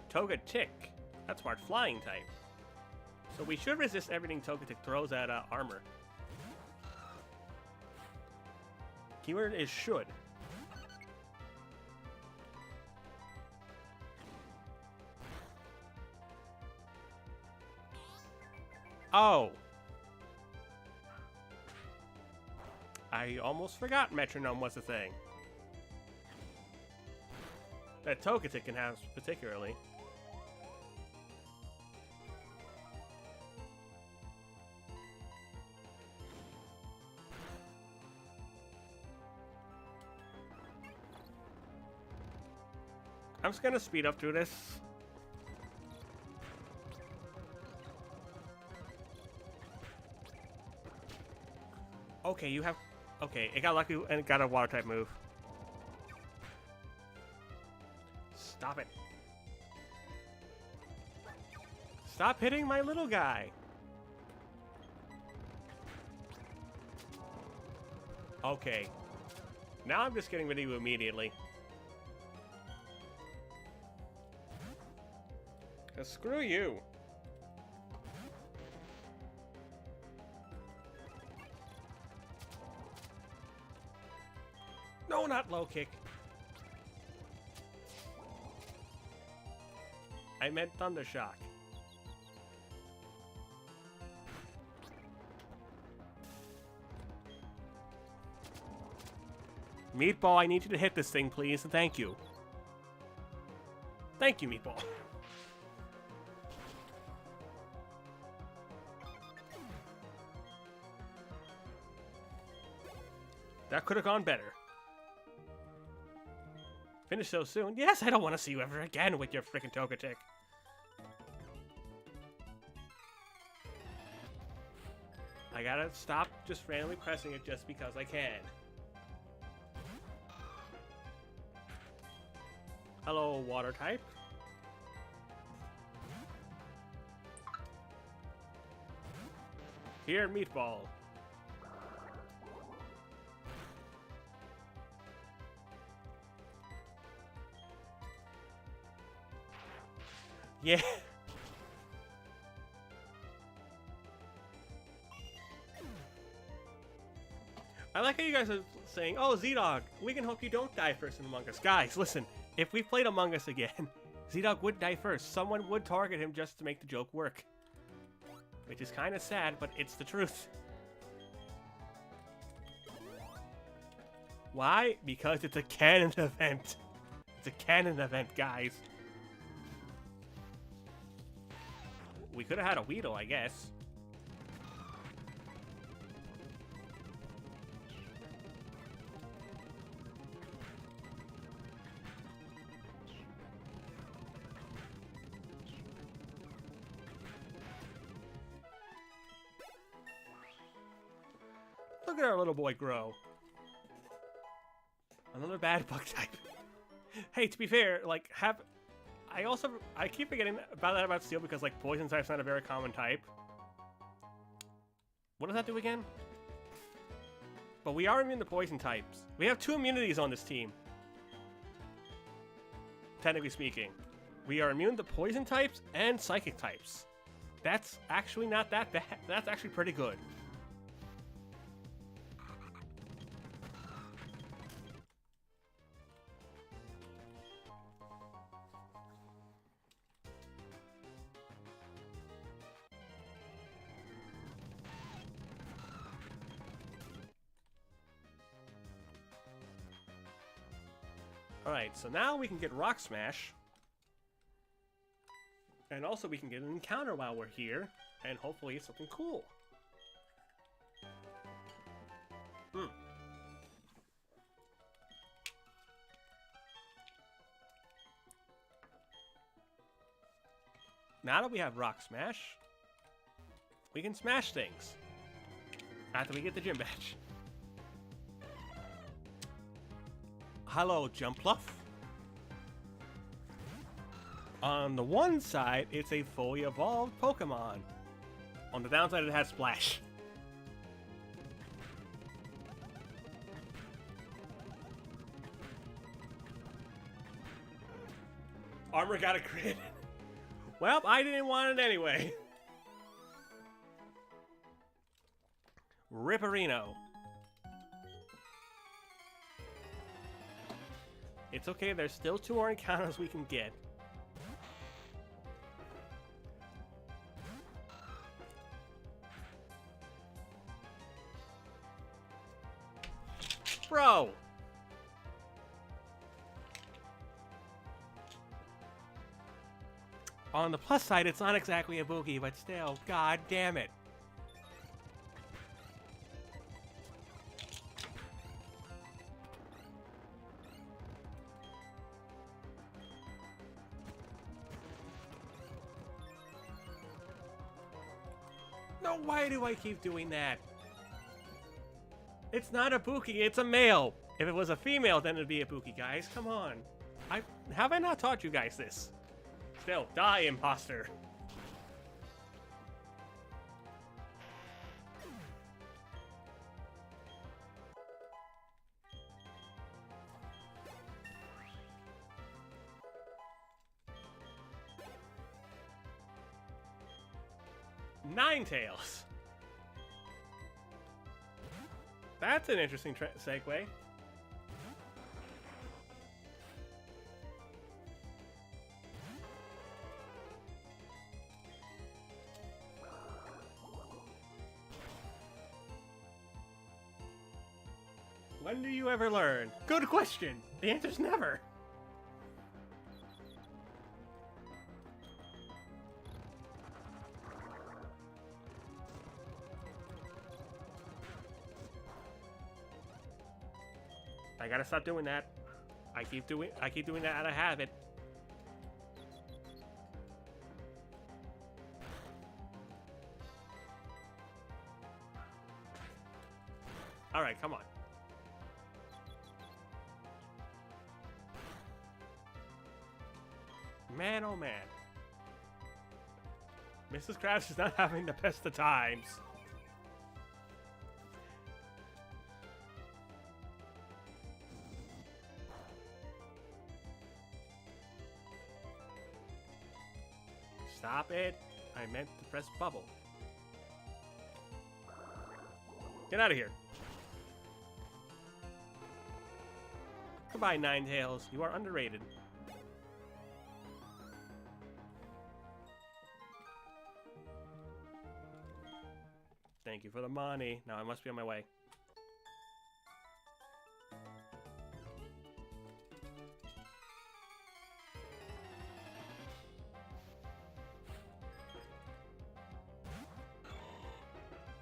Togetic. That's smart flying type. So we should resist everything Togetic throws at armor. Keyword is should. Oh. I almost forgot Metronome was a thing. That Togetic can have particularly. I'm just gonna speed up through this. Okay, you have... Okay, it got lucky and it got a water type move. Stop it. Stop hitting my little guy. Okay. Now I'm just getting rid of you immediately. Screw you. No, not low kick. I meant Thunder Shock. Meatball, I need you to hit this thing, please. Thank you. Thank you, Meatball. That could have gone better. Finish so soon? Yes, I don't want to see you ever again with your freaking Togetic. I gotta stop just randomly pressing it just because I can. Hello, water type. Here, Meatball. Yeah. I like how you guys are saying, oh, Z-Dog, we can hope you don't die first in Among Us. Guys, listen, if we played Among Us again, Z-Dog would die first. Someone would target him just to make the joke work. Which is kind of sad, but it's the truth. Why? Because it's a canon event. It's a canon event, guys. We could have had a Weedle, I guess. Look at our little boy grow. Another bad bug type. Hey, to be fair, like, I keep forgetting about Steel because, like, Poison type's not a very common type. What does that do again? But we are immune to Poison types. We have 2 immunities on this team. Technically speaking. We are immune to Poison types and Psychic types. That's actually not that bad. That's actually pretty good. Alright, so now we can get Rock Smash. And also we can get an encounter while we're here. And hopefully it's something cool. Now that we have Rock Smash, we can smash things after we get the gym badge. Hello, Jumpluff. On the one side, it's a fully evolved Pokemon. On the downside, it has Splash. Armor got a crit. Well, I didn't want it anyway. Ripperino. It's okay, there's still 2 more encounters we can get. Bro! On the plus side, it's not exactly a boogie, but still, god damn it. No, why do I keep doing that? It's not a Buki, it's a male. If it was a female, then it'd be a Buki, guys. Come on. Have I not taught you guys this? Still, die, imposter. Ninetales. That's an interesting segue. When do you ever learn? Good question. The answer's never. I gotta stop doing that. I keep doing that out of habit. All right, come on. Man, oh man. Mrs. Krabs is not having the best of times. Stop it. I meant to press bubble. Get out of here. Goodbye, Ninetales. You are underrated. Thank you for the money. Now I must be on my way.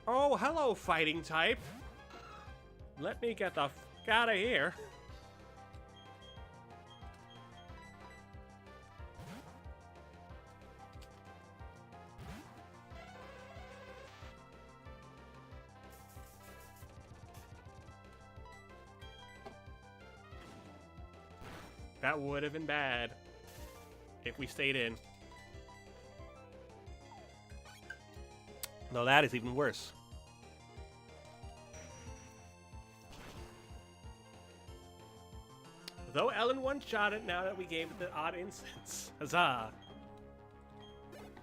Oh, hello, fighting type. Let me get the f out of here. That would have been bad if we stayed in. No, that is even worse. Though Ellen one-shot it now that we gave it the odd instance. Huzzah!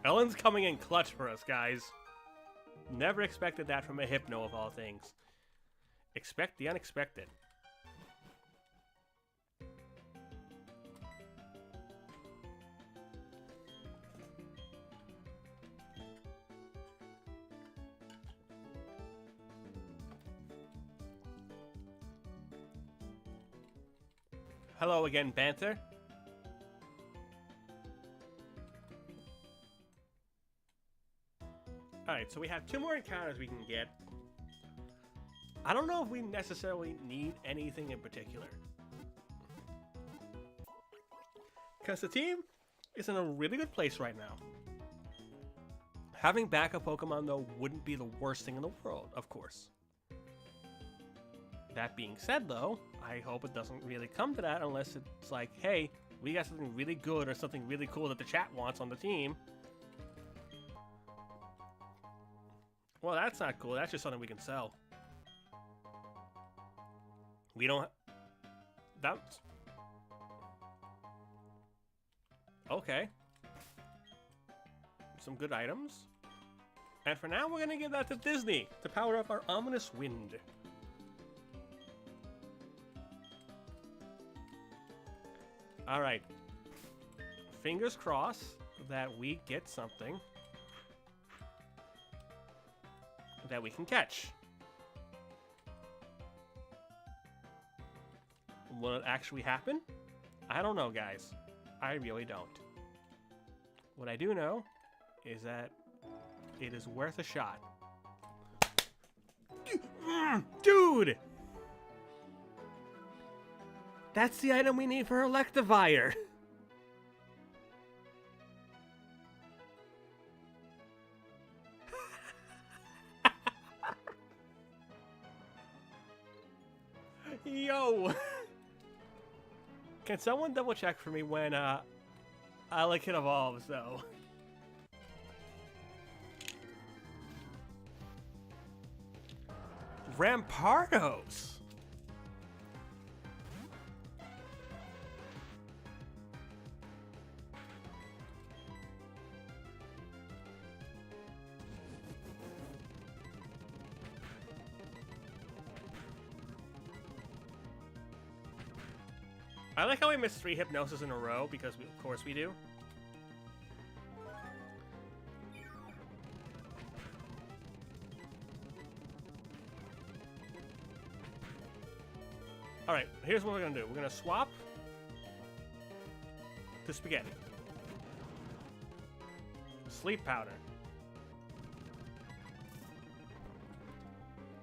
Ellen's coming in clutch for us, guys. Never expected that from a Hypno of all things. Expect the unexpected. Hello again, Banter. Alright, so we have 2 more encounters we can get. I don't know if we necessarily need anything in particular. Because the team is in a really good place right now. Having backup Pokemon, though, wouldn't be the worst thing in the world, of course. That being said, though, I hope it doesn't really come to that unless it's like, hey, we got something really good or something really cool that the chat wants on the team. Well, that's not cool. That's just something we can sell. We don't... That's... Okay. Some good items. And for now, we're going to give that to Disney to power up our ominous wind. Alright. Fingers crossed that we get something that we can catch. Will it actually happen? I don't know, guys. I really don't. What I do know is that it is worth a shot. Dude! That's the item we need for Electivire. Yo! Can someone double check for me when Elekid evolves, though? Rampardos! I like how we missed 3 Hypnosis in a row, because of course we do. Alright, here's what we're gonna do. We're gonna swap to Spaghetti. Sleep Powder.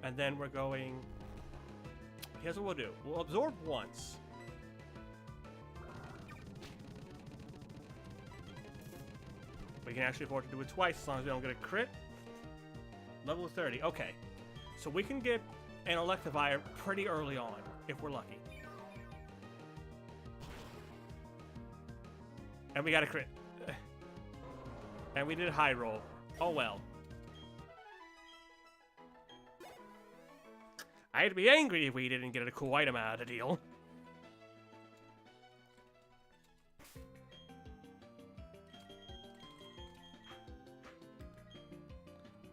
And then we're going... Here's what we'll do. We'll absorb once. We can actually afford to do it twice as long as we don't get a crit. Level 30. Okay. So we can get an Electivire pretty early on, if we're lucky. And we got a crit. And we did a high roll. Oh well. I'd be angry if we didn't get a cool item out of the deal.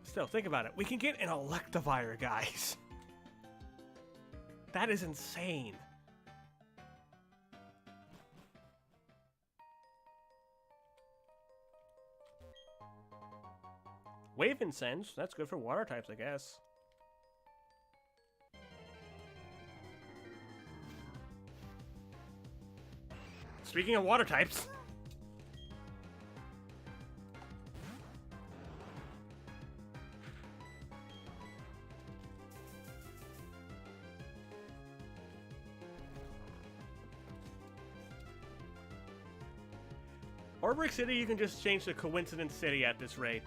Still, think about it. We can get an Electivire, guys. That is insane. Wave Incense. That's good for water types, I guess. Speaking of water types... Orbrick City, you can just change to Coincidence City at this rate.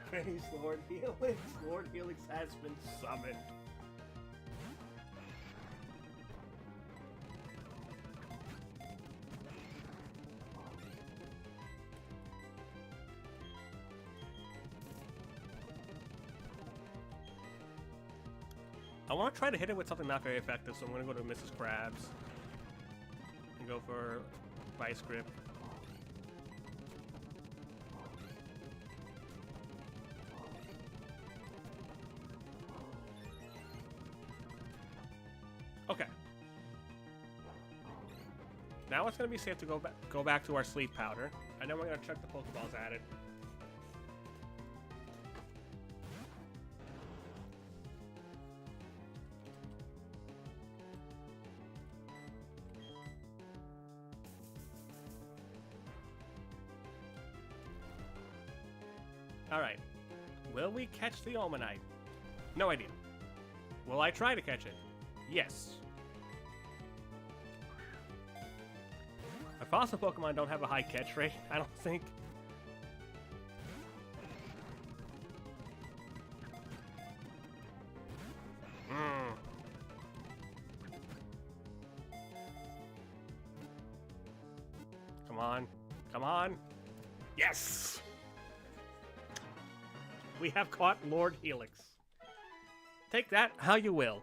Praise Lord Helix. Lord Helix has been summoned. I want to try to hit it with something not very effective, so I'm going to go to Mrs. Krabs and go for Vice Grip. Okay. Now it's going to be safe to go back to our Sleep Powder, and then we're going to chuck the Pokeballs at it. Alright. Will we catch the Omanite? No idea. Will I try to catch it? Yes. Fossil Pokemon don't have a high catch rate, I don't think. Come on. Come on. Yes! We have caught Lord Helix. Take that how you will.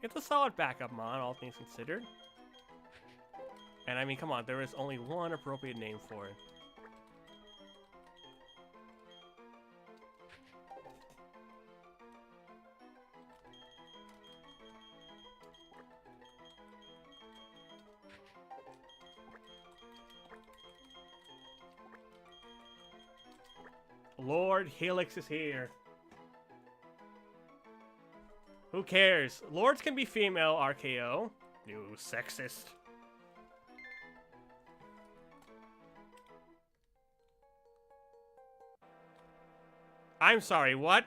It's a solid backup mon, all things considered. And I mean, come on, there is only one appropriate name for it. Lord Helix is here. Who cares? Lords can be female, RKO. You sexist. I'm sorry, what?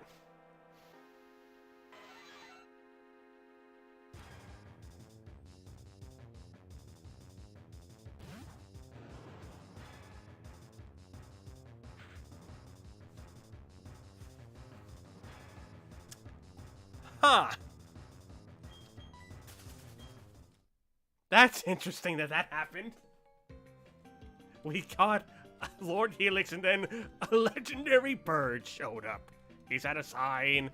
Huh. That's interesting that happened. We caught Lord Helix and then a legendary bird showed up. He's at a sign.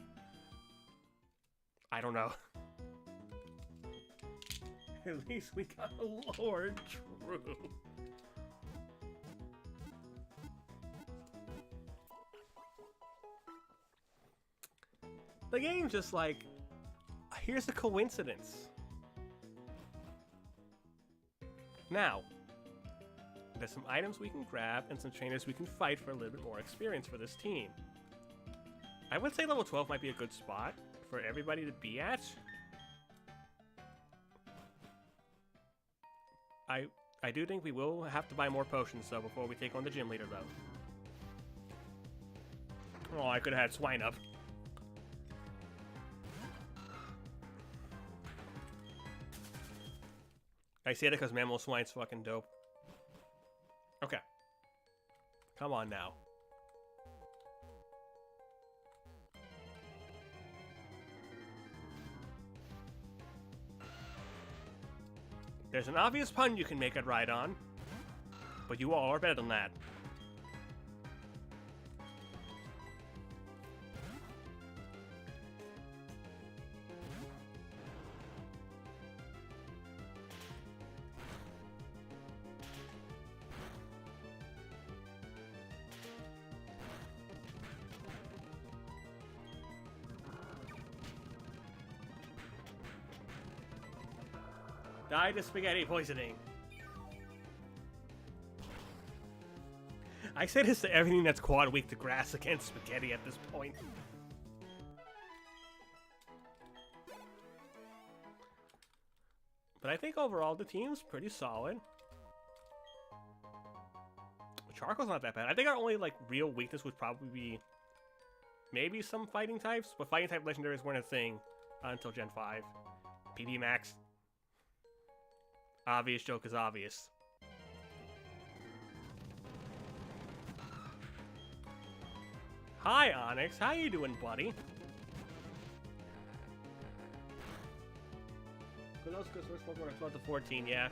I don't know. At least we got a Lord True. The game's just like, here's a coincidence. Now, there's some items we can grab and some trainers we can fight for a little bit more experience for this team. I would say level 12 might be a good spot for everybody to be at. I do think we will have to buy more potions though before we take on the gym leader though. Oh, I could have had Swine up. I say that because Mammal Swine's fucking dope. Okay. Come on now. There's an obvious pun you can make at Rhydon, but you all are better than that. Die to spaghetti poisoning. I say this to everything that's quad weak to grass against spaghetti at this point. But I think overall the team's pretty solid. Charcoal's not that bad. I think our only like real weakness would probably be maybe some fighting types, but fighting type legendaries weren't a thing until Gen 5. PB Max. Obvious joke is obvious. Hi, Onyx. How you doing, buddy? Those first Pokemon are 12 to 14, yeah.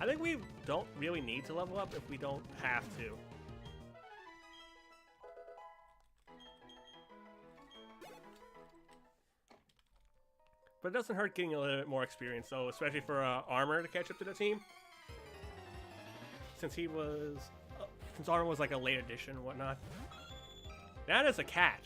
I think we don't really need to level up if we don't have to. But it doesn't hurt getting a little bit more experience, though, especially for Armor to catch up to the team. Since he was... since Armor was like a late addition and whatnot. That is a cat.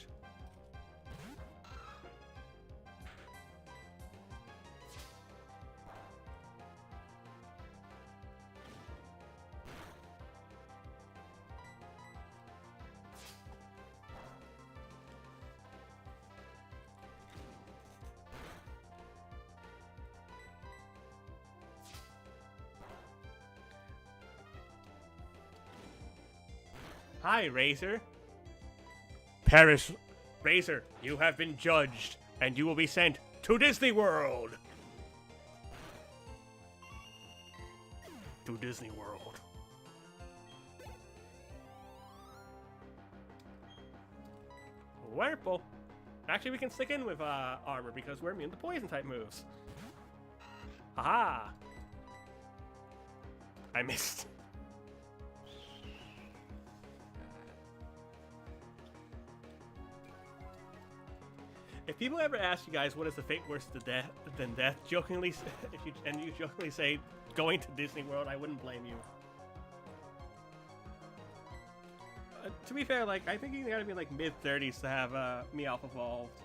Hi, Razor. Perish. Razor, you have been judged, and you will be sent To Disney World! To Disney World. Wonderful. Actually, we can stick in with armor because we're immune to poison type moves. Haha! I missed. If people ever ask you guys what is the fate worse than death, jokingly, you jokingly say going to Disney World, I wouldn't blame you. To be fair, like I think you gotta be like mid-30s to have Meowth evolved.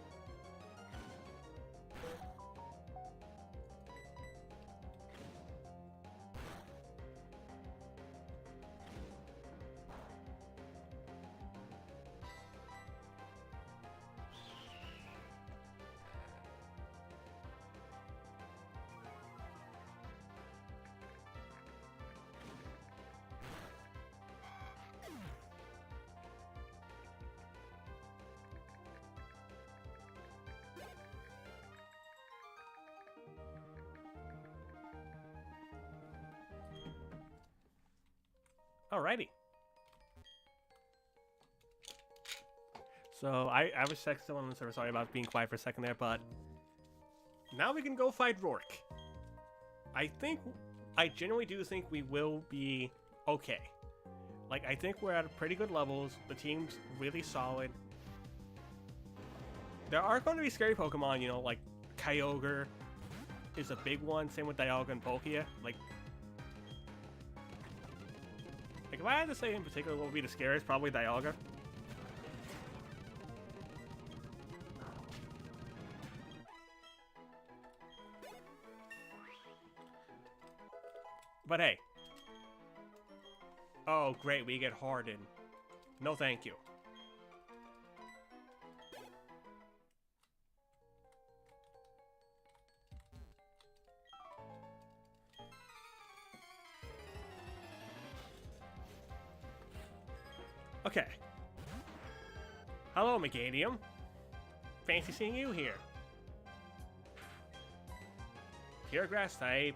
Alrighty. So I was still on the server. Sorry about being quiet for a second there, but now we can go fight Rourke. I genuinely do think we will be okay. Like I think we're at pretty good levels. The team's really solid. There are going to be scary Pokemon, you know, like Kyogre is a big one. Same with Dialga and Palkia. Like if I had to say in particular what would be the scariest, probably Dialga. But hey. Oh, great, we get hardened. No thank you. Okay. Hello, Meganium. Fancy seeing you here. Pure grass type.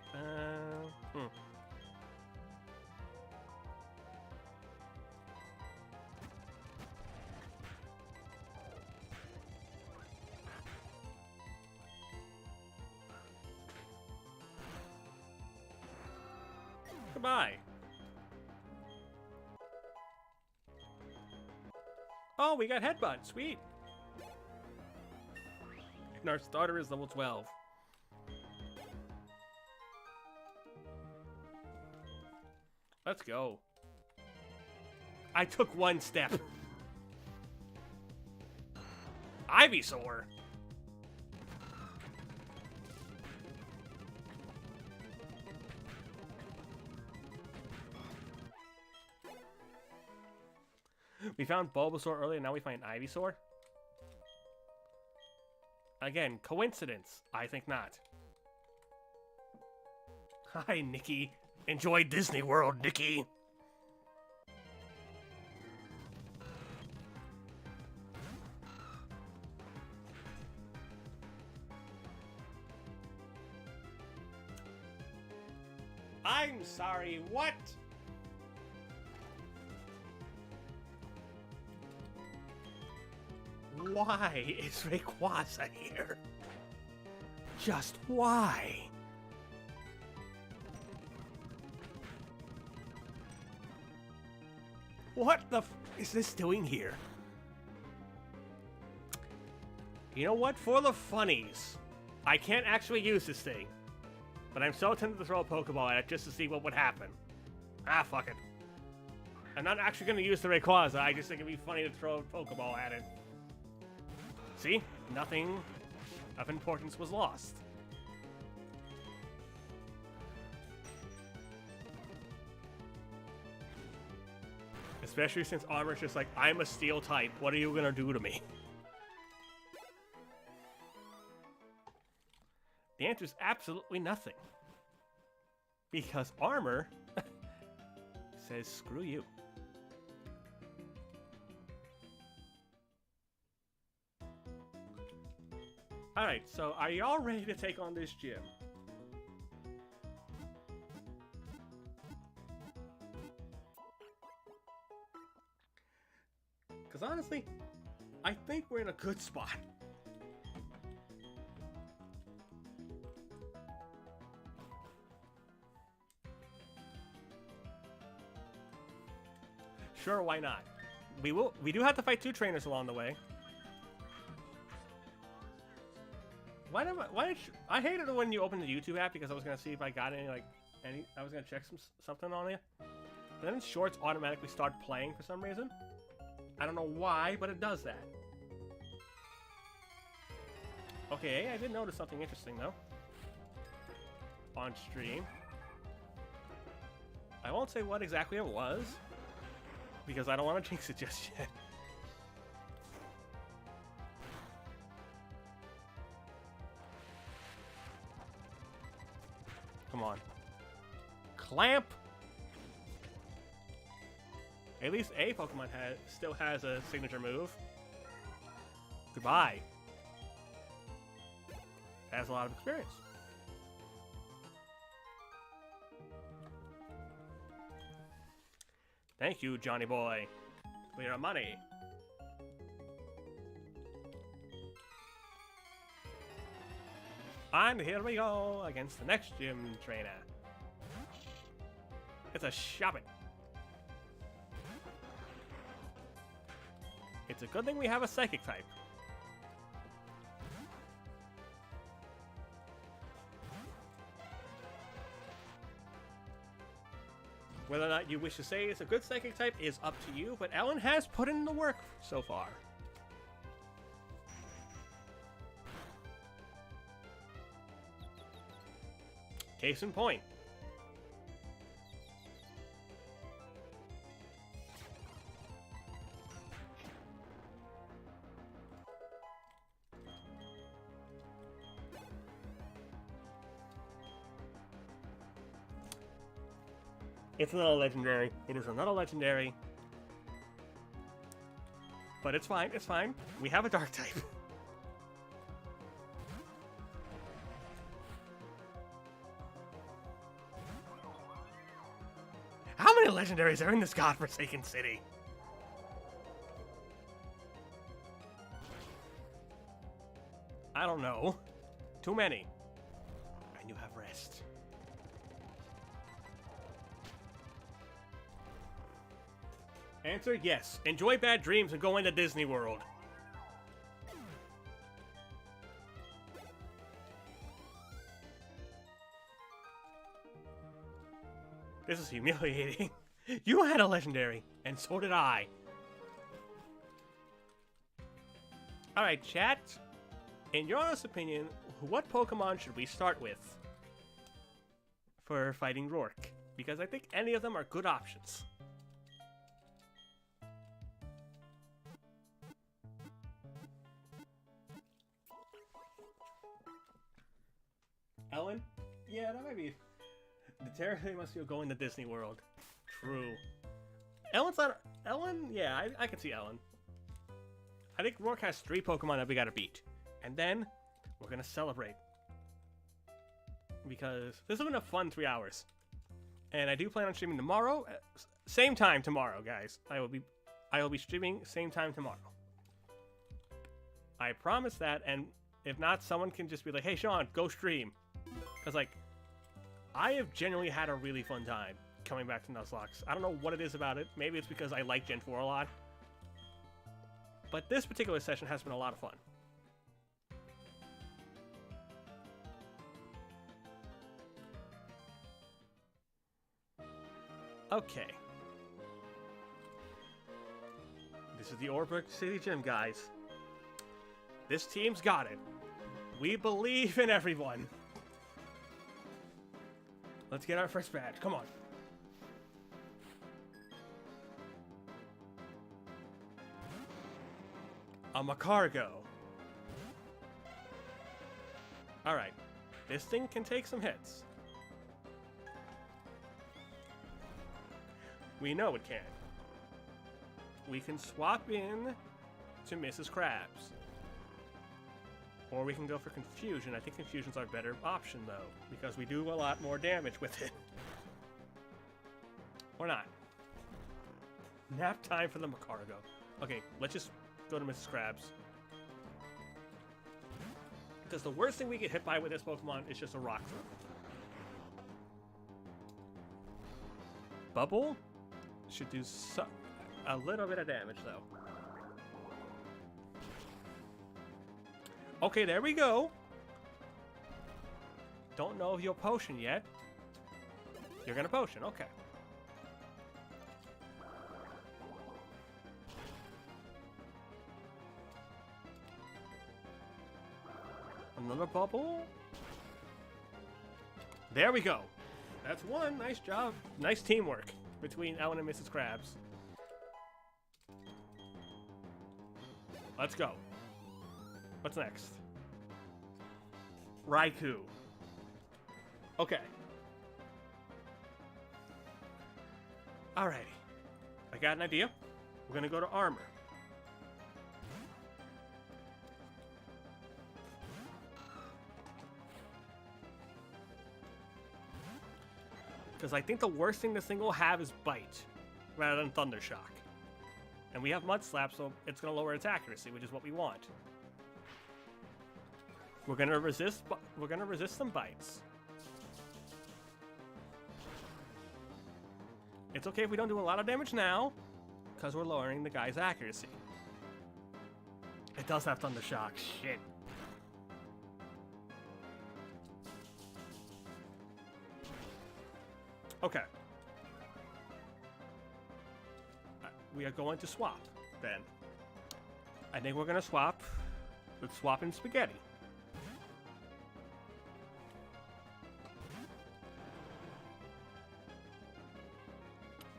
Goodbye. Oh, we got Headbutt. Sweet. And our starter is level 12. Let's go. I took one step. Ivysaur. We found Bulbasaur earlier, now we find Ivysaur. Again, coincidence? I think not. Hi, Nikki. Enjoy Disney World, Nikki. I'm sorry, what? Why is Rayquaza here? Just why? What the f is this doing here? You know what? For the funnies, I can't actually use this thing. But I'm so tempted to throw a Pokeball at it just to see what would happen. Ah, fuck it. I'm not actually going to use the Rayquaza, I just think it'd be funny to throw a Pokeball at it. See? Nothing of importance was lost. Especially since Armor's just like, I'm a steel type, what are you gonna do to me? The answer is absolutely nothing. Because Armor says, screw you. Alright, so are y'all ready to take on this gym? Because honestly, I think we're in a good spot. Sure, why not? We do have to fight 2 trainers along the way. I hated it when you opened the YouTube app because I was gonna see if I got I was gonna check something on it. But then shorts automatically start playing for some reason. I don't know why, but it does that. Okay, I did notice something interesting though. On stream. I won't say what exactly it was, because I don't want to jinx it just yet. Come on. Clamp! At least a Pokemon still has a signature move. Goodbye. Has a lot of experience. Thank you, Johnny boy, for your money. And here we go against the next gym trainer. It's a shopping. It's a good thing we have a psychic type. Whether or not you wish to say it's a good psychic type is up to you, but Ellen has put in the work so far. Case in point. It's another legendary. It is another legendary. But it's fine, it's fine. We have a dark type. How many legendaries are in this godforsaken city? I don't know. Too many. And you have rest. Answer, yes. Enjoy bad dreams and go into Disney World. This is humiliating. You had a legendary, and so did I. Alright, chat. In your honest opinion, what Pokemon should we start with for fighting Rourke? Because I think any of them are good options. Ellen? Yeah, that might be... The Terra must be going to Disney World. True. Ellen's not... Ellen? Yeah, I can see Ellen. I think Rourke has 3 Pokemon that we gotta beat. And then, we're gonna celebrate. Because this has been a fun 3 hours. And I do plan on streaming tomorrow. Same time tomorrow, guys. I will be streaming same time tomorrow. I promise that, and if not, someone can just be like, hey, Sean, go stream. Because, like, I have genuinely had a really fun time coming back to Nuzlocke. I don't know what it is about it. Maybe it's because I like Gen 4 a lot. But this particular session has been a lot of fun. Okay. This is the Orebrook City Gym, guys. This team's got it. We believe in everyone. Let's get our first badge. Come on. I'm a cargo. Alright. This thing can take some hits. We know it can. We can swap in to Mrs. Krabs. Or we can go for Confusion. I think Confusion's our better option, though, because we do a lot more damage with it. Or not. Nap time for the Macargo. Okay, let's just go to Mrs. Krabs. Because the worst thing we get hit by with this Pokemon is just a rock throw. Bubble should do a little bit of damage, though. Okay, there we go. Don't know if you'll potion yet. You're gonna potion, okay. Another bubble. There we go. That's one. Nice job. Nice teamwork between Ellen and Mrs. Krabs. Let's go. What's next? Raikou. Okay. Alrighty. I got an idea. We're gonna go to armor. Because I think the worst thing this thing will have is Bite, rather than Thunder Shock. And we have Mud Slap, so it's going to lower its accuracy, which is what we want. We're going to resist some bites. It's okay if we don't do a lot of damage now, because we're lowering the guy's accuracy. It does have Thunder Shock. Shit. Okay. We are going to swap, then. I think we're going to swap. Let's swap in Spaghetti.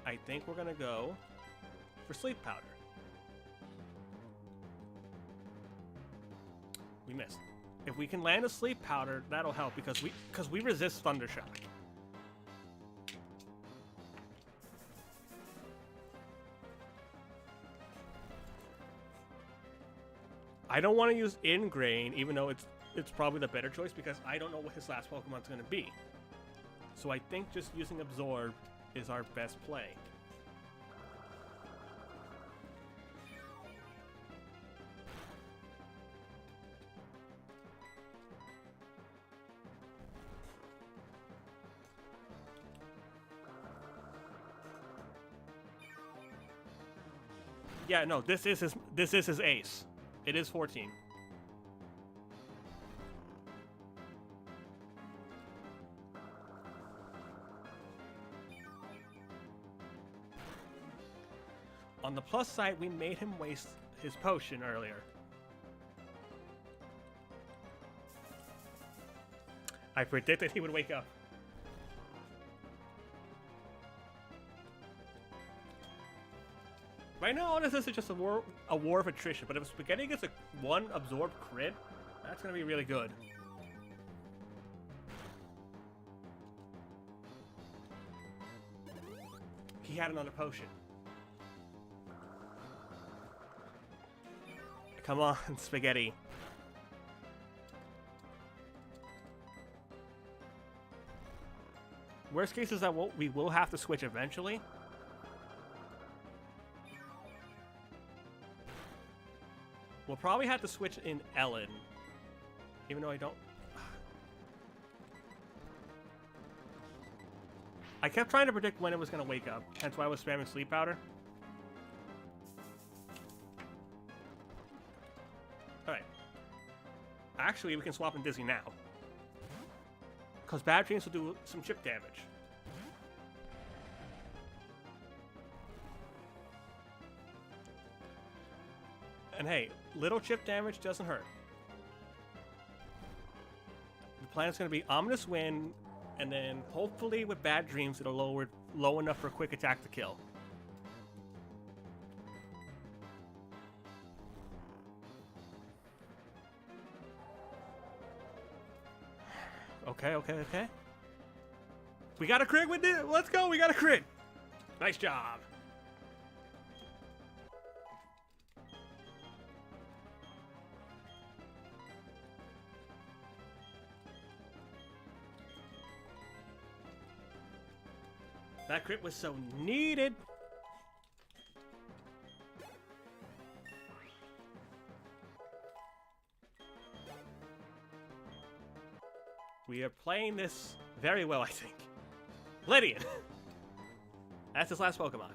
I think we're going to go for Sleep Powder. We missed. If we can land a Sleep Powder, that'll help because we resist Thunder Shock. I don't want to use Ingrain, even though it's probably the better choice because I don't know what his last Pokemon's going to be. So I think just using Absorb is our best play. Yeah, no, this is his ace. It is 14. On the plus side, we made him waste his potion earlier. I predicted he would wake up. Right now, all this is just a war of attrition, but if Spaghetti gets a 1 absorbed crit, that's going to be really good. He had another potion. Come on, Spaghetti. Worst case is that we will have to switch eventually. We'll probably have to switch in Ellen. Even though I don't... I kept trying to predict when it was going to wake up. Hence why I was spamming Sleep Powder. Alright. Actually, we can swap in Dizzy now. Because Bad Dreams will do some chip damage. And hey, little chip damage doesn't hurt. The plan is going to be Ominous Wind, and then hopefully with Bad Dreams it'll lower low enough for a quick attack to kill. Okay. We got a crit with it. Let's go. We got a crit. Nice job. That crit was so needed. We are playing this very well, I think. Lydian. That's his last Pokemon.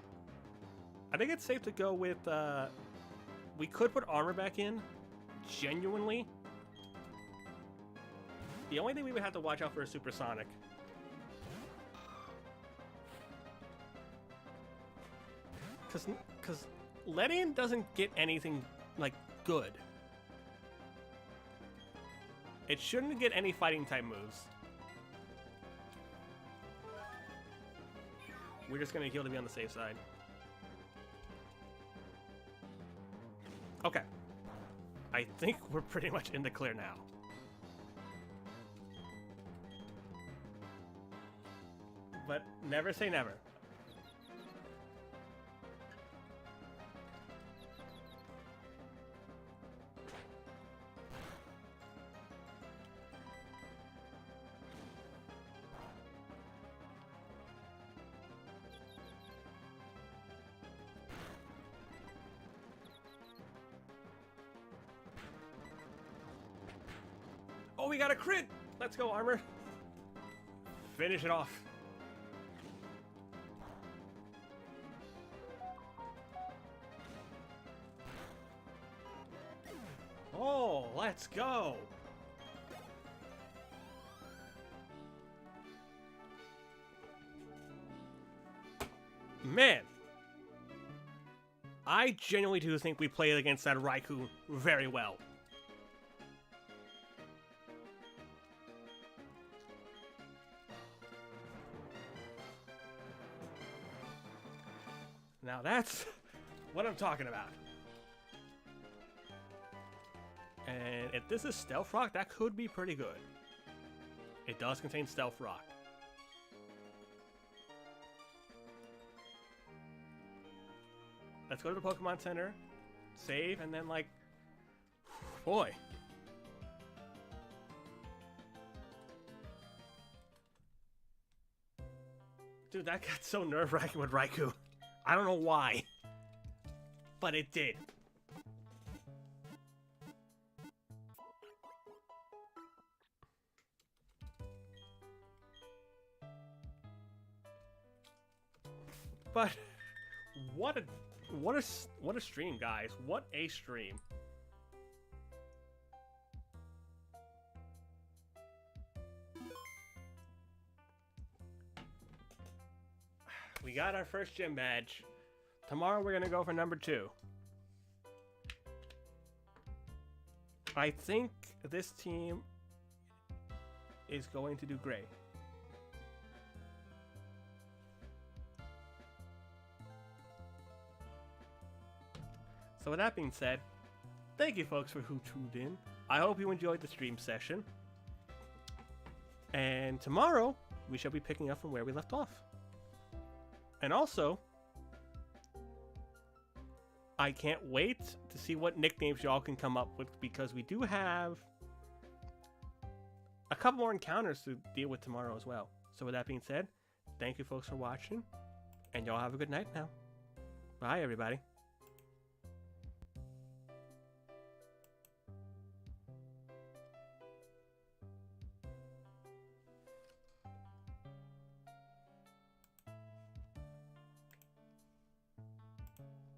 I think it's safe to go with, we could put armor back in, genuinely. The only thing we would have to watch out for is Supersonic. Because Lydian doesn't get anything, like, good. It shouldn't get any fighting type moves. We're just gonna heal to be on the safe side. Okay. I think we're pretty much in the clear now. But never say never. Oh, we got a crit! Let's go, Armor. Finish it off. Oh, let's go. Man. I genuinely do think we played against that Raikou very well. Now that's what I'm talking about. And if this is Stealth Rock, that could be pretty good. It does contain Stealth Rock. Let's go to the Pokemon Center, save, and then, like, boy. Dude, that got so nerve-wracking with Raikou. I don't know why, but it did. But what a stream, guys. What a stream. We got our first gym badge. Tomorrow we're gonna go for number 2. I think this team is going to do great. So with that being said, thank you folks for who tuned in. I hope you enjoyed the stream session. And tomorrow, we shall be picking up from where we left off. And also, I can't wait to see what nicknames y'all can come up with, because we do have a couple more encounters to deal with tomorrow as well. So with that being said, thank you folks for watching, and y'all have a good night now. Bye, everybody.